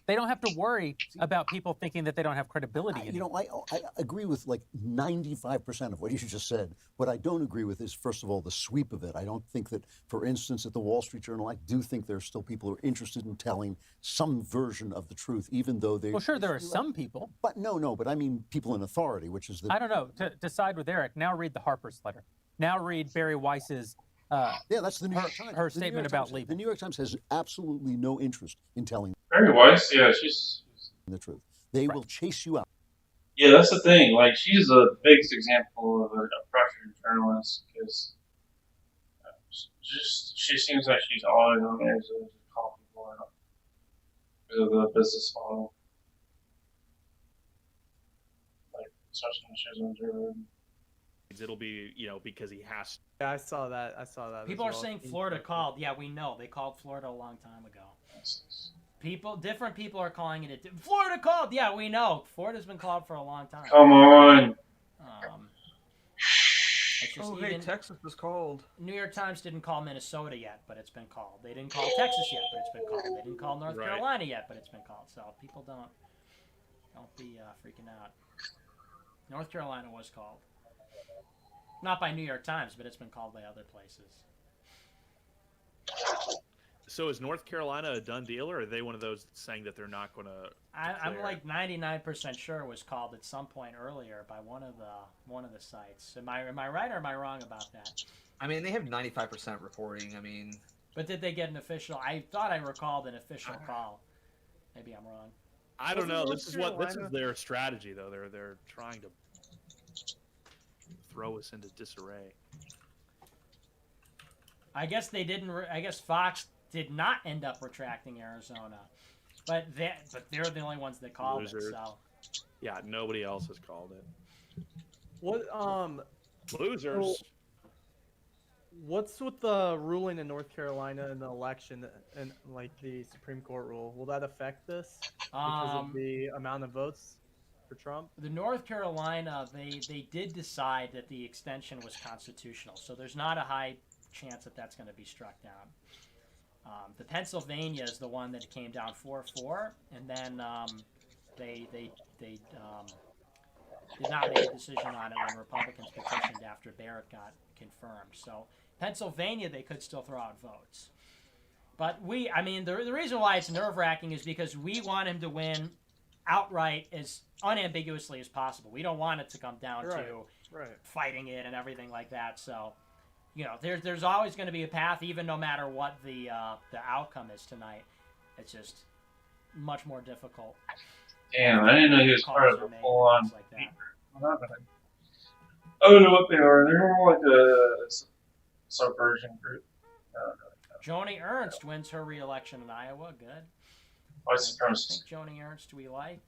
they don't have to worry about people thinking that they don't have credibility anymore. I agree with like 95% of what you just said. What I don't agree with is, first of all, the sweep of it. I don't think that, for instance, at the Wall Street Journal, I do think there are still people who are interested in telling some version of the truth, even though they... Well, sure, there are some people. But but I mean people in authority, which is the... I don't know. To side with Eric, now read the Harper's letter. Now read Barry Weiss's... that's the New York Times. Her statement about leaving. The New York Times has absolutely no interest in telling Barry Weiss, she's the truth. They will chase you out. Yeah, that's the thing. Like, she's a big example of a pressured journalist because she seems like she's all in on it to call people out because of the business model. Like, especially when she's on Joe. It'll be, because he has. Yeah, I saw that. People are saying Florida called. Yeah, we know they called Florida a long time ago. Different people are calling it. Florida called. Yeah, we know. Florida's been called for a long time. Come on. Texas was called. New York Times didn't call Minnesota yet, but it's been called. They didn't call Texas yet, but it's been called. They didn't call North Carolina yet, but it's been called. So people don't be freaking out. North Carolina was called. Not by New York Times, but it's been called by other places. So is North Carolina a done deal, or are they one of those saying that they're not going to? I'm like 99% sure it was called at some point earlier by one of the sites. Am I right or am I wrong about that? I mean, they have 95% reporting. I mean, but did they get an official? I thought I recalled an official call. Maybe I'm wrong. I don't know. This is their strategy, though. They're trying to throw us into disarray. I guess they didn't. I guess Fox did not end up retracting Arizona, but they're the only ones that called it. So yeah, nobody else has called it. What losers? What's with the ruling in North Carolina in the election and like the Supreme Court rule? Will that affect this because of the amount of votes for Trump? The North Carolina, they did decide that the extension was constitutional, so there's not a high chance that that's going to be struck down. The Pennsylvania is the one that came down 4-4, and then they did not make a decision on it when Republicans petitioned after Barrett got confirmed. So Pennsylvania, they could still throw out votes. But the reason why it's nerve-wracking is because we want him to win outright as unambiguously as possible. We don't want it to come down to fighting it and everything like that. So, there's always going to be a path, even no matter what the outcome is tonight. It's just much more difficult. Damn, I didn't know he was part of a full-on. I don't know what they are. They're more like a subversion group. Joni Ernst wins her re-election in Iowa. Good. I think Joni Ernst we like.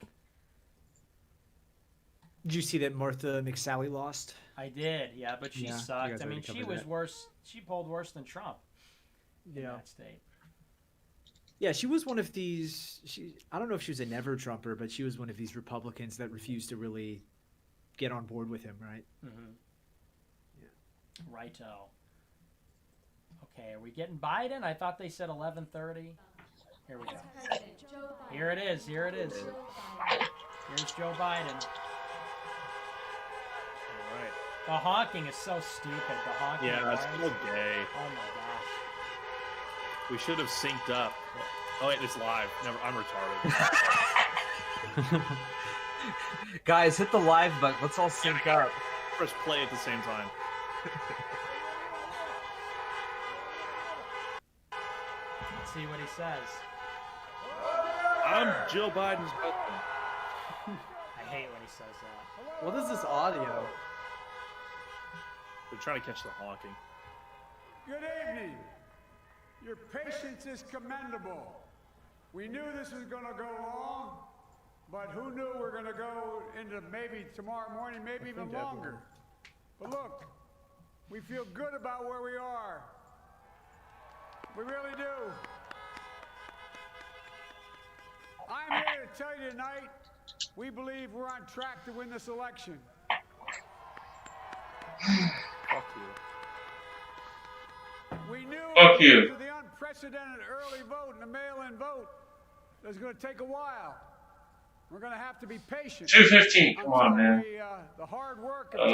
Did you see that Martha McSally lost? I did, yeah, but she sucked. I mean, she was worse. She polled worse than Trump. In that state. Yeah, she was one of these. I don't know if she was a never Trumper, but she was one of these Republicans that refused to really get on board with him, right? Mm-hmm. Yeah. Righto. Okay, are we getting Biden? I thought they said 11:30. Here we go. Here it is. Here it is. Here's Joe Biden. All right. The honking is so stupid. The honking. Yeah, that's so gay. Oh my gosh. We should have synced up. Oh wait, it's live. Never. I'm retarded. Guys, hit the live button. Let's all sync up. Press play at the same time. Let's see what he says. I'm Jill Biden's husband. I hate when he says that. What is this audio? They're trying to catch the honking. Good evening. Your patience is commendable. We knew this was going to go long, but who knew we're going to go into maybe tomorrow morning, maybe even longer. But look, we feel good about where we are. We really do. I'm here to tell you tonight, we believe we're on track to win this election. Fuck you. We knew Fuck you. because of the unprecedented early vote and the mail-in vote that was going to take a while. We're going to have to be patient. 2:15. Come on, man. The hard work of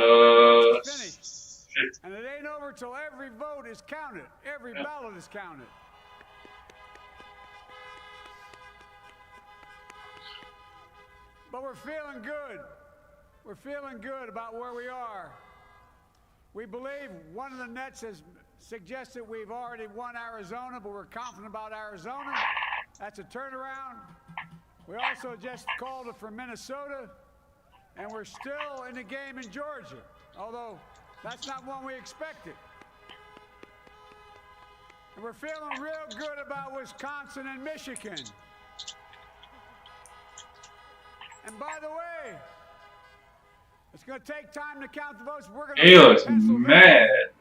Shit. and it ain't over till every vote is counted. Every ballot is counted. But we're feeling good. We're feeling good about where we are. We believe one of the nets has suggested we've already won Arizona, but we're confident about Arizona. That's a turnaround. We also just called it for Minnesota, and we're still in the game in Georgia, although that's not one we expected. And we're feeling real good about Wisconsin and Michigan. And by the way, it's going to take time to count the votes. We're going to He looks mad.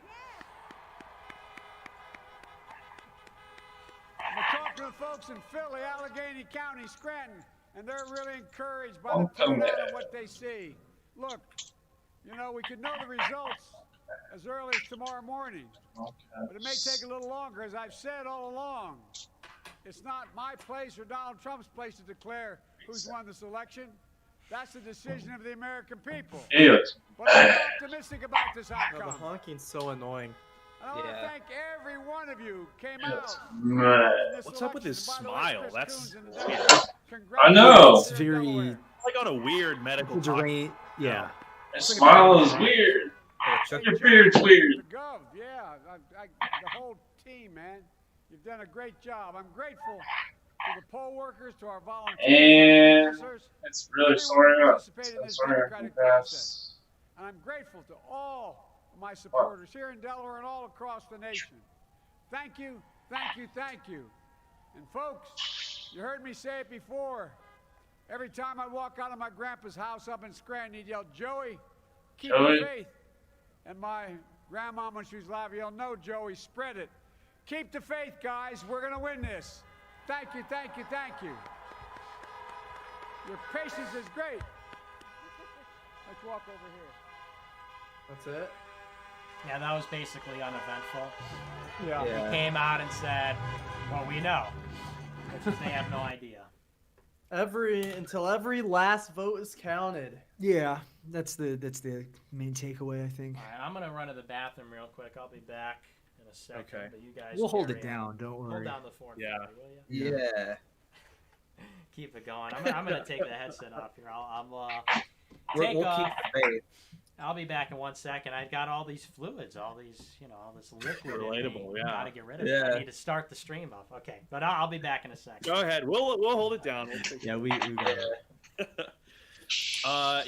I'm talking to folks in Philly, Allegheny County, Scranton, and they're really encouraged by Oh, the come turnout on. and what they see. Look, we could know the results as early as tomorrow morning, but it may take a little longer. As I've said all along, it's not my place or Donald Trump's place to declare who's won this election. That's the decision of the American people. He looks But I'm optimistic about this No, outcome. the honking's so annoying. I want to thank every one of you who came out. What's up with his smile? That's I know. It's very like on a weird medical deranged. Yeah. His smile is weird. Your beard's weird. Yeah, the whole team, man. You've done a great job. I'm grateful to the poll workers, to our volunteers, And our officers, it's really everyone sorry who up. participated in this Sorry, democratic process. And I'm grateful to all of my supporters here in Delaware and all across the nation. Thank you, thank you, thank you. And folks, you heard me say it before. Every time I walk out of my grandpa's house up in Scranton, he'd yell, Joey, keep Joey. the faith. And my grandma, when she was alive, yelled, no, Joey, spread it. Keep the faith, guys. We're going to win this. Thank you, thank you, thank you. Your patience is great. Let's walk over here. That's it? Yeah, that was basically uneventful. Yeah. He came out and said, well, we know. Which is they have no idea. Until every last vote is counted. Yeah, that's the main takeaway, I think. All right, I'm gonna run to the bathroom real quick. I'll be back in a second. Okay. But you guys We'll hold carry it down, on. don't Hold worry. down the fort for Yeah. me, will you? Yeah. Keep it going. I'm gonna take the headset off here. We'll Take keep off. the faith. I'll be back in 1 second. I've got all these fluids, all this liquid. in me. Relatable, yeah. Gotta get rid of it. Yeah. I need to start the stream up. Okay, but I'll be back in a second. Go ahead. We'll hold it down. Yeah, we got it. Yeah.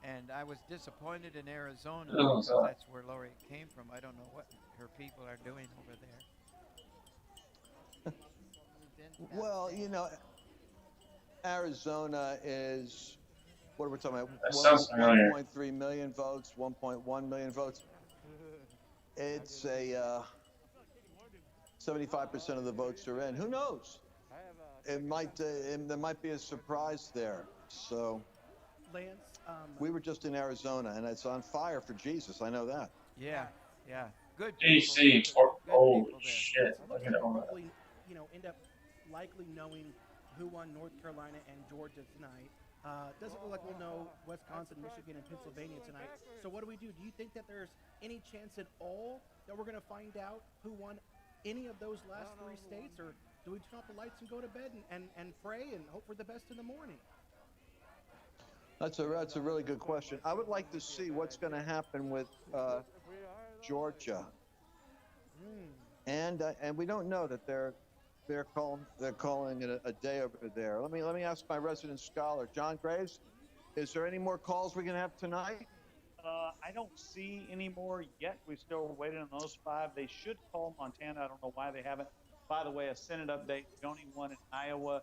And I was disappointed in Arizona Oh, because God. that's where Lori came from. I don't know what her people are doing over there. Well, you know, Arizona is, what are we talking about? That sounds familiar. 1.3 million votes, 1.1 million votes. It's a 75% of the votes are in. Who knows? It might there might be a surprise there. So Lance, we were just in Arizona, and it's on fire for Jesus. I know that. yeah, yeah, good. DC, people there. holy Good people there. shit. So Look looks at like all we'll that. probably, end up likely knowing who won North Carolina and Georgia tonight. Doesn't look like we'll know Wisconsin, Michigan, and Pennsylvania tonight. So what do we do? Do you think that there's any chance at all that we're going to find out who won any of those last three states, or do we turn off the lights and go to bed and pray and hope for the best in the morning? That's a really good question. I would like to see what's going to happen with Georgia, and we don't know that they're calling it a day over there. Let me ask my resident scholar, John Graves. Is there any more calls we can have tonight? I don't see any more yet. We're still waiting on those 5. They should call Montana. I don't know why they haven't. By the way, a Senate update. Joni won in Iowa,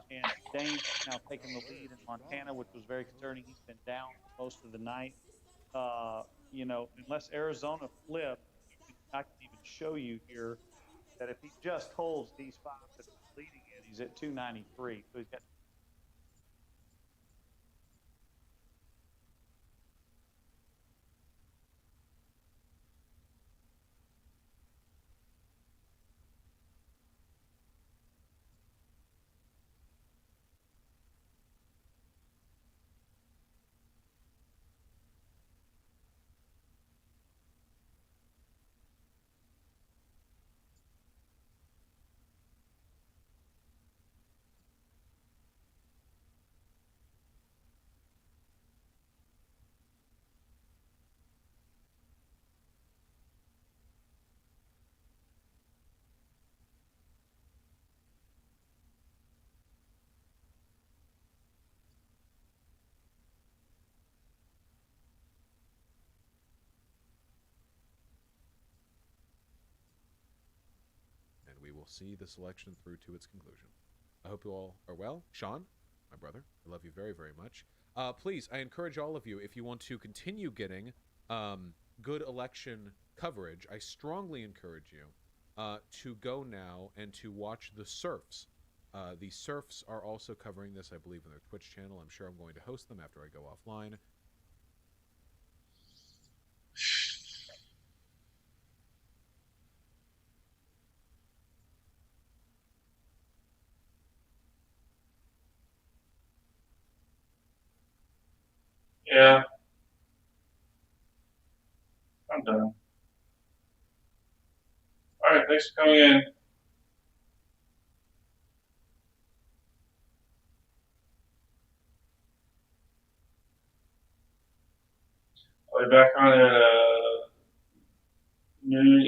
and Dane's now taking the lead in Montana, which was very concerning. He's been down most of the night. Unless Arizona flips, I can even show you here that if he just holds these 5 that he's leading in, he's at 293. So he's got. We will see this election through to its conclusion. I hope you all are well. Sean, my brother, I love you very, very much. Please, I encourage all of you, if you want to continue getting good election coverage, I strongly encourage you to go now and to watch the Serfs. The Serfs are also covering this, I believe, in their Twitch channel. I'm sure I'm going to host them after I go offline. Yeah. thanks for coming in. I'll be back on at noon